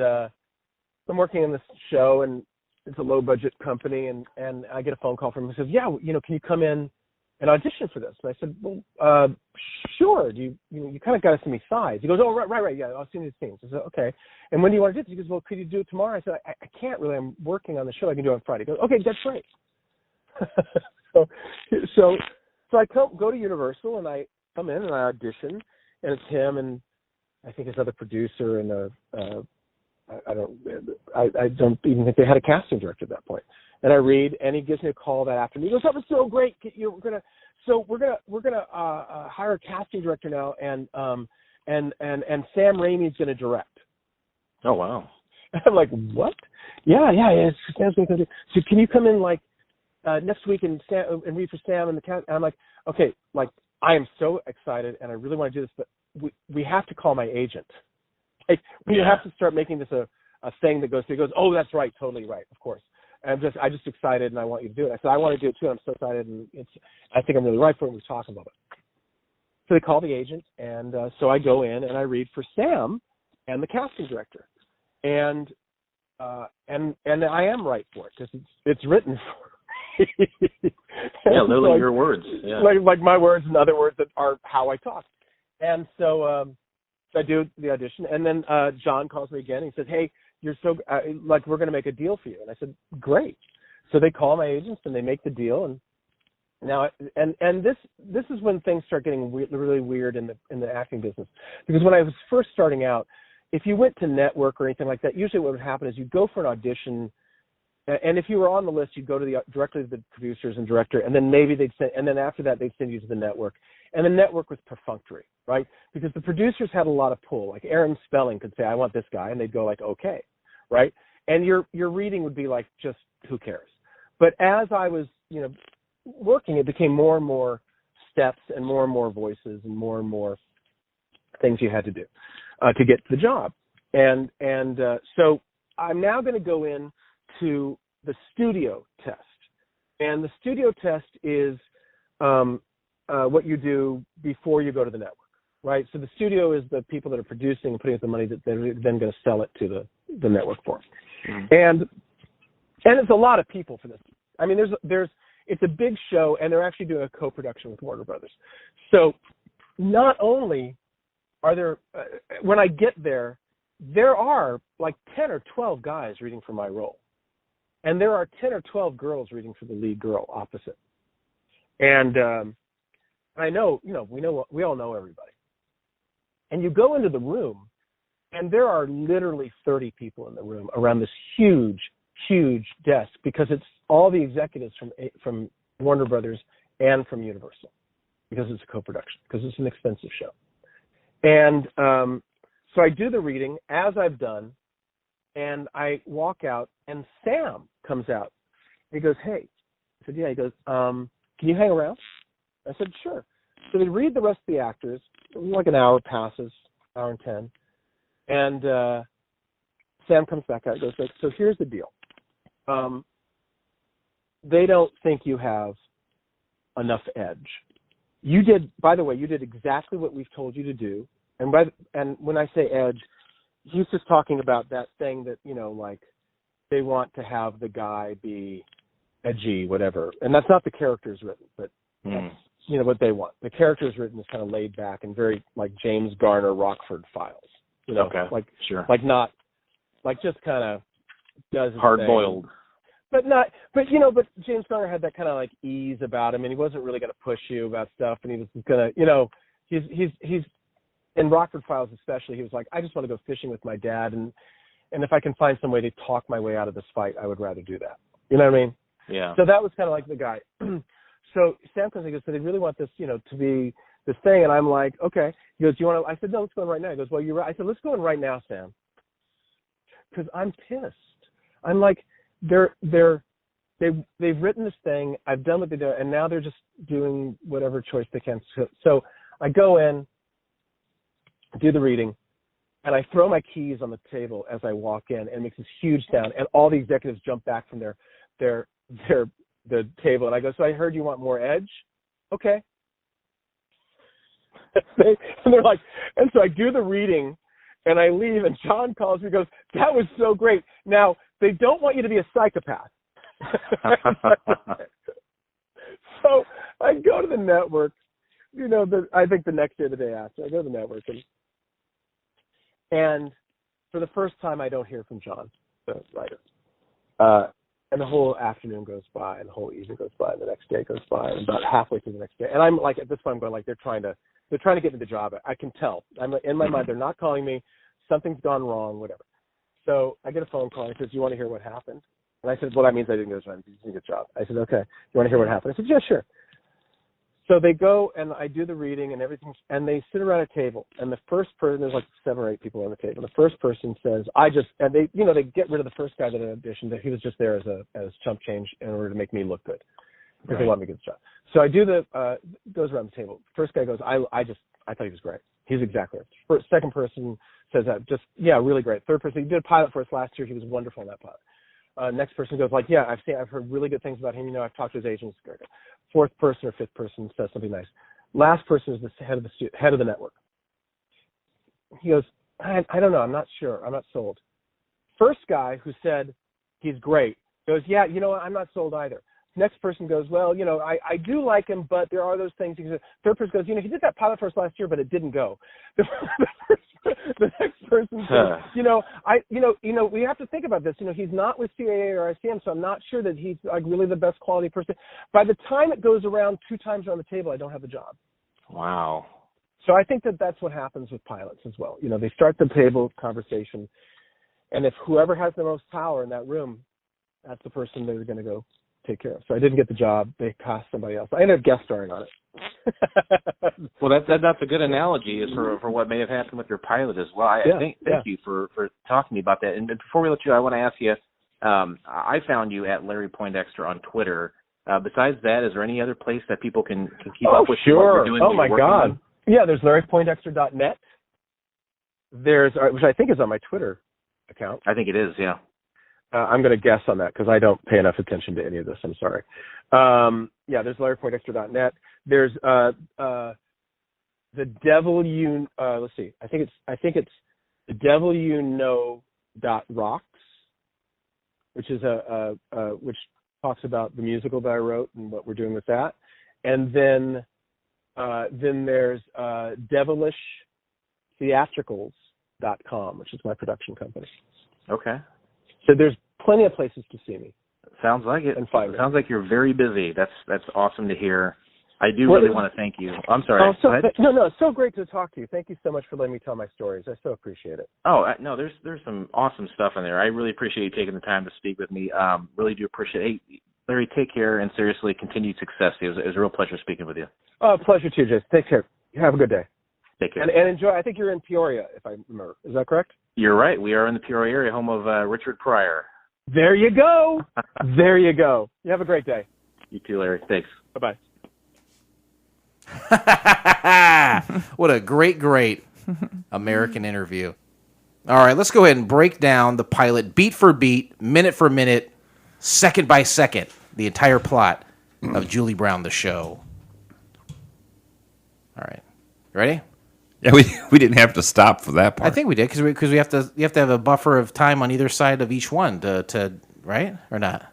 I'm working on this show, and it's a low budget company, and I get a phone call from him. He says, yeah, can you come in and audition for this? And I said, well, sure. You kind of got to see me size. He goes, oh, right, yeah, I'll see these scenes. I said, okay. And when do you want to do this? He goes, well, could you do it tomorrow? I said, I can't really. I'm working on the show. I can do it on Friday. He goes, okay, that's great. so I go to Universal, and I come in and I audition, and it's him and I think his other producer and I don't even think they had a casting director at that point. And I read, and he gives me a call that afternoon. He goes, "That was so great. We're gonna hire a casting director now, and Sam Raimi's gonna direct." Oh wow! And I'm like, "What? Yeah. Sam's gonna do. So can you come in next week and read for Sam and the cast?" And I'm like, "Okay, I am so excited, and I really want to do this, but we have to call my agent. We have to start making this a thing that goes through." He goes, "Oh, that's right, totally right, of course." And I'm just excited, and I want you to do it. I said, "I want to do it too. I'm so excited, and I think I'm really right for it. We talk about it." So they call the agent, and so I go in and I read for Sam and the casting director, and I am right for it because it's written for me. Yeah, literally your words. Yeah. Like my words and other words that are how I talk. And so I do the audition, and then John calls me again. And he says, "Hey, you're so we're going to make a deal for you." And I said, "Great." So they call my agents and they make the deal. And now, and this is when things start getting really weird in the acting business, because when I was first starting out, if you went to network or anything like that, usually what would happen is you'd go for an audition, and if you were on the list, you'd go to directly to the producers and director, and then maybe and then after that they'd send you to the network. And the network was perfunctory, right? Because the producers had a lot of pull. Like Aaron Spelling could say, "I want this guy," and they'd go like, "Okay," right? And your reading would be like, just who cares? But as I was, working, it became more and more steps and more voices and more things you had to do to get to the job. And so I'm now going to go in to the studio test. And the studio test is what you do before you go to the network, right? So the studio is the people that are producing and putting up the money that they're then going to sell it to the network for. Mm-hmm. And it's a lot of people for this. I mean, it's a big show, and they're actually doing a co-production with Warner Brothers. So not only are there, when I get there are like 10 or 12 guys reading for my role. And there are 10 or 12 girls reading for the lead girl opposite. And I know, we all know everybody. And you go into the room, and there are literally 30 people in the room around this huge desk, because it's all the executives from Warner Brothers and from Universal, because it's a co-production, because it's an expensive show. And so I do the reading, as I've done, and I walk out, and Sam comes out. He goes, "Hey." I said, "Yeah." He goes, "Can you hang around?" I said, "Sure." So they read the rest of the actors. Like an hour passes, hour and 10. And Sam comes back out and goes, "So here's the deal. They don't think you have enough edge. You did exactly what we've told you to do." And when I say edge, he's just talking about that thing that, they want to have the guy be edgy, whatever. And that's not the characters written, but that's, what they want. The characters written is kind of laid back and very like James Garner Rockford Files. Okay. Sure. Just kind of does hard boiled. But James Garner had that kind of like ease about him, and he wasn't really going to push you about stuff, and he was going to, he's in Rockford Files especially, he was like, "I just want to go fishing with my dad, and if I can find some way to talk my way out of this fight, I would rather do that." You know what I mean? Yeah. So that was kind of like the guy. So Sam comes and goes, "So they really want this, to be this thing," and I'm like, "Okay." He goes, "Do you want to?" I said, "No, let's go in right now." He goes, "Well, you're right." I said, "Let's go in right now, Sam," because I'm pissed. I'm like, they've written this thing. I've done what they do, and now they're just doing whatever choice they can. So I go in, do the reading. and I throw my keys on the table as I walk in, and it makes this huge sound, and all the executives jump back from the table, and I go, so I heard you want more edge? Okay. And they're like, and so I do the reading, and I leave, and John calls me and goes, that was so great. Now, they don't want you to be a psychopath. So I go to the network, I think the next day or the day after, I go to the network, and for the first time, I don't hear from John, the writer. And the whole afternoon goes by, and the whole evening goes by, and the next day goes by, and about halfway through the next day. And I'm like, at this point, I'm going like, they're trying to get me the job. I can tell. I'm in my mind, they're not calling me. Something's gone wrong, whatever. So I get a phone call. He says, do you want to hear what happened? And I said, well, that means I didn't get a job. You didn't get a job. I said, okay. You want to hear what happened? I said, yeah, sure. So they go, and I do the reading and everything, and they sit around a table. And the first person, there's like 7 or 8 people on the table. The first person says, and they get rid of the first guy that auditioned. He was just there as chump change in order to make me look good, because they want me to get the job. So I do goes around the table. First guy goes, I thought he was great. He's exactly right. Second person says that, really great. Third person, he did a pilot for us last year. He was wonderful in that pilot. Next person goes like, yeah, I've heard really good things about him. I've talked to his agents. Fourth person or fifth person says something nice. Last person is the head of the network. He goes, I don't know. I'm not sure. I'm not sold. First guy who said he's great goes, yeah, I'm not sold either. Next person goes, well, I do like him, but there are those things. Third person goes, he did that pilot for us last year, but it didn't go. The next person says, we have to think about this. He's not with CAA or ICM, so I'm not sure that he's like really the best quality person. By the time it goes around 2 times around the table, I don't have the job. Wow. So I think that's what happens with pilots as well. They start the table conversation, and if whoever has the most power in that room, that's the person they're going to go take care of. So I didn't get the job. They passed somebody else. I ended up guest starring on it. Well, that's a good analogy for what may have happened with your pilot as well. Thank you for talking to me about that. And before we let you, I want to ask you, I found you at Larry Poindexter on Twitter. Besides that, is there any other place that people can keep up with what you're doing? Oh, my God. On? Yeah, there's LarryPoindexter.net. There's, which I think is on my Twitter account. I think it is, yeah. I'm going to guess on that because I don't pay enough attention to any of this. I'm sorry. There's LarryPoindexter.net. There's the devil you. Let's see. I think it's the devil you know .rocks, which is which talks about the musical that I wrote and what we're doing with that. And then there's devilishtheatricals.com, which is my production company. Okay. So there's plenty of places to see me. Sounds like it. And find me. Sounds like you're very busy. That's awesome to hear. I do really want to thank you. I'm sorry. Go ahead. No, it's so great to talk to you. Thank you so much for letting me tell my stories. I so appreciate it. Oh, no, there's some awesome stuff in there. I really appreciate you taking the time to speak with me. Really do appreciate it. Hey, Larry, take care, and seriously, continued success. It was a real pleasure speaking with you. Oh, pleasure too, Jason. Take care. Have a good day. Take care. And enjoy. I think you're in Peoria, if I remember. Is that correct? You're right. We are in the Peoria area, home of Richard Pryor. There you go. There you go. You have a great day. You too, Larry. Thanks. Bye-bye. What a great American interview. All right, let's go ahead and break down the pilot beat for beat, minute for minute, second by second, the entire plot of Julie Brown, the show. All right. You ready? Yeah, we didn't have to stop for that part. I think we did because you have to have a buffer of time on either side of each one to right or not.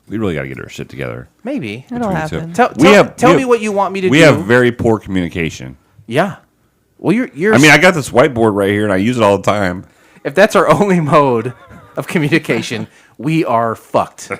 We really got to get our shit together. Maybe it'll happen. Tell me what you want me to do. We have very poor communication. Yeah. Well, you're. I mean, I got this whiteboard right here, and I use it all the time. If that's our only mode of communication, we are fucked.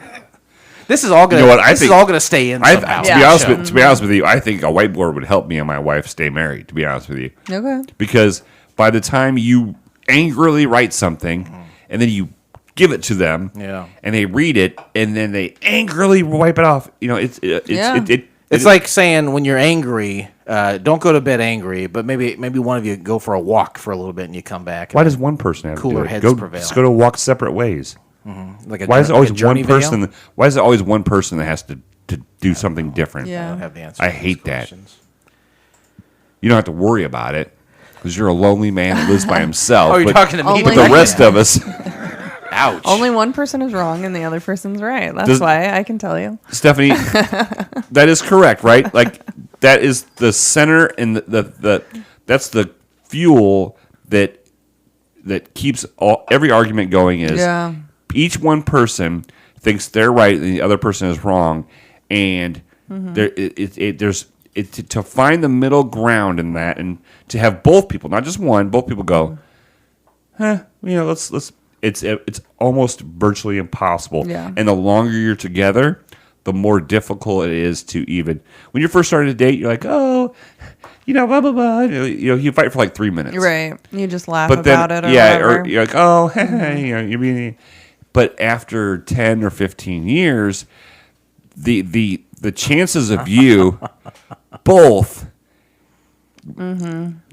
This is all gonna. You know what? This is all gonna stay in somehow. To be honest with you, I think a whiteboard would help me and my wife stay married. To be honest with you, okay. Because by the time you angrily write something and then you give it to them, and they read it and then they angrily wipe it off, it's like saying when you're angry, don't go to bed angry, but maybe one of you go for a walk for a little bit and you come back. Why does one person have cooler to do it? heads prevail? Just go to walk separate ways. Mm-hmm. Why is it always one person? Why is it always one person that has to do something different? Yeah. I don't have the answer. I hate that. You don't have to worry about it. because you're a lonely man that lives by himself. Oh, you're talking to me? Only- But the rest of us, Ouch. Only one person is wrong and the other person's right. That's why I can tell you. Stephanie, that is correct, right? Like that is the center and that's the fuel that keeps every argument going. Is each one person thinks they're right and the other person is wrong, and to find the middle ground in that, and to have both people, not just one, both people go, let's. It's almost virtually impossible. Yeah. And the longer you're together, the more difficult it is to even. When you're first starting to date, you're like, blah blah blah. You fight for like 3 minutes, Right. You just laugh but about then, it or whatever. or you're like, you're being. But after 10 or 15 years, the chances of you both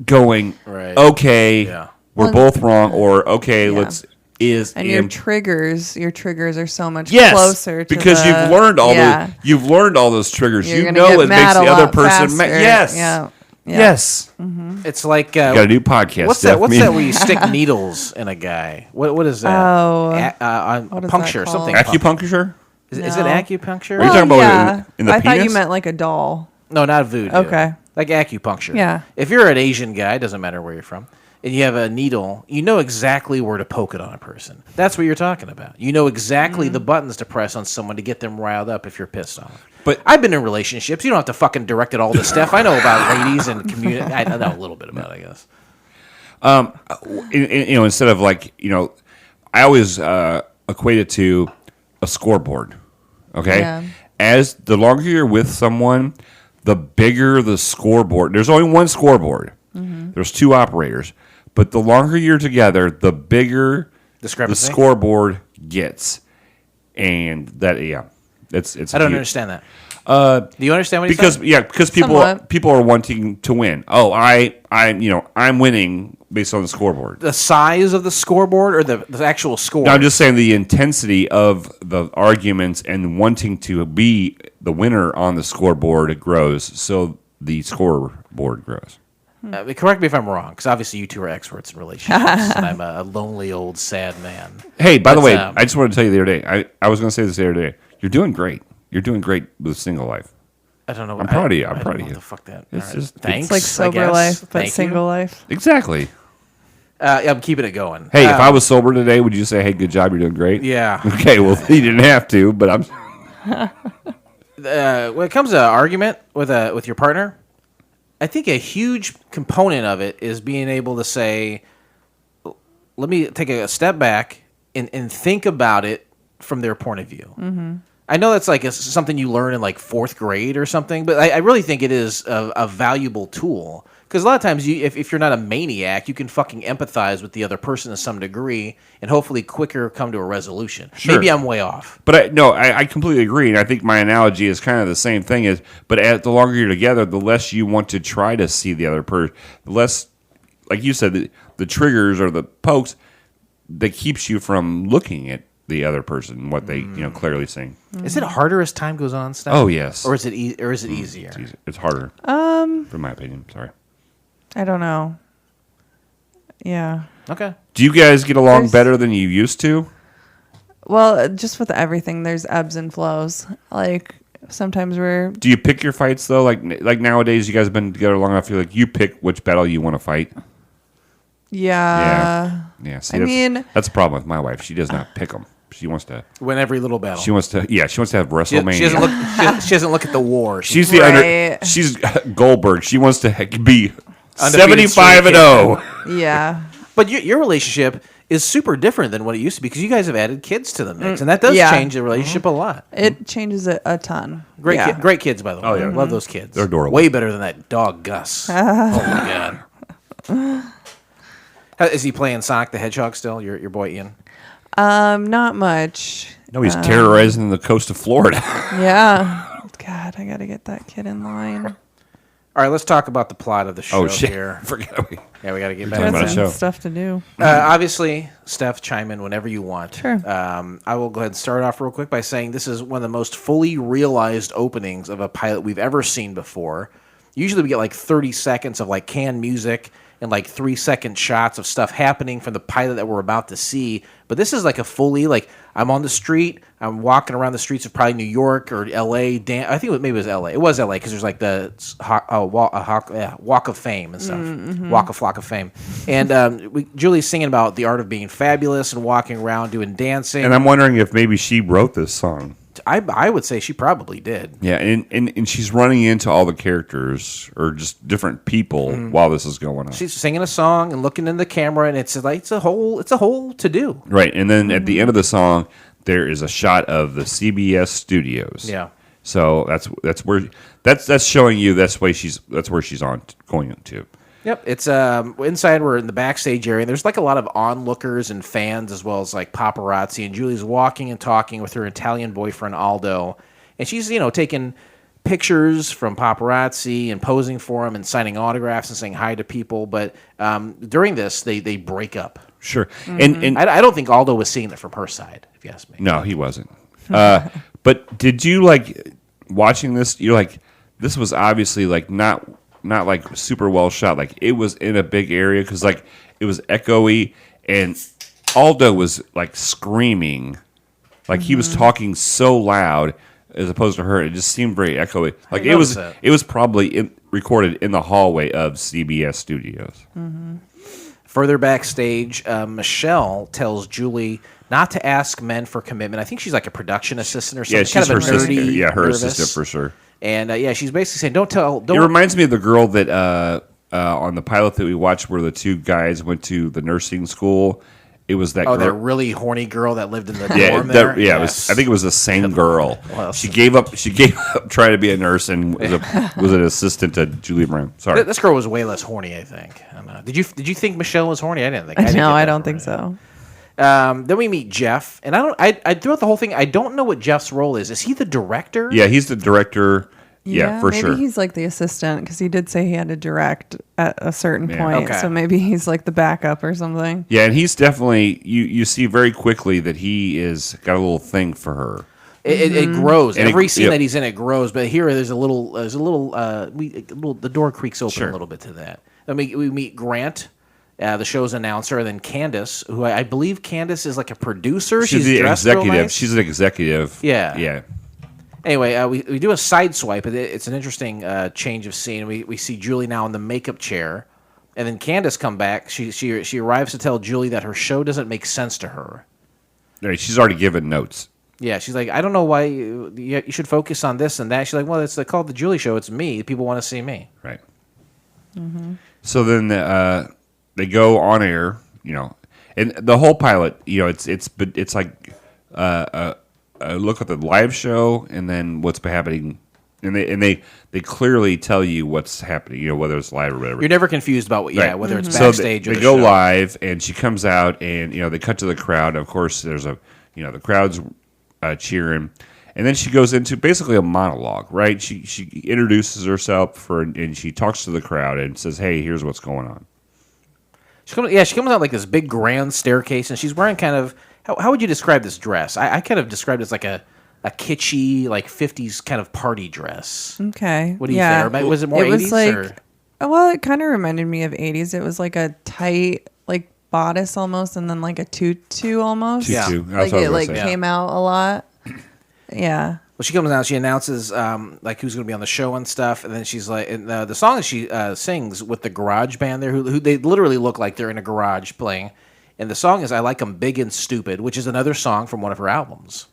going, Right. okay, Yeah. we're both wrong, or okay, Yeah. And your and triggers are so much yes, closer to because you've learned all you've learned all those triggers. You're You gonna know get it mad makes a the other lot person faster. yes. Yeah. Yes. It's like You got a new podcast. what's Steph. that? What's that where you stick needles in a guy? What is that? Oh, on what is puncture that something. called? Acupuncture? Is it No. acupuncture? Are you talking about yeah. in the I thought you penis? meant like a doll. No, not voodoo. Okay. Like acupuncture. Yeah. If you're an Asian guy, doesn't matter where you're from, and you have a needle, you know exactly where to poke it on a person. That's what you're talking about. You know exactly the buttons to press on someone to get them riled up if you're pissed off. But- I've been in relationships. You don't have to fucking direct it all to Steph. I know about ladies and community. I know a little bit about it, I guess. Instead of I always equate it to a scoreboard. Okay, Yeah. as the longer you're with someone, the bigger the scoreboard. There's only one scoreboard. There's two operators, but the longer you're together, the bigger the Discrepancy? scoreboard gets, and it's. I don't understand that. Do you understand what he's saying? Because Somewhat. people are wanting to win. Oh, I'm winning based on the scoreboard. The size of the scoreboard or the actual score? No, I'm just saying the intensity of the arguments and wanting to be the winner on the scoreboard grows, so the scoreboard grows. Correct me if I'm wrong, because obviously you two are experts in relationships, and I'm a lonely old sad man. Hey, by the way, That's, I just wanted to tell you the other day. I was going to say this the other day. You're doing great. You're doing great with single life. I don't know. I'm proud of you. I'm I don't proud know of you. what the fuck that. It's all right. just- it's Thanks. It's like I sober guess. life, but Thank you. single life. Exactly. I'm keeping it going. Hey, if I was sober today, would you say, "Hey, good job, you're doing great"? Yeah. Okay. Well, you didn't have to, but I'm. When it comes to argument with your partner, I think a huge component of it is being able to say, let me take a step back and think about it from their point of view. Mm-hmm. I know that's like something you learn in like 4th grade or something, but I really think it is a valuable tool. Because a lot of times, if you're not a maniac, you can fucking empathize with the other person to some degree and hopefully quicker come to a resolution. Sure. Maybe I'm way off. But I completely agree, and I think my analogy is kind of the same thing. But the longer you're together, the less you want to try to see the other person. The less, like you said, the triggers or the pokes that keeps you from looking at the other person, what they clearly saying. Is it harder as time goes on, Steph? Oh yes, Or is it easier? It's easy. It's harder. From my opinion. Sorry. I don't know. Yeah. Okay. Do you guys get along There's- better than you used to? Well, just with everything, there's ebbs and flows. Like sometimes we're Do you pick your fights though? Like nowadays, you guys have been together long enough. You you pick which battle you want to fight. yeah. Yeah. See, I mean- that's a problem with my wife. She does not pick them. She wants to. Win every little battle. She wants to have She WrestleMania. doesn't look. She doesn't look at the war. She's the Right. She's Goldberg. She wants to be Undefeated 75 and streak, 0. Yeah. But your relationship is super different than what it used to be because you guys have added kids to the mix, and that does Yeah. change the relationship a lot. It changes it a ton. Great, Yeah. great kids, by the way. Oh, yeah. Love those kids. They're adorable. Way better than that dog Gus. Oh my god. Is he playing Sonic the Hedgehog still? Your boy Ian. Not much. No, he's terrorizing the coast of Florida. Yeah. God, I gotta get that kid in line. All right, let's talk about the plot of the show Oh shit! here. Forget we. Yeah, we got to get talking back about to a that. show. Stuff to do. Obviously, Steph, chime in whenever you want. Sure. I will go ahead and start off real quick by saying this is one of the most fully realized openings of a pilot we've ever seen before. Usually we get like 30 seconds of like canned music and like 3-second shots of stuff happening from the pilot that we're about to see. But this is like a fully, like, I'm on the street, I'm walking around the streets of probably New York or L.A. I think maybe it was L.A. It was L.A. because there's like the Walk of Fame and stuff. Flock of Fame. And Julie's singing about the art of being fabulous and walking around doing dancing. And I'm wondering if maybe she wrote this song. I would say she probably did. Yeah, and she's running into all the characters or just different people while this is going on. She's singing a song and looking in the camera, and it's like it's a whole to do. Right, and then at the end of the song, there is a shot of the CBS studios. Yeah. So that's showing you that's where she's going to. Yep, it's inside. We're in the backstage area. And there's like a lot of onlookers and fans, as well as like paparazzi. And Julie's walking and talking with her Italian boyfriend Aldo, and she's taking pictures from paparazzi and posing for him and signing autographs and saying hi to people. But during this, they break up. Sure, and I don't think Aldo was seeing it from her side, if you ask me. No, he wasn't. But did you like watching this? You're like, this was obviously like not like super well shot. Like it was in a big area because like it was echoey, and Aldo was like screaming, like he was talking so loud as opposed to her. It just seemed very echoey. Like it was probably recorded in the hallway of CBS studios. Further backstage, Michelle tells Julie not to ask men for commitment. I think she's like a production assistant or something. Yeah, she's kind of her assistant. nerdy, Yeah, her nervous. assistant for sure. And she's basically saying, "Don't tell." It reminds me of the girl that on the pilot that we watched, where the two guys went to the nursing school. It was that girl. that really horny girl that lived in the dorm there. Yeah, yes. I think it was the same girl. Well, she gave up trying to be a nurse and was an assistant to Julia Brown. Sorry, This girl was way less horny, I think. Did you think Michelle was horny? I didn't think. I don't think so. Then we meet Jeff, and I throughout the whole thing, I don't know what Jeff's role is. Is he the director? Yeah, he's the director. Yeah, for sure. Maybe he's like the assistant because he did say he had to direct at a certain point. Okay. So maybe he's like the backup or something. Yeah, and he's definitely you see very quickly that he is got a little thing for her. It grows. And Every scene that he's in, it grows. But here, there's a little. The door creaks open a little bit to that. Then we meet Grant, the show's announcer, and then Candace, who I believe Candace is like a producer. She's the executive. She's an executive. Yeah. Yeah. Anyway, we do a side swipe. It's an interesting change of scene. We see Julie now in the makeup chair, and then Candace come back. She arrives to tell Julie that her show doesn't make sense to her. Right, she's already given notes. Yeah, she's like, I don't know why you should focus on this and that. She's like, well, it's called the Julie Show. It's me. People want to see me. Right. So then they go on air, and the whole pilot, it's like look at the live show and then what's happening, and they clearly tell you what's happening, whether it's live or whatever. You're never confused about whether it's So backstage or they the go show. live, and she comes out, and they cut to the crowd. Of course, there's the crowd's cheering, and then she goes into basically a monologue. Right? She introduces herself and she talks to the crowd and says, "Hey, here's what's going on." She comes out like this big grand staircase, and she's wearing kind of how would you describe this dress? I kind of described it as like a kitschy, like 50s kind of party dress. Okay. What do you think? Or was it more 80s? Was like, or? Well, it kind of reminded me of 80s. It was like a tight, like bodice almost, and then like a tutu almost. Tutu. Yeah. That's Like what I it was gonna say. came out a lot. Yeah. Well, she comes out. She announces like who's going to be on the show and stuff, and then she's like, and the song that she sings with the garage band there, who they literally look like they're in a garage playing, and the song is "I Like 'Em Big and Stupid," which is another song from one of her albums.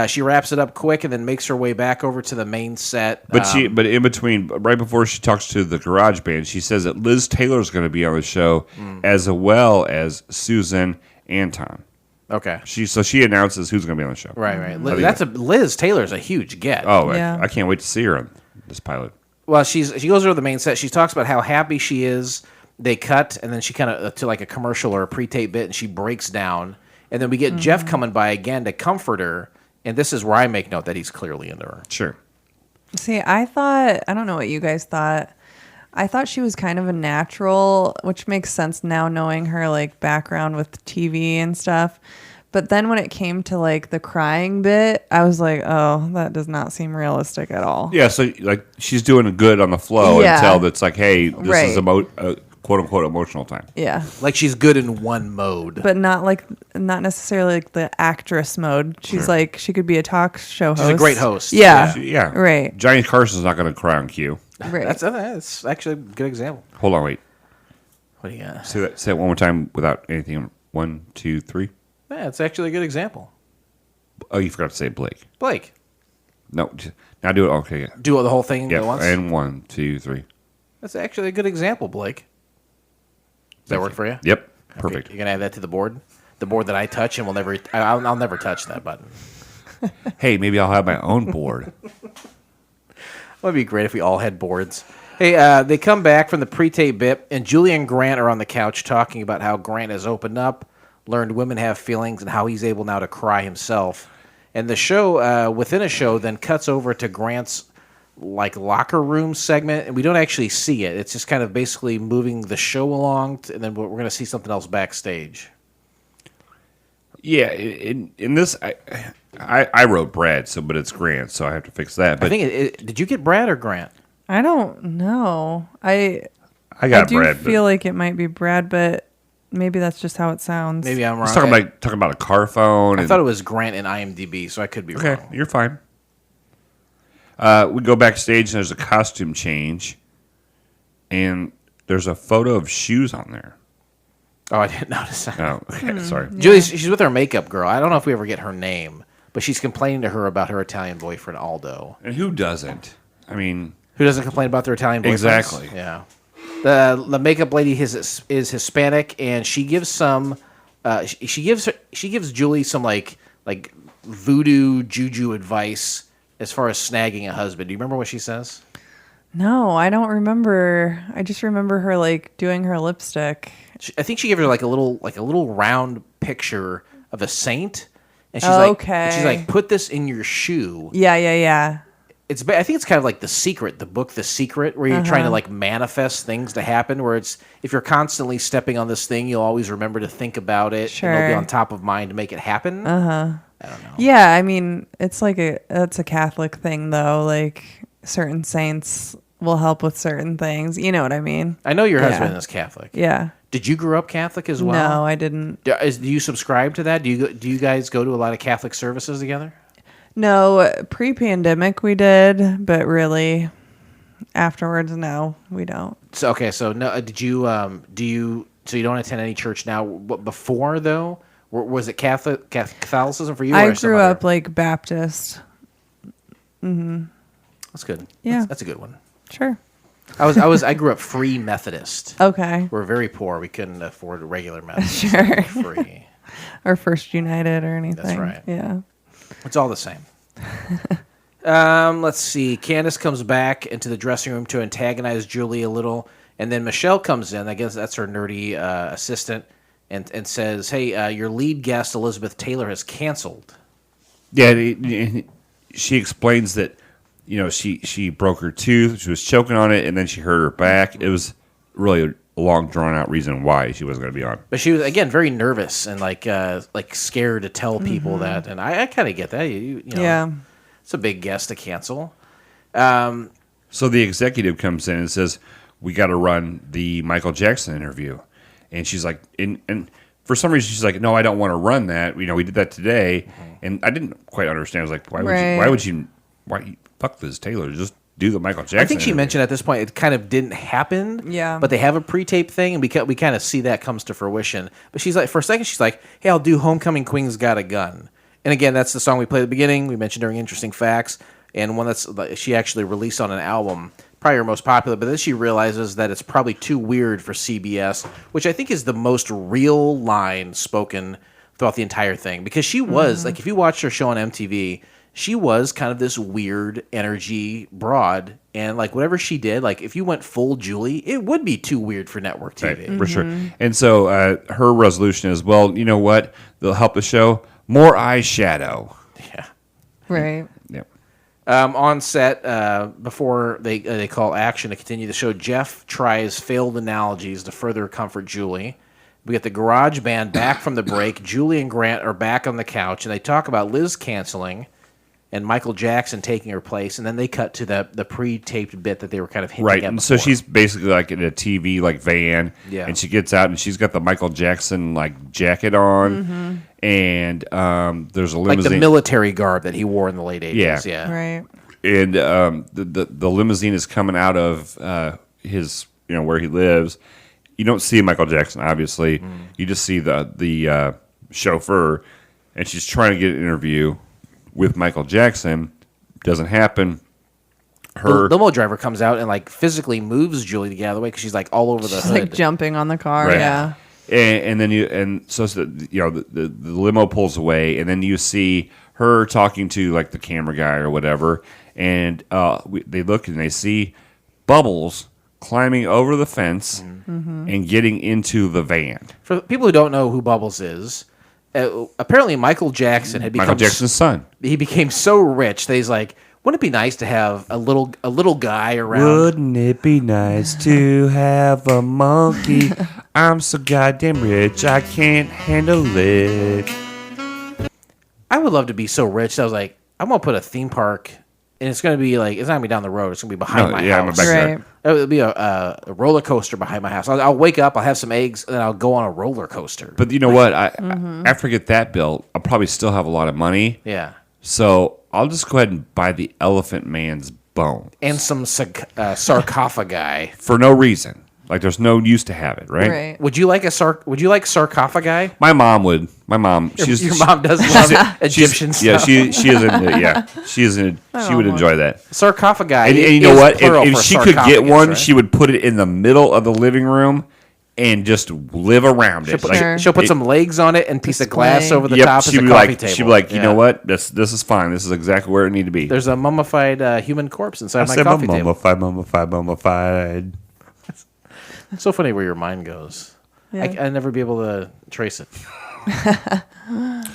She wraps it up quick and then makes her way back over to the main set. But but in between, right before she talks to the garage band, she says that Liz Taylor's going to be on the show, as well as Susan and Tom. Okay. She announces who's going to be on the show. Right. Liz Taylor's a huge get. Oh, Yeah. I can't wait to see her on this pilot. Well, she goes over to the main set. She talks about how happy she is. They cut, and then she kind of to like a commercial or a pre-tape bit, and she breaks down. And then we get Jeff coming by again to comfort her. And this is where I make note that he's clearly into her. Sure. See, I don't know what you guys thought. I thought she was kind of a natural, which makes sense now knowing her like background with TV and stuff. But then when it came to like the crying bit, I was like, oh, that does not seem realistic at all. Yeah, so like she's doing good on the flow Yeah. until it's like, hey, this is quote unquote emotional time. Yeah. Like she's good in one mode. But not necessarily like the actress mode. She's Sure. like, she could be a talk show host. She's a great host. Yeah. Yeah. Right. Johnny Carson's not going to cry on cue. Right. That's actually a good example. Hold on, wait. What do you got? Say that one more time without anything. 1, 2, 3. Yeah, it's actually a good example. Oh, you forgot to say Blake. Blake, No, now do it. Okay, yeah. do the whole thing Yeah, at once. and 1, 2, 3. That's actually a good example, Blake. Does that work for you? Yep, Okay, perfect. you're gonna add that to the board that I touch, and I'll never touch that button. Hey, maybe I'll have my own board. Would be great if we all had boards. Hey, they come back from the pre-tape bit, and Julie and Grant are on the couch talking about how Grant has opened up, learned women have feelings, and how he's able now to cry himself. And the show, within a show, then cuts over to Grant's like locker room segment, and we don't actually see it. It's just kind of basically moving the show along, and then we're going to see something else backstage. Yeah, in this, I wrote Brad, but it's Grant, so I have to fix that. But I think did you get Brad or Grant? I don't know. I got I do Brad. feel like it might be Brad, but maybe that's just how it sounds. Maybe I'm wrong. He's talking about a car phone. I thought it was Grant in IMDb, so I could be Okay, wrong. you're fine. We go backstage, and there's a costume change, and there's a photo of shoes on there. Oh, I didn't notice that. Oh, okay, sorry. She's with her makeup girl. I don't know if we ever get her name, but she's complaining to her about her Italian boyfriend, Aldo. And who doesn't? I mean, Who doesn't complain about their Italian boyfriends? Exactly. Yeah. The makeup lady is Hispanic, and she gives some. She gives Julie some like voodoo juju advice as far as snagging a husband. Do you remember what she says? No, I don't remember. I just remember her like doing her lipstick. I think she gave her like a little round picture of a saint, and she's like, put this in your shoe. Yeah. I think it's kind of like the book The Secret, where you're trying to like manifest things to happen, where it's if you're constantly stepping on this thing, you'll always remember to think about it, Sure. and it'll be on top of mind to make it happen. I don't know. Yeah, I mean, it's like that's a Catholic thing though. Like certain saints will help with certain things. You know what I mean? I know your Yeah. husband is Catholic. Yeah. Did you grow up Catholic as well? No, I didn't. Do you subscribe to that? Do you guys go to a lot of Catholic services together? No, pre-pandemic we did, but really afterwards, no, we don't. So okay, so no, did you so you don't attend any church now? But before though, was it Catholicism for you? I or some grew other? up like Baptist. That's good. Yeah. That's a good one. Sure. I grew up Free Methodist. Okay. We're very poor. We couldn't afford a regular Methodist. Sure. Free. Or First United or anything. right. Yeah. It's all the same. Let's see. Candace comes back into the dressing room to antagonize Julie a little, and then Michelle comes in. I guess that's her nerdy assistant, and says, "Hey, your lead guest Elizabeth Taylor has canceled." yeah, she explains that, she broke her tooth, she was choking on it, and then she hurt her back. It was really a long, drawn-out reason why she wasn't going to be on. But she was again very nervous and like scared to tell people that, and I kind of get that. You know, Yeah. it's a big guest to cancel. So the executive comes in and says, we got to run the Michael Jackson interview. And she's like, and for some reason, she's like, no, I don't want to run that. We did that today. And I didn't quite understand. I was like, why fuck Liz Taylor? Just do the Michael Jackson I think she interview. mentioned at this point it kind of didn't happen. Yeah. But they have a pre-tape thing, and we kind of see that comes to fruition. But she's like, for a second, she's like, hey, I'll do Homecoming Queen's Got a Gun. And again, that's the song we played at the beginning. We mentioned during Interesting Facts. And one that's she actually released on an album, probably her most popular. But then she realizes that it's probably too weird for CBS, which I think is the most real line spoken throughout the entire thing. Because she was, like, if you watched her show on MTV, she was kind of this weird energy broad. And, like, whatever she did, like, if you went full Julie, it would be too weird for network TV. Right, for sure. And so her resolution is, well, you know what? They'll help the show. More eyeshadow. Yeah. Right. Yep. On set, before they call action to continue the show, Jeff tries failed analogies to further comfort Julie. We get the garage band back from the break. Julie and Grant are back on the couch, and they talk about Liz canceling. and Michael Jackson taking her place, and then they cut to the pre-taped bit that they were kind of hinting Right, at and so before. she's basically like in a TV like van, Yeah. and she gets out and she's got the Michael Jackson like jacket on, and there's a like limousine, the military garb that he wore in the late 80s. Yeah. Yeah. Right. and the limousine is coming out of his where he lives. You don't see Michael Jackson, obviously. You just see the chauffeur, and she's trying to get an interview with Michael Jackson. Doesn't happen. The limo driver comes out and like physically moves Julie to get out of the way because she's like all over the She's hood. like jumping on the car. Right. Yeah. And then the limo pulls away, and then you see her talking to like the camera guy or whatever, and they look and they see Bubbles climbing over the fence and getting into the van. For people who don't know who Bubbles is, apparently Michael Jackson had become Michael Jackson's son. He became so rich that he's like, wouldn't it be nice to have a little guy around? Wouldn't it be nice to have a monkey? I'm so goddamn rich, I can't handle it. I would love to be so rich that I was like, I'm gonna put a theme park, and it's gonna be like, it's not gonna be down the road. It's gonna be behind my I'm house. back there. Right. It would be a roller coaster behind my house. I'll wake up, I'll have some eggs, and then I'll go on a roller coaster. But you know what? After I get that built, I'll probably still have a lot of money. Yeah, So I'll just go ahead and buy the Elephant Man's bone and some sarcophagi. for no reason. Like there's no use to have it, right? Right. Would you like sarcophagi? My mom would. My mom. Your mom does love Egyptian Yeah, stuff. she is into. Yeah, she is into. She would enjoy that. Sarcophagi. And you know is what? plural If for she could get sarcophagus, one, right? she would put it in the middle of the living room and just live around it. Sure. She'll put some legs on it and piece of glass Display. over the Yep, top as she'd a be coffee like, table. she'd be like, you Yeah. know what? This is fine. This is exactly where it need to be. There's a mummified human corpse inside I my said coffee table. mummified. It's so funny where your mind goes. I never be able to trace it.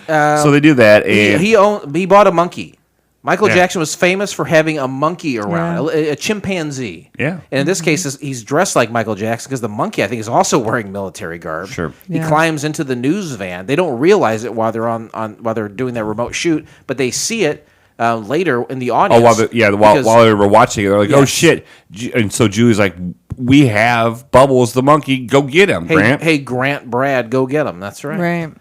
So they do that, and He bought a monkey. Michael Yeah. Jackson was famous for having a monkey around, Yeah. a chimpanzee. Yeah. And in this case, he's dressed like Michael Jackson because the monkey, I think, is also wearing military garb. Sure. He Yeah. climbs into the news van. They don't realize it while they're while they're doing their remote shoot, but they see it later in the audience. while they were watching it, they're like, oh Yes. shit! And so Julie's like, we have Bubbles the monkey. Go get him, Grant. Hey, Grant, Brad, go get him. That's right. Right.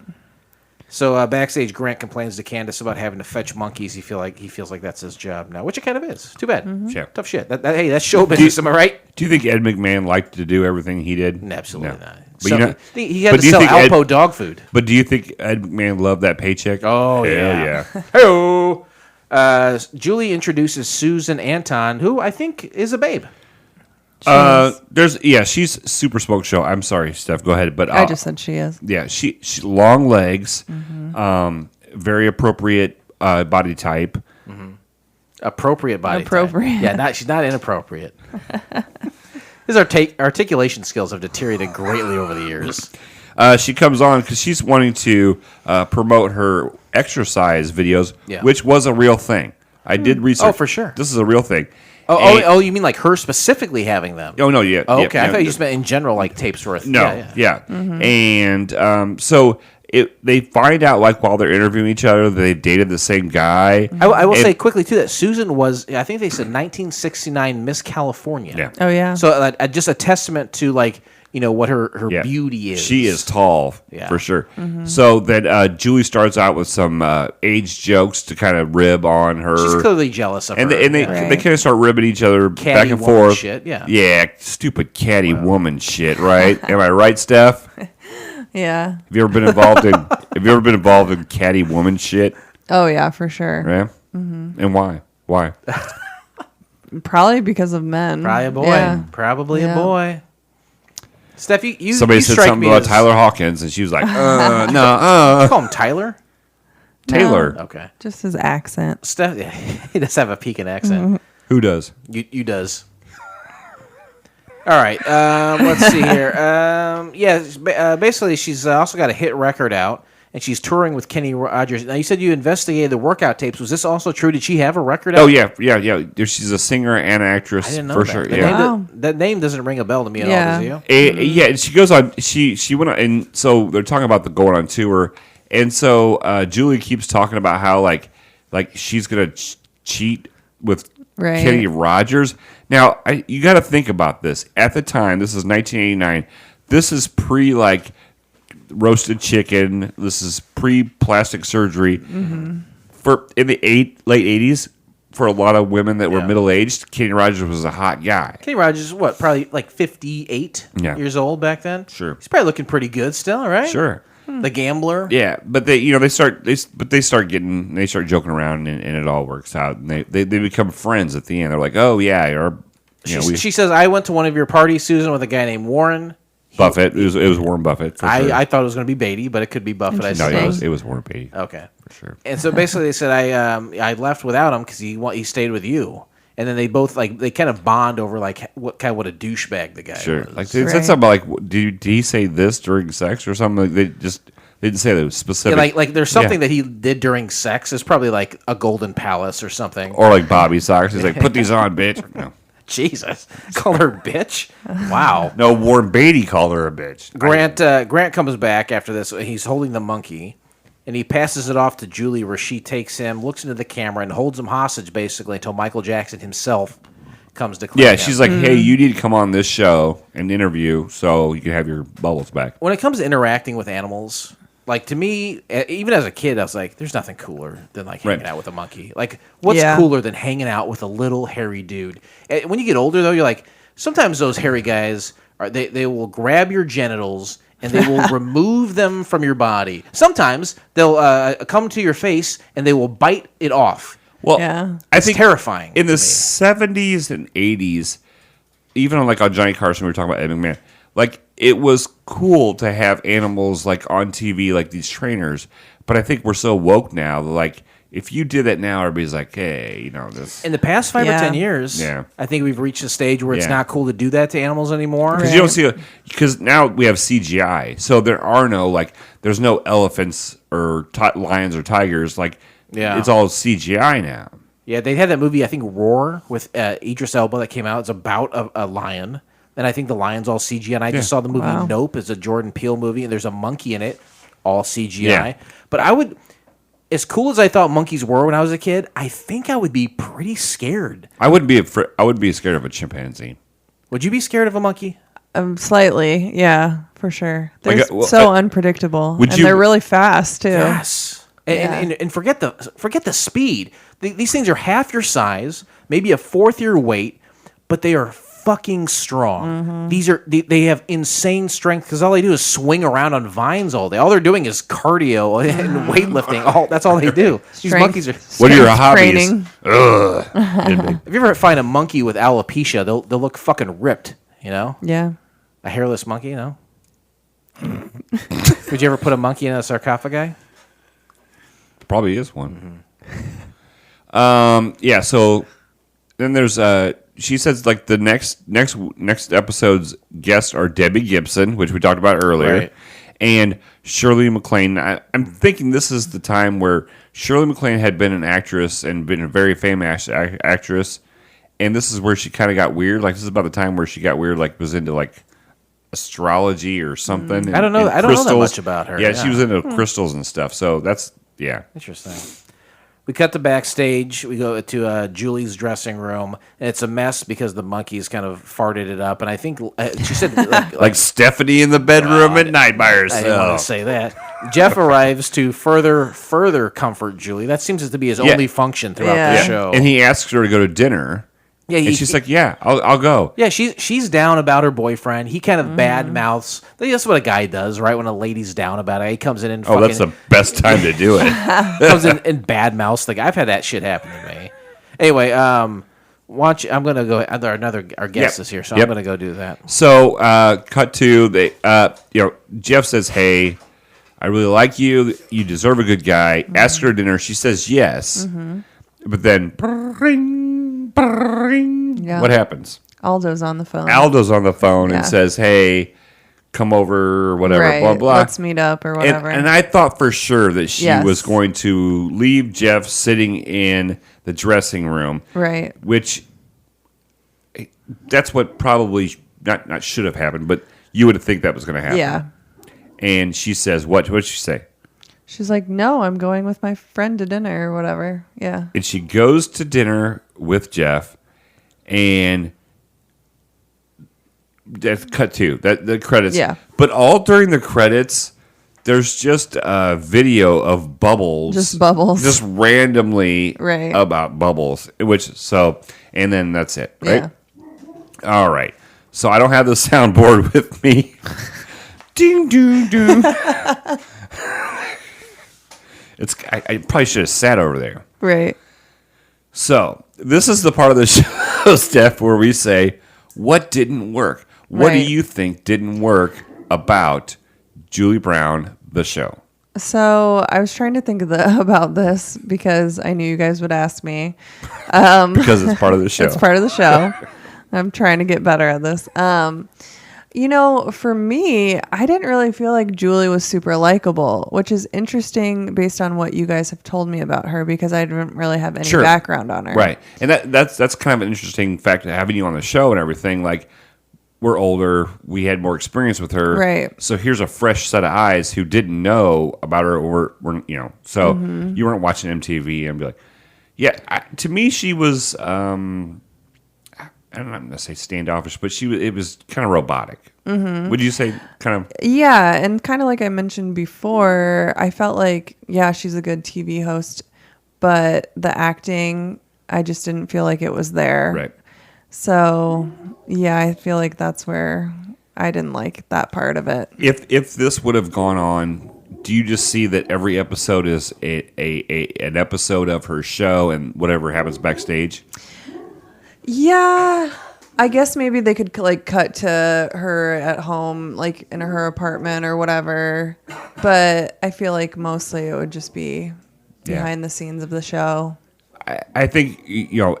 So backstage, Grant complains to Candace about having to fetch monkeys. He feels like that's his job now, which it kind of is. Too bad. Yeah. Tough shit. Hey, that's show business. Am I right? Do you think Ed McMahon liked to do everything he did? Absolutely No. not. But So, you know, he had but to do you sell think Alpo dog food. But do you think Ed McMahon loved that paycheck? Oh, Hell yeah. yeah. Hello. Julie introduces Susan Anton, who I think is a babe. She's super smoke show. I'm sorry, Steph. Go ahead. But I just said she is. yeah, she long legs, very appropriate body type. Appropriate body type. Appropriate. Yeah, she's not inappropriate. His articulation skills have deteriorated greatly over the years. She comes on because she's wanting to promote her exercise videos, Yeah. which was a real thing. I did research. Oh, for sure. This is a real thing. Oh, you mean like her specifically having them? Oh no, yeah. Oh, yeah, okay. I no, thought you just meant in general, like tapes worth. No, yeah. And so they find out like while they're interviewing each other that they dated the same guy. I will say quickly too that Susan was, I think they said 1969 Miss California. Yeah. Oh yeah. So just a testament to like what her Yeah. beauty is. She is tall, Yeah. for sure. So then Julie starts out with some age jokes to kind of rib on her. She's clearly jealous of and her. they Right. kind of start ribbing each other Catty back and woman forth. shit, yeah. Yeah, stupid catty woman shit, right? Am I right, Steph? yeah. Have you ever been involved in catty woman shit? Oh yeah, for sure. Yeah. And why? Why? Probably because of men. Probably a boy. Yeah. Probably a Yeah. boy. Steph, you Somebody you said strike something me about as- Tyler Hawkins, and she was like, no, Call him Tyler. Taylor. Okay. Just his accent. Steph, yeah, he does have a peaking accent. Who does? You does. All right. Let's see here. Basically, she's also got a hit record out, and she's touring with Kenny Rogers. Now, you said you investigated the workout tapes. Was this also true? Did she have a record out? Oh yeah. She's a singer and actress I didn't know for that. sure. That, Yeah. name that name doesn't ring a bell to me at all, Yeah. does it? Yeah, and she goes on. She went on, and so they're talking about the going on tour, and so Julie keeps talking about how like like she's gonna cheat with Right. Kenny Rogers. Now, you got to think about this. At the time, this is 1989. This is pre like roasted chicken. This is pre plastic surgery. For in the late 80s, for a lot of women that were middle aged, Kenny Rogers was a hot guy. Kenny Rogers is what, probably like 58 years old back then? Sure. He's probably looking pretty good still, right? Sure. The Gambler. Yeah, but they start joking around and it all works out and they become friends at the end. They're like, oh yeah, or She says, I went to one of your parties, Susan, with a guy named Warren. Buffett. It was Warren Buffett. For sure. I thought it was going to be Beatty, but it could be Buffett. I No, suppose. it was Warren Beatty. Okay, for sure. And so basically, they said I left without him because he stayed with you. And then they both they kind of bond over like what a douchebag the guy Sure. was. Like they said something about like, did he say this during sex or something? Like they didn't say that it was specific. Yeah, like there's something that he did during sex. It's probably like a golden palace or something. Or like Bobby socks. He's like, put these on, bitch. No. Jesus, call her bitch. Wow. No, Warren Beatty called her a bitch. Grant comes back after this. He's holding the monkey, and he passes it off to Julie, where she takes him, looks into the camera, and holds him hostage basically until Michael Jackson himself comes to claim him. She's like, hey, you need to come on this show and interview so you can have your bubbles back. When it comes to interacting with animals, like to me, even as a kid, I was like, there's nothing cooler than like hanging out with a monkey. Like, what's cooler than hanging out with a little hairy dude? And when you get older, though, you're like, sometimes those hairy guys they will grab your genitals and they will remove them from your body. Sometimes they'll come to your face and they will bite it off. Well, I think terrifying. In the 70s and 80s, even on Johnny Carson, we were talking about Ed McMahon. Like, it was cool to have animals like on TV, like these trainers. But I think we're so woke now. Like, if you did that now, everybody's like, hey, this. In the past 5 or 10 years, I think we've reached a stage where it's not cool to do that to animals anymore. Because you don't see, because now we have CGI, so there are no there's no elephants or lions or tigers. It's all CGI now. Yeah, they had that movie, I think, Roar with Idris Elba that came out. It's about a lion. And I think the lion's all CGI. And I just saw the movie Nope. It's a Jordan Peele movie, and there's a monkey in it, all CGI. Yeah. But I would, as cool as I thought monkeys were when I was a kid, I think I would be pretty scared. I wouldn't be scared of a chimpanzee. Would you be scared of a monkey? Slightly, yeah, for sure. They're so unpredictable, and they're really fast too. Yes, and forget the speed. These things are half your size, maybe a fourth your weight, but they are fucking strong. They have insane strength because all they do is swing around on vines all day. All they're doing is cardio and weightlifting. That's all they do. These monkeys are. What are your hobbies? If you ever find a monkey with alopecia, they'll look fucking ripped. Yeah. A hairless monkey. Would you ever put a monkey in a sarcophagi? Probably is one. So then there's she says the next episode's guests are Debbie Gibson, which we talked about earlier, and Shirley MacLaine. I'm thinking this is the time where Shirley MacLaine had been an actress and been a very famous actress, and this is where she kind of got weird. This is about the time where she got weird, was into astrology or something. I don't know. I don't know that much about her. Yeah, she was into crystals and stuff. So that's interesting. We cut to backstage. We go to Julie's dressing room, and it's a mess because the monkeys kind of farted it up. And I think she said like Stephanie in the bedroom at night by herself. I didn't want to say that. Jeff arrives to further comfort Julie. That seems to be his only function throughout the show. And he asks her to go to dinner. Yeah, and she's like, "Yeah, I'll go." Yeah, she's down about her boyfriend. He kind of bad mouths. That's what a guy does, right? When a lady's down about it, he comes in and that's the best time to do it. Comes in and bad mouths. I've had that shit happen to me. Anyway, watch. I'm gonna go. Our guest is here, so I'm gonna go do that. So, cut to Jeff says, "Hey, I really like you. You deserve a good guy. Ask her to dinner." She says yes, but then. What happens? Aldo's on the phone. And says, "Hey, come over, or whatever, blah blah. Let's meet up or whatever." And I thought for sure that she was going to leave Jeff sitting in the dressing room, right? Which that's what probably not should have happened, but you would think that was going to happen. Yeah. And she says, "What? What did she say?" She's like, no, I'm going with my friend to dinner or whatever. Yeah. And she goes to dinner with Jeff, and that's cut to the credits. Yeah. But all during the credits, there's just a video of Bubbles. Just Bubbles. Just randomly Right. about Bubbles. And then that's it, right? Yeah. All right. So I don't have the soundboard with me. Ding, ding, ding. I probably should have sat over there. Right. So this is the part of the show, Steph, where we say, what didn't work? What do Right. you think didn't work about Julie Brown, the show? So I was trying to think about this because I knew you guys would ask me. Because it's part of the show. It's part of the show. I'm trying to get better at this. For me, I didn't really feel like Julie was super likable, which is interesting based on what you guys have told me about her because I didn't really have any Sure. background on her. Right. And that's kind of an interesting fact, having you on the show and everything. Like, we're older. We had more experience with her. Right. So here's a fresh set of eyes who didn't know about her or were, so Mm-hmm. you weren't watching MTV and be like, yeah, to me, she was, I don't know, I'm going to say standoffish, but it was kind of robotic. Mm-hmm. Would you say kind of? Yeah, and kind of like I mentioned before, I felt like, yeah, she's a good TV host, but the acting, I just didn't feel like it was there. Right. So, yeah, I feel like that's where I didn't like that part of it. If this would have gone on, do you just see that every episode is an episode of her show and whatever happens backstage? Yeah, I guess maybe they could like cut to her at home, like in her apartment or whatever. But I feel like mostly it would just be behind the scenes of the show. I think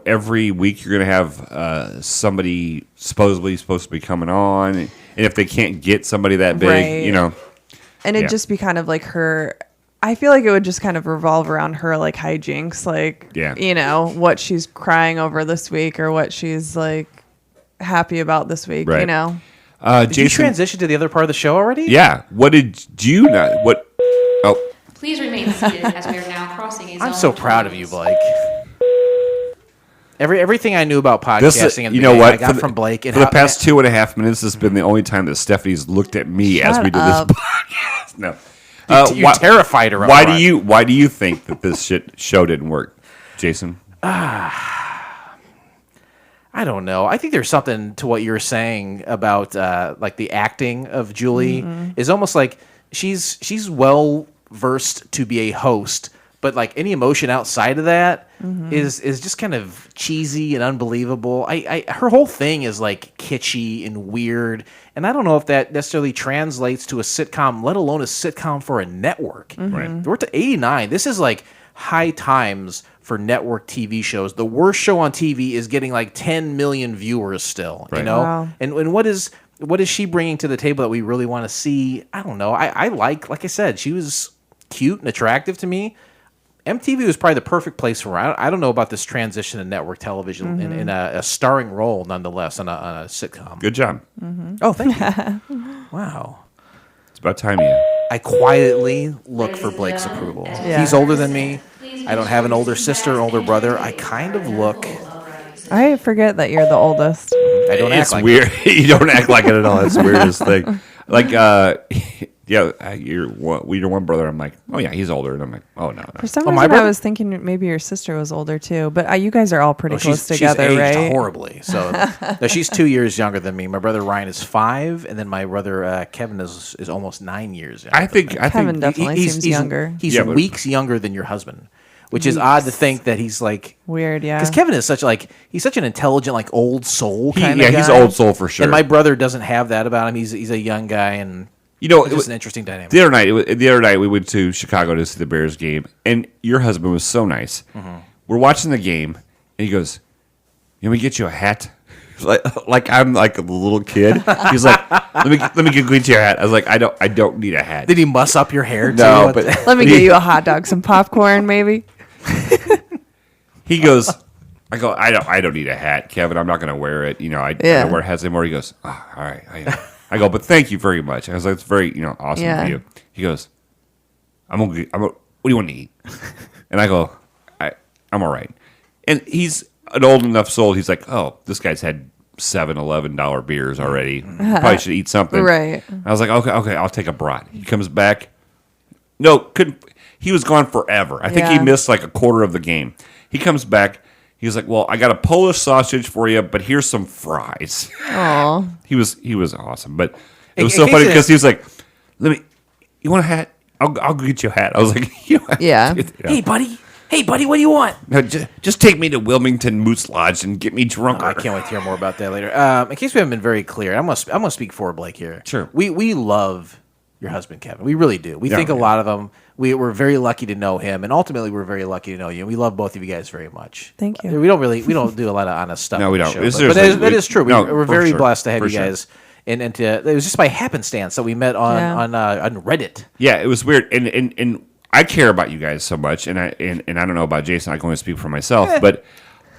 every week you're going to have somebody supposedly supposed to be coming on, and if they can't get somebody that big, Right. And it'd just be kind of like her. I feel like it would just kind of revolve around her like hijinks, like what she's crying over this week or what she's like happy about this week. Right. Did you transition to the other part of the show already? Yeah. What did you not? What? Oh. Please remain seated as we are now crossing a zone. I'm so proud of you, Blake. Everything I knew about podcasting This, in the you know beginning, what? I got from Blake. And for the past 2.5 minutes, this has been the only time that Stephanie's looked at me as we did this podcast. No. You terrified her. Why do you think that this show didn't work, Jason? I don't know. I think there's something to what you're saying about like the acting of Julie is almost like she's well versed to be a host, but like any emotion outside of that is just kind of cheesy and unbelievable. Her whole thing is like kitschy and weird, and I don't know if that necessarily translates to a sitcom, let alone a sitcom for a network. Right. We're to 89. This is like high times for network TV shows. The worst show on TV is getting like 10 million viewers still, Right. Wow. And what is she bringing to the table that we really want to see? I don't know. I like I said, she was cute and attractive to me. MTV was probably the perfect place for her. I don't know about this transition to network television in a starring role, nonetheless, on a sitcom. Good job. Oh, thank you. Wow. It's about time you. I quietly look for Blake's approval. Yeah. He's older than me. I don't have an older sister or older brother. I kind of look. I forget that you're the oldest. I don't act It's like weird. You don't act like it at all. That's the weirdest thing. Like, you're one brother. I'm like, oh yeah, he's older, and I'm like, oh no. For some my reason, I brother? was thinking maybe your sister was older too. But you guys are all pretty close she's together, aged right? horribly. So no, she's 2 years younger than me. My brother Ryan is 5, and then my brother Kevin is almost 9 years younger. I think Kevin definitely seems younger. He's Yeah, but- weeks younger than your husband, which is odd to think that he's like. Weird, yeah. Because Kevin is he's such an intelligent, like old soul kind of guy. he's old soul for sure. And my brother doesn't have that about him. He's a young guy, and it's just an interesting dynamic. The other night we went to Chicago to see the Bears game, and your husband was so nice. We're watching the game, and he goes, "Can we get you a hat?" Like I'm like a little kid. He's like, "Let me get you a hat." I was like, "I don't need a hat." Did he muss up your hair? No, too? but Let me get you a hot dog, some popcorn, maybe. he goes, I go, I don't need a hat, Kevin. I'm not going to wear it. I don't wear hats anymore. He goes, oh, all right. I go, but thank you very much. I was like, it's very awesome Yeah. of you. He goes, what do you want to eat? And I go, I'm all right. And he's an old enough soul. He's like, oh, this guy's had $7-11 beers already. Probably should eat something. Right. I was like, okay, I'll take a brat. He comes back. No, couldn't. He was gone forever. I think he missed like a quarter of the game. He comes back. He was like, well, I got a Polish sausage for you, but here's some fries. Aw. He was awesome. But it was so funny because he was like, you want a hat? I'll go get you a hat. I was like, Yeah. Hey, buddy, what do you want? No, just take me to Wilmington Moose Lodge and get me drunk. I can't wait to hear more about that later. In case we haven't been very clear, I'm gonna speak for Blake here. Sure. We love your husband, Kevin. We really do. We think a lot of him. We're very lucky to know him, and ultimately we're very lucky to know you. And we love both of you guys very much. Thank you. We don't do a lot of honest stuff. No, we on the don't. show, but that is true. No, We're for very sure. blessed to have For you sure. guys. And it was just by happenstance that we met on Reddit. Yeah, it was weird, and I care about you guys so much, and I don't know about Jason. I can only speak for myself, but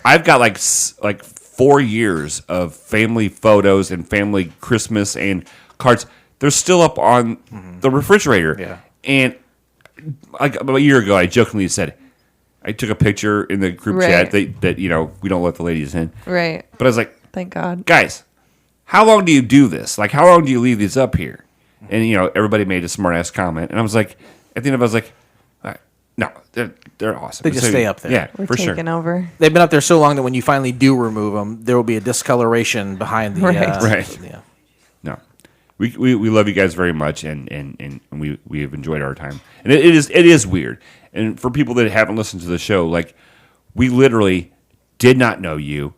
I've got like 4 years of family photos and family Christmas and cards. They're still up on the refrigerator. Yeah. And like about a year ago, I jokingly said I took a picture in the group chat that we don't let the ladies in. Right. But I was like, Thank God. guys, how long do you do this? Like, how long do you leave these up here? And everybody made a smart ass comment, and I was like, at the end of it, I was like, no, they're awesome. They just stay up there. Yeah, We're for sure. taking over. They've been up there so long that when you finally do remove them, there will be a discoloration behind the Right. Yeah. No, we love you guys very much, and we have enjoyed our time. And it is weird. And for people that haven't listened to the show, like we literally did not know you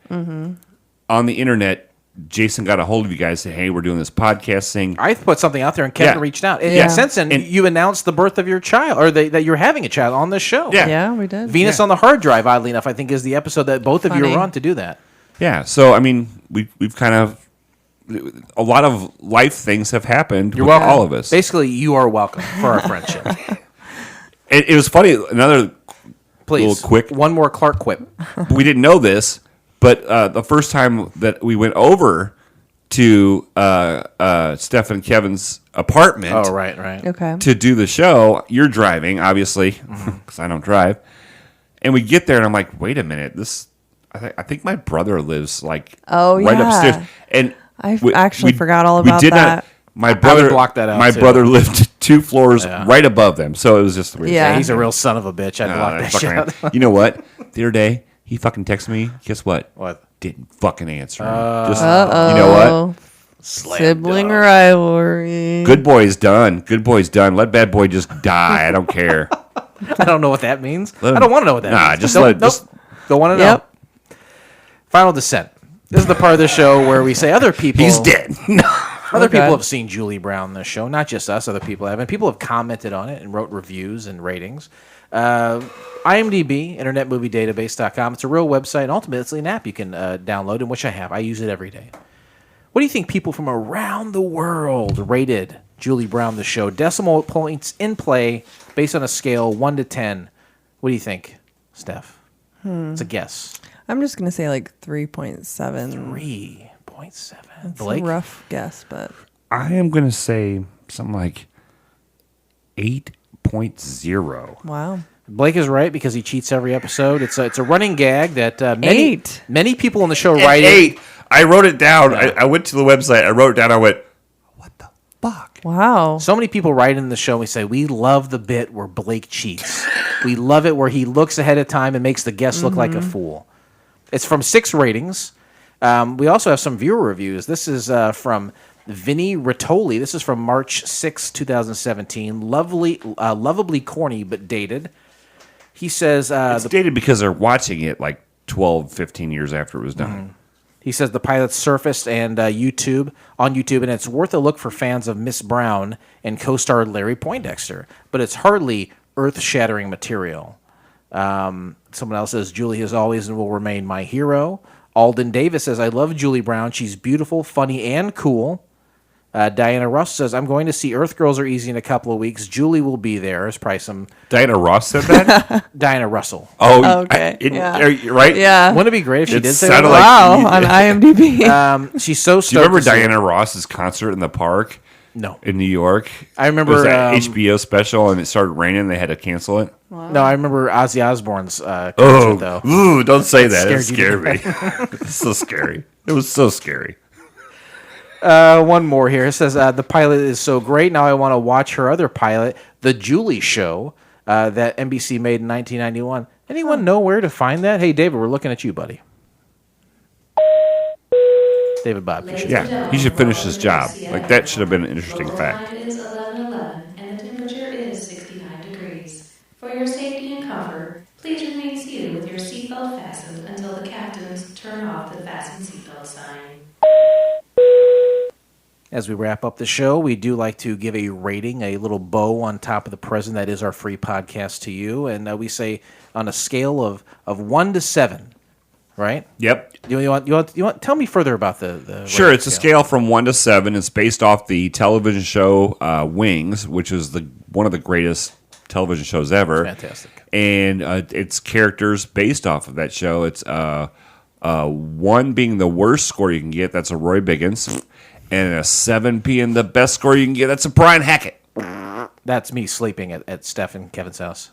on the internet. Jason got a hold of you guys, said, hey, we're doing this podcast thing. I put something out there, and Kevin reached out. And since then, you announced the birth of your child, or that you're having a child on this show. Yeah. Yeah, we did. Venus on the Hard Drive, oddly enough, I think is the episode that both of you Funny. are on to do that. Yeah, so I mean, we've kind of a lot of life things have happened. You're welcome. All of us. Basically, you are welcome for our friendship. It was funny. Another Please, little quick. one more Clark quip. We didn't know this, but the first time that we went over to Steph and Kevin's apartment. Oh, right. Okay. To do the show, you're driving, obviously, because I don't drive. And we get there, and I'm like, wait a minute, I think my brother lives like right upstairs. And I actually forgot all about that. My brother blocked that out. My too. brother lived 2 floors right above them, so it was just weird. Yeah. He's a real son of a bitch. I'd block that shit out. You know what? The other day, he fucking texted me. Guess what? What? Didn't fucking answer. You know what? Sibling rivalry. Good boy's done. Good boy's done. Let bad boy just die. I don't care. I don't know what that means. Let I him- don't want to know what that Nah, means. just don't, let- nope. just- Don't want to know. Final Descent. This is the part of the show where we say other people. He's dead. Other people God. have seen Julie Brown on this show, not just us. Other people have, and people have commented on it and wrote reviews and ratings. IMDb, InternetMovieDatabase.com. It's a real website, and ultimately it's an app you can download, and which I have. I use it every day. What do you think people from around the world rated Julie Brown the show? Decimal points in play based on a scale 1 to 10. What do you think, Steph? It's a guess. I'm just going to say like 3.7. 3.7. It's Blake? a rough guess, but I am going to say something like 8.0. wow. Blake is right because he cheats every episode. It's a running gag that Eight. many people on the show write 8. I wrote it down. I went to the website. I wrote it down. I went, what the fuck? Wow. So many people write in the show. We say we love the bit where Blake cheats. We love it where he looks ahead of time and makes the guest look like a fool. It's from 6 ratings. We also have some viewer reviews. This is from Vinny Rittoli. This is from March 6, 2017. Lovably corny but dated. He says It's dated because they're watching it like 12, 15 years after it was done. He says the pilot surfaced and on YouTube, and it's worth a look for fans of Miss Brown and co-star Larry Poindexter, but it's hardly earth-shattering material. Someone else says, Julie has always and will remain my hero. Alden Davis says, I love Julie Brown. She's beautiful, funny, and cool. Diana Russ says, I'm going to see Earth Girls Are Easy in a couple of weeks. Julie will be there. There's probably some... Diana Ross said that? Diana Russell. Oh, Okay, yeah. Right? Yeah. Wouldn't it be great if she It did say sounded that? like- Wow. On IMDb. She's so stoked. Do you remember to see it. Diana Ross's concert in the park? No. in New York. I remember, it was that HBO special, and it started raining. They had to cancel it. No, I remember Ozzy Osbourne's concert, Oh, though. ooh, don't say that. It scared you scared me. It's so scary. It was so scary. One more here. It says, the pilot is so great. Now I want to watch her other pilot, The Julie Show, that NBC made in 1991. Anyone know where to find that? Hey, David, we're looking at you, buddy. David Bob. You should. Yeah, he should finish his job. Like, that should have been an interesting Local fact. time is 11:11, and the temperature is 69 degrees. For your safety and comfort, please remain seated with your seatbelt fastened until the captains turn off the fasten seatbelt sign. As we wrap up the show, we do like to give a rating, a little bow on top of the present. That is our free podcast to you. And we say on a scale of 1 to 7, right? Yep. You want tell me further about the Sure, rating it's a scale from 1 to 7. It's based off the television show Wings, which is one of the greatest television shows ever. Fantastic. And it's characters based off of that show. It's 1 being the worst score you can get. That's a Roy Biggins. And a 7 being the best score you can get. That's a Brian Hackett. That's me sleeping at Steph and Kevin's house.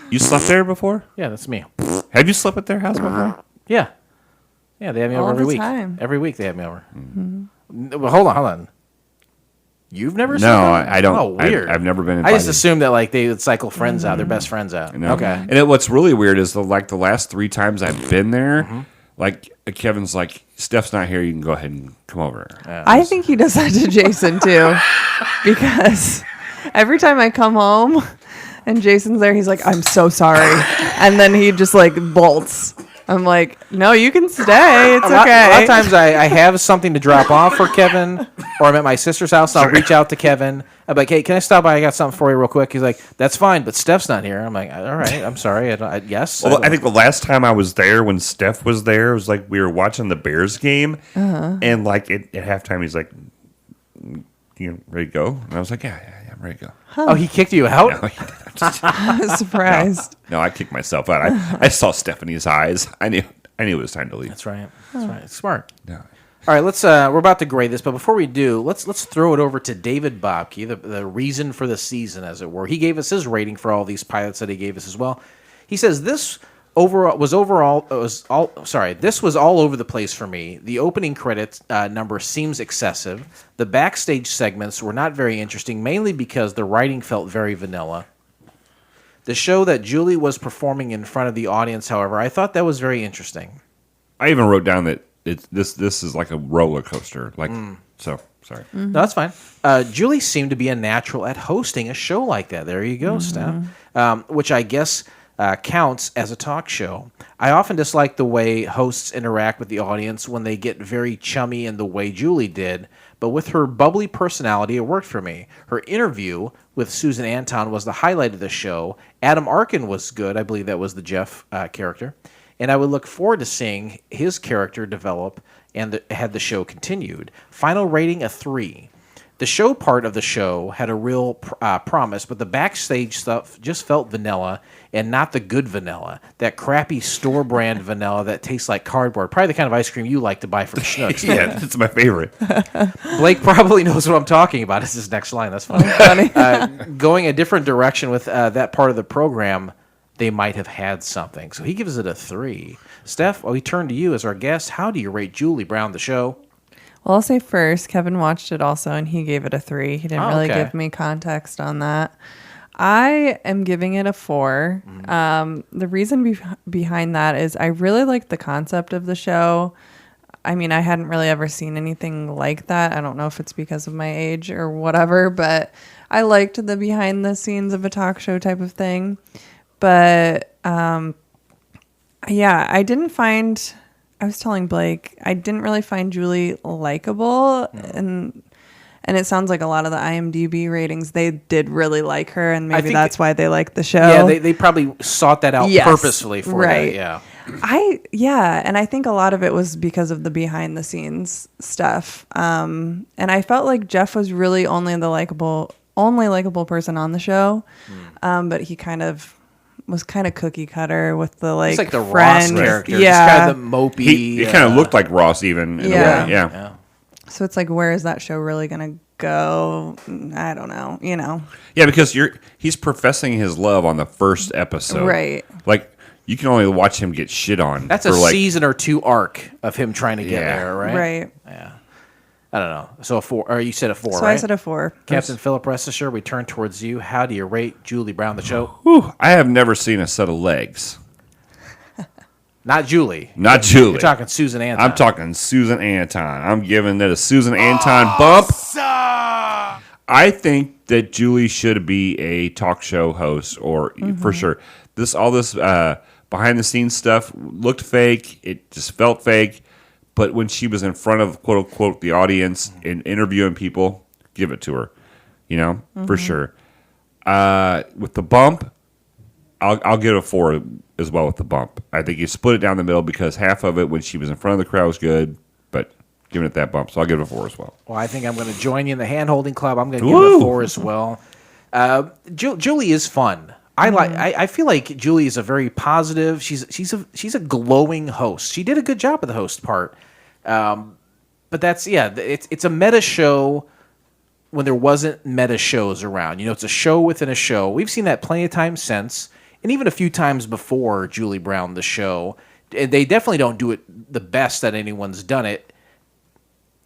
You slept there before? Yeah, that's me. Have you slept at their house before? Yeah. Yeah, they have me over All every the week. time. Every week they have me over. Well, hold on. You've never slept No, there? I don't. Oh, weird. I've never been I invited. just assumed that like they would cycle friends out, their best friends out. No. Okay. And what's really weird is the last 3 times I've been there, like Kevin's like, Steph's not here. You can go ahead and come over. I think he does that to Jason too, because every time I come home and Jason's there, he's like, "I'm so sorry," and then he just like bolts. I'm like, "No, you can stay. It's okay." A lot of times I have something to drop off for Kevin, or I'm at my sister's house. And I'll reach out to Kevin. I'm like, "Hey, can I stop by? I got something for you real quick." He's like, "That's fine, but Steph's not here." I'm like, "All right, I'm sorry. Yes." Well, I think the last time I was there when Steph was there, it was like we were watching the Bears game, and like at halftime, he's like, "You ready to go?" And I was like, "Yeah, I'm ready to go." Oh, he kicked you out? No, I was surprised. no, I kicked myself out. I saw Stephanie's eyes. I knew it was time to leave. That's right. That's right. Smart. No. All right, let's. We're about to grade this, but before we do, let's throw it over to David Bobke, the reason for the season, as it were. He gave us his rating for all these pilots that he gave us as well. He says this was all over the place for me. The opening credits number seems excessive. The backstage segments were not very interesting, mainly because the writing felt very vanilla. The show that Julie was performing in front of the audience, however, I thought that was very interesting. I even wrote down that this is like a roller coaster. Like so. Sorry. No, that's fine. Julie seemed to be a natural at hosting a show like that. There you go, Steph. Which I guess counts as a talk show. I often dislike the way hosts interact with the audience when they get very chummy in the way Julie did, but with her bubbly personality, it worked for me. Her interview with Susan Anton was the highlight of the show. Adam Arkin was good. I believe that was the Jeff character. And I would look forward to seeing his character develop and had the show continued. Final rating, a 3. The show part of the show had a real promise, but the backstage stuff just felt vanilla and not the good vanilla. That crappy store brand vanilla that tastes like cardboard. Probably the kind of ice cream you like to buy from Schnucks. Yeah, that's my favorite. Blake probably knows what I'm talking about. It's his next line. That's funny. Going a different direction with that part of the program, they might have had something. So he gives it a 3. Steph, we turn to you as our guest. How do you rate Julie Brown, the show? Well, I'll say first, Kevin watched it also, and he gave it a 3. He didn't really give me context on that. I am giving it a 4. The reason behind that is I really liked the concept of the show. I mean, I hadn't really ever seen anything like that. I don't know if it's because of my age or whatever, but I liked the behind the scenes of a talk show type of thing. But yeah, I was telling Blake, I didn't really find Julie likable, and it sounds like a lot of the IMDb ratings, they did really like her, and maybe that's why they liked the show. Yeah, they probably sought that out purposefully for that. Yeah. And I think a lot of it was because of the behind the scenes stuff. And I felt like Jeff was really only likable person on the show, but he was kind of cookie cutter with the It's like the friend. Ross character. Yeah. Just kind of the mopey. He kind of looked like Ross even. In a way. Yeah. So it's like, where is that show really going to go. I don't know. Yeah, because he's professing his love on the first episode. Right. Like, you can only watch him get shit on. That's a season or two arc of him trying to get there, right? Right. Yeah. I don't know. So a 4, or you said a 4, So right? I said a 4. Captain Philip, rest assured, we turn towards you. How do you rate Julie Brown, the show? Whew, I have never seen a set of legs. Not Julie. Not Julie. You're talking Susan Anton. I'm talking Susan Anton. I'm giving it a Susan Anton bump. I think that Julie should be a talk show host, or for sure. All this behind the scenes stuff looked fake. It just felt fake. But when she was in front of quote unquote the audience and interviewing people, give it to her. For sure. With the bump, I'll give it a 4 as well with the bump. I think you split it down the middle because half of it when she was in front of the crowd was good, but giving it that bump, so I'll give it a 4 as well. Well, I think I'm going to join you in the hand-holding club. I'm going to give it a 4 as well. Julie is fun. I feel like Julie is a very positive. She's a glowing host. She did a good job of the host part. But that's it's a meta show when there wasn't meta shows around. It's a show within a show. We've seen that plenty of times since, and even a few times before Julie Brown the show. They definitely don't do it the best that anyone's done it.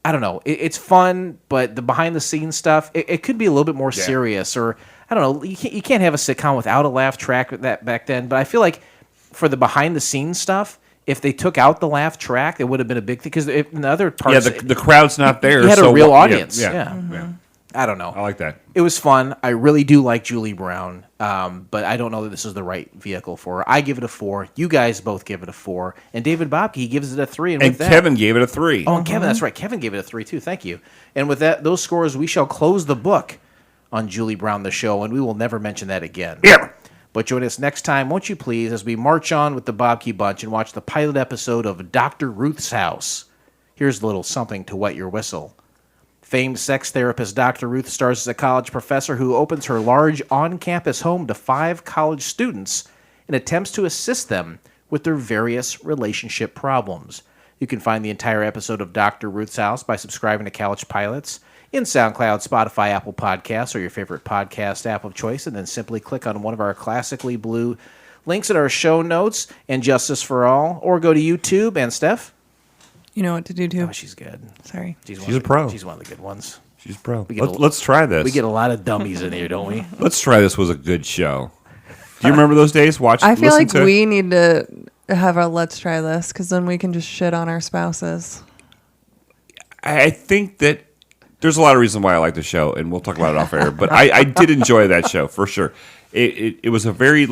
I don't know. It's fun, but the behind the scenes stuff, it could be a little bit more serious, or I don't know. You can't have a sitcom without a laugh track that back then. But I feel like for the behind the scenes stuff, if they took out the laugh track, it would have been a big thing. Because in the other parts, the crowd's not there. You had so a real audience. Yeah. Yeah. I don't know. I like that. It was fun. I really do like Julie Brown, but I don't know that this is the right vehicle for her. I give it a 4. You guys both give it a 4. And David Bobke gives it a 3. And with that, Kevin gave it a 3. Oh, and Kevin, that's right. Kevin gave it a 3, too. Thank you. And with those scores, we shall close the book on Julie Brown, the show, and we will never mention that again. Yeah. But join us next time, won't you please, as we march on with the Bobke Bunch and watch the pilot episode of Dr. Ruth's House. Here's a little something to wet your whistle. Famed sex therapist Dr. Ruth stars as a college professor who opens her large on-campus home to 5 college students and attempts to assist them with their various relationship problems. You can find the entire episode of Dr. Ruth's House by subscribing to Couch Pilots in SoundCloud, Spotify, Apple Podcasts, or your favorite podcast app of choice, and then simply click on one of our classically blue links in our show notes and Justice for All, or go to YouTube. And Steph? You know what to do, too. Oh, she's good. Sorry. She's a pro. She's one of the good ones. She's a pro. Let's try this. We get a lot of dummies in here, don't we? Let's try this was a good show. Do you remember those days? I feel like we need to have a let's try this, because then we can just shit on our spouses. I think that there's a lot of reasons why I like the show, and we'll talk about it off air. But I did enjoy that show for sure. It was a very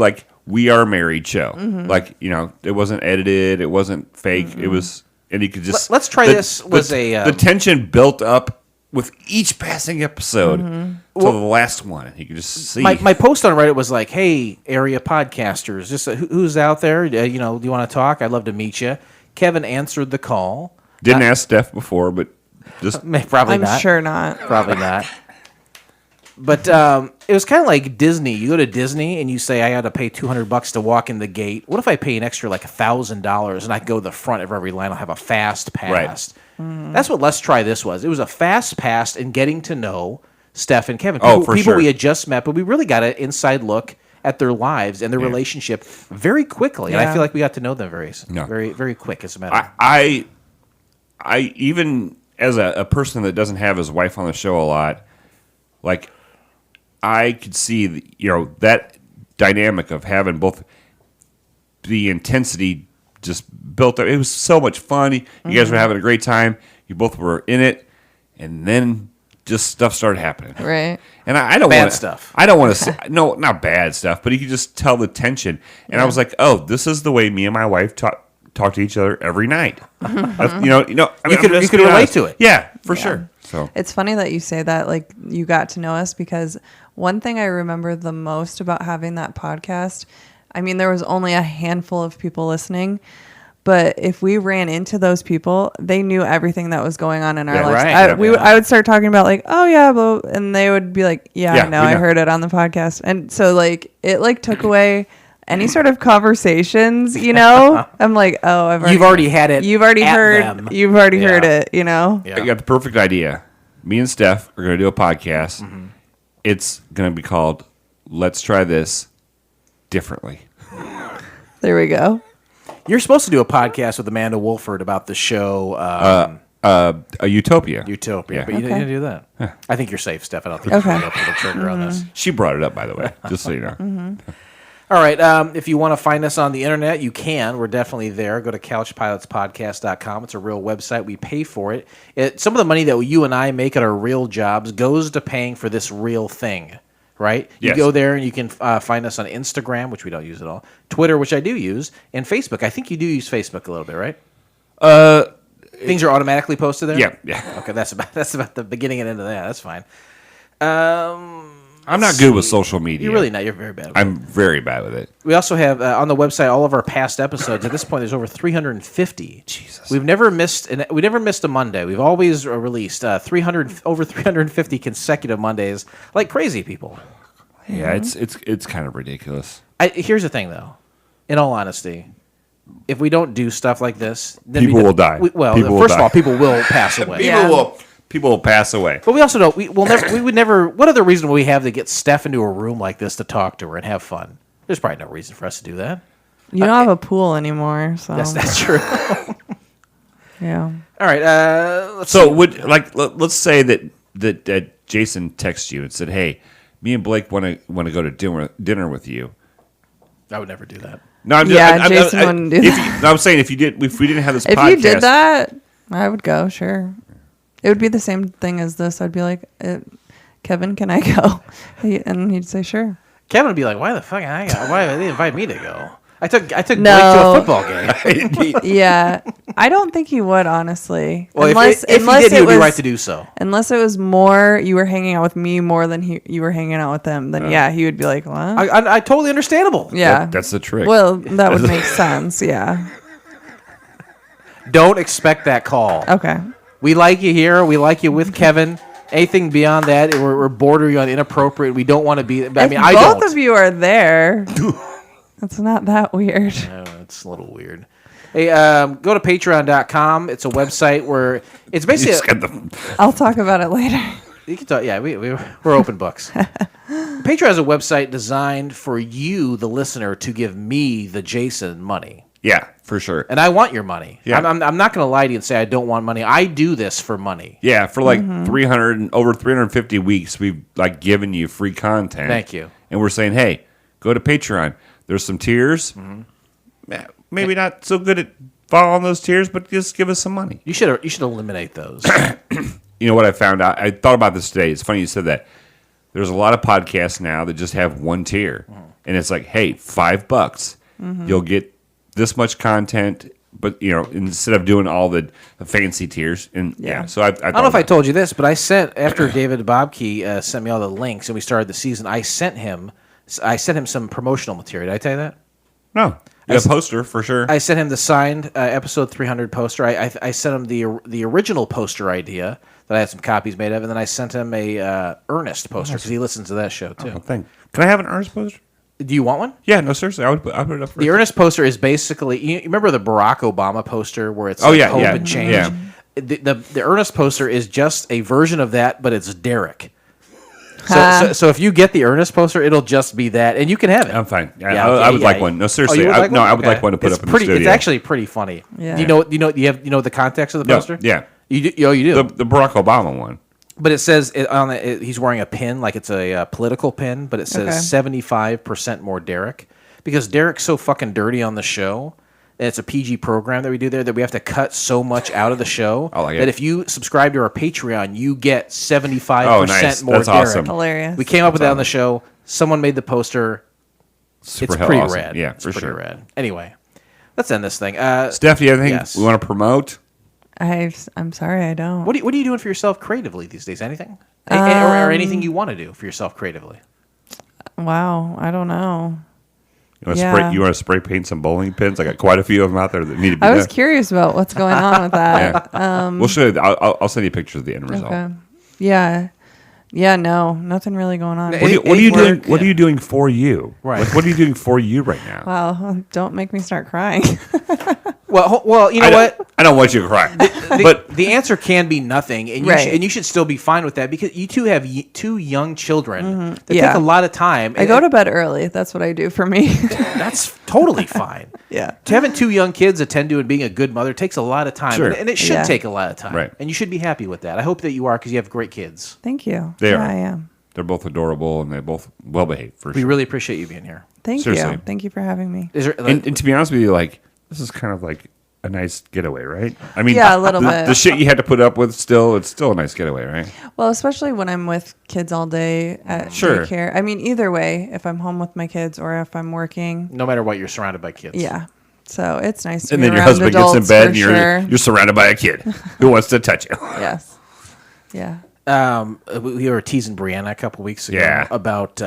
we are married show. Mm-hmm. It wasn't edited, it wasn't fake. Mm-hmm. It was, and you could just let's try this. The tension built up with each passing episode till the last one. You could just see. My post on Reddit was like, "Hey, area podcasters, just who's out there? Do you want to talk? I'd love to meet you." Kevin answered the call. Didn't ask Steph before, but just probably I'm not. sure not. Probably not. But it was kind of like Disney. You go to Disney and you say, I got to pay $200 to walk in the gate. What if I pay an extra $1,000 and I go to the front of every line? I'll have a fast pass. Right. That's what Let's Try This was. It was a fast pass in getting to know Steph and Kevin. People we had just met, but we really got an inside look at their lives and their relationship very quickly. Yeah. And I feel like we got to know them very, very quick, as a matter of fact. I even as a person that doesn't have his wife on the show a lot, I could see that dynamic of having both the intensity just built up. It was so much fun. You guys were having a great time. You both were in it, and then just stuff started happening. Right. And I don't want bad stuff. I don't want to say no, not bad stuff, but you could just tell the tension. And I was like, oh, this is the way me and my wife talk to each other every night. You could relate to it. Yeah, for sure. So it's funny that you say that, you got to know us, because one thing I remember the most about having that podcast, I mean, there was only a handful of people listening, but if we ran into those people, they knew everything that was going on in our lives. Right. I would start talking about and they would be like, I know, I heard it on the podcast. And so it took away any sort of conversations, I'm like, oh, you've already had it. You've already heard. Them. You've already heard it. Yeah. I got the perfect idea. me and Steph are going to do a podcast. It's going to be called Let's Try This Differently. There we go. You're supposed to do a podcast with Amanda Wolford about the show Utopia. Utopia, Yeah. but you didn't do that. I think you're safe, Steph. I don't think Okay. you're going to pull the trigger on this. She brought it up, by the way, just so you know. All right. If you want to find us on the internet, you can. We're definitely there. Go to couchpilotspodcast.com. It's a real website. We pay for it. Some of the money that you and I make at our real jobs goes to paying for this real thing, right? You Yes. go there and you can find us on Instagram, which we don't use at all, Twitter, which I do use, and Facebook. I think you do use Facebook a little bit, right? Things are automatically posted there? Yeah. Okay, that's about the beginning and end of that. That's fine. I'm not good with social media. You're really not. You're very bad with it. I'm very bad with it. We also have on the website all of our past episodes. At this point, there's over 350. Jesus. We've never missed a Monday. We've always released over 350 consecutive Mondays, like crazy people. Yeah, it's kind of ridiculous. Here's the thing, though. In all honesty, if we don't do stuff like this, then People will die. People will first of die. all, people will pass away. People will pass away. But we also don't. We would never. What other reason would we have to get Steph into a room like this to talk to her and have fun? There's probably no reason for us to do that. You don't have a pool anymore, so That's true. yeah. All right. Let's So see. let's say that Jason texts you and said, "Hey, me and Blake want to go to dinner with you." I would never do that. No, Jason wouldn't do that. I'm saying if we didn't have this If podcast, you did that, I would go. Sure, it would be the same thing as this. I'd be like, Kevin, can I go? And he'd say, sure. Kevin would be like, "Why the fuck? Why did they invite me to go? I took Blake to a No. football game." Yeah, I don't think he would, honestly. Well, unless if he did, he would be right to do so. Unless it was more, you were hanging out with me more than you were hanging out with him, then yeah, he would be like, what? I totally understandable. Yeah. that's the trick. Well, that would make sense, yeah. Don't expect that call. Okay. We like you here. We like you with Kevin. Anything beyond that, we're bordering on inappropriate. We don't want to be. I mean, If I both don't. of you are there, it's not that weird. It's a little weird. Hey, go to patreon.com. It's a website where it's You basically. just got the- I'll talk about it later. You can talk. Yeah, we're open books. Patreon is a website designed for you, the listener, to give me, the Jason, money. yeah, for sure. And I want your money. Yeah. I'm not going to lie to you and say I don't want money. I do this for money. Yeah, for like 350 weeks, we've like given you free content. Thank you. And we're saying, hey, go to Patreon. There's some tiers. Maybe not so good at following those tiers, but just give us some money. You should eliminate those. You know what I found out? I thought about this today. It's funny you said that. There's a lot of podcasts now that just have one tier, and it's like, hey, $5, you'll get this much content. But instead of doing all the fancy tiers, and so I don't know if I told you this, but I sent after David Bobke sent me all the links and we started the season. I sent him some promotional material. Did I tell you that? No, a poster for sure. I sent him the signed episode 300 poster. I sent him the original poster idea that I had some copies made of, and then I sent him a Ernest poster because he listens to that show too. Oh, thank. Can I have an Ernest poster? Do you want one? Yeah, no, seriously, I would put it up. The Ernest poster is basically you remember the Barack Obama poster where it's Oh, like yeah, hope yeah, and change. yeah. The Ernest poster is just a version of that, but it's Derek. So if you get the Ernest poster, it'll just be that, and you can have it. I'm fine. Yeah, I would yeah, like yeah. one. No, Oh, seriously, you would like one? I would Okay. like one to put It's up in pretty, the studio. It's actually pretty funny. Yeah. Do you know the context of the poster? Yeah. You do. You do. The Barack Obama one. But it says on it, he's wearing a pin, like it's a political pin, but it says Okay. 75% more Derek. Because Derek's so fucking dirty on the show, and it's a PG program that we do there, that we have to cut so much out of the show I like it. that if you subscribe to our Patreon, you get 75% Oh, nice. more That's Derek. awesome. Hilarious. We came up with that on the show. Someone made the poster. Super It's pretty awesome. rad. Yeah, it's for pretty sure. rad. Anyway, let's end this thing. Steph, do you have anything Yes. we want to promote? I'm sorry, I don't. What are you doing for yourself creatively these days? Anything? Or anything you want to do for yourself creatively? Wow, I don't know. You want to Yeah. spray paint some bowling pins? I got quite a few of them out there that need to be I was done. curious about what's going on with that. We'll show you. I'll send you pictures of the end result. Okay. Yeah. Yeah, no, nothing really going on. What are you Any doing? work? What are you doing for you? Right. Like, what are you doing for you right now? Wow, don't make me start crying. Well, you know what? I don't want you to cry. But the answer can be nothing, and you should still be fine with that because you two have two young children that take a lot of time. I go to bed early. That's what I do for me. That's totally fine. Yeah. Having two young kids attend to and being a good mother takes a lot of time, Sure. and it should take a lot of time. Right. And you should be happy with that. I hope that you are because you have great kids. Thank you. They are. I am. They're both adorable and they're both well behaved. We really appreciate you being here. Thank Seriously. you. Thank you for having me. Is there, And to be honest with you, like this is kind of like a nice getaway, right? I mean, Yeah, a little bit. The shit you had to put up with, it's still a nice getaway, right? Well, especially when I'm with kids all day at daycare. I mean, either way, if I'm home with my kids or if I'm working. No matter what, you're surrounded by kids. Yeah. So it's nice to And be then your around husband gets in adults, bed for and you're surrounded by a kid who wants to touch you. Yes. Yeah. We were teasing Brianna a couple weeks ago about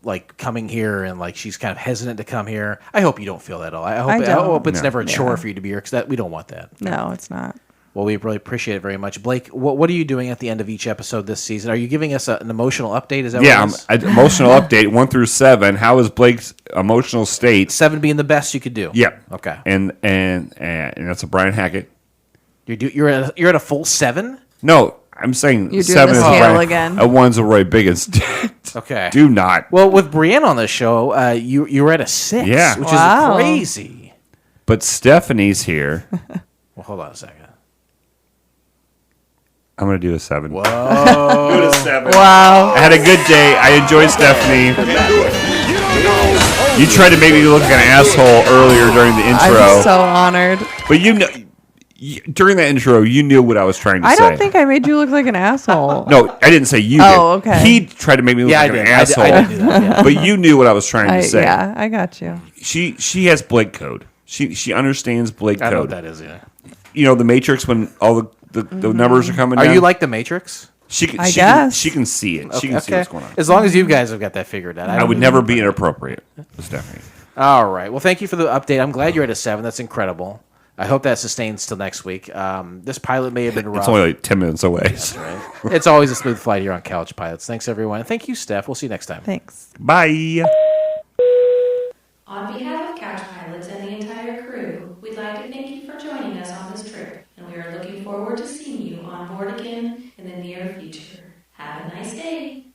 like coming here and like she's kind of hesitant to come here. I hope you don't feel that at all. I hope it's never a chore for you to be here because we don't want that. No, it's not. Well, we really appreciate it very much. Blake, what are you doing at the end of each episode this season? Are you giving us an emotional update? Is that what it is? Emotional update 1 through 7. How is Blake's emotional state? 7 being the best you could do. Yeah. Okay. And that's a Brian Hackett. You're at a full 7? No, I'm saying You're doing 7 the is scale Brian. again. A 1's a Roy Biggins. Okay. Do not. Well, with Brianna on the show, you were at a 6, which is crazy. But Stephanie's here. Well, hold on a second. I'm going to do a 7. Whoa. Go to 7. Wow. I had a good day. I enjoyed Stephanie. You tried to make me look like an asshole earlier during the intro. I'm so honored. But during that intro, you knew what I was trying to say. I don't think I made you look like an asshole. No, I didn't say you Oh, did. okay. He tried to make me look like an asshole. I did do that, yeah. But you knew what I was trying to say. Yeah, I got you. She has Blake code. She understands Blake I code. know what that is, yeah. You know, the Matrix when all the numbers are coming down. Are you like the Matrix? I guess. She can see it. She can see what's going on. As long as you guys have got that figured out. I would never be inappropriate with Stephanie. All right. Well, thank you for the update. I'm glad you're at a 7. That's incredible. I hope that sustains till next week. This pilot may have been rough. It's only like 10 minutes away. That's right. It's always a smooth flight here on Couch Pilots. Thanks, everyone. And thank you, Steph. We'll see you next time. Thanks. Bye. On behalf of Couch Pilots and the entire crew, we'd like to thank you for joining us on this trip, and we are looking forward to seeing you on board again in the near future. Have a nice day.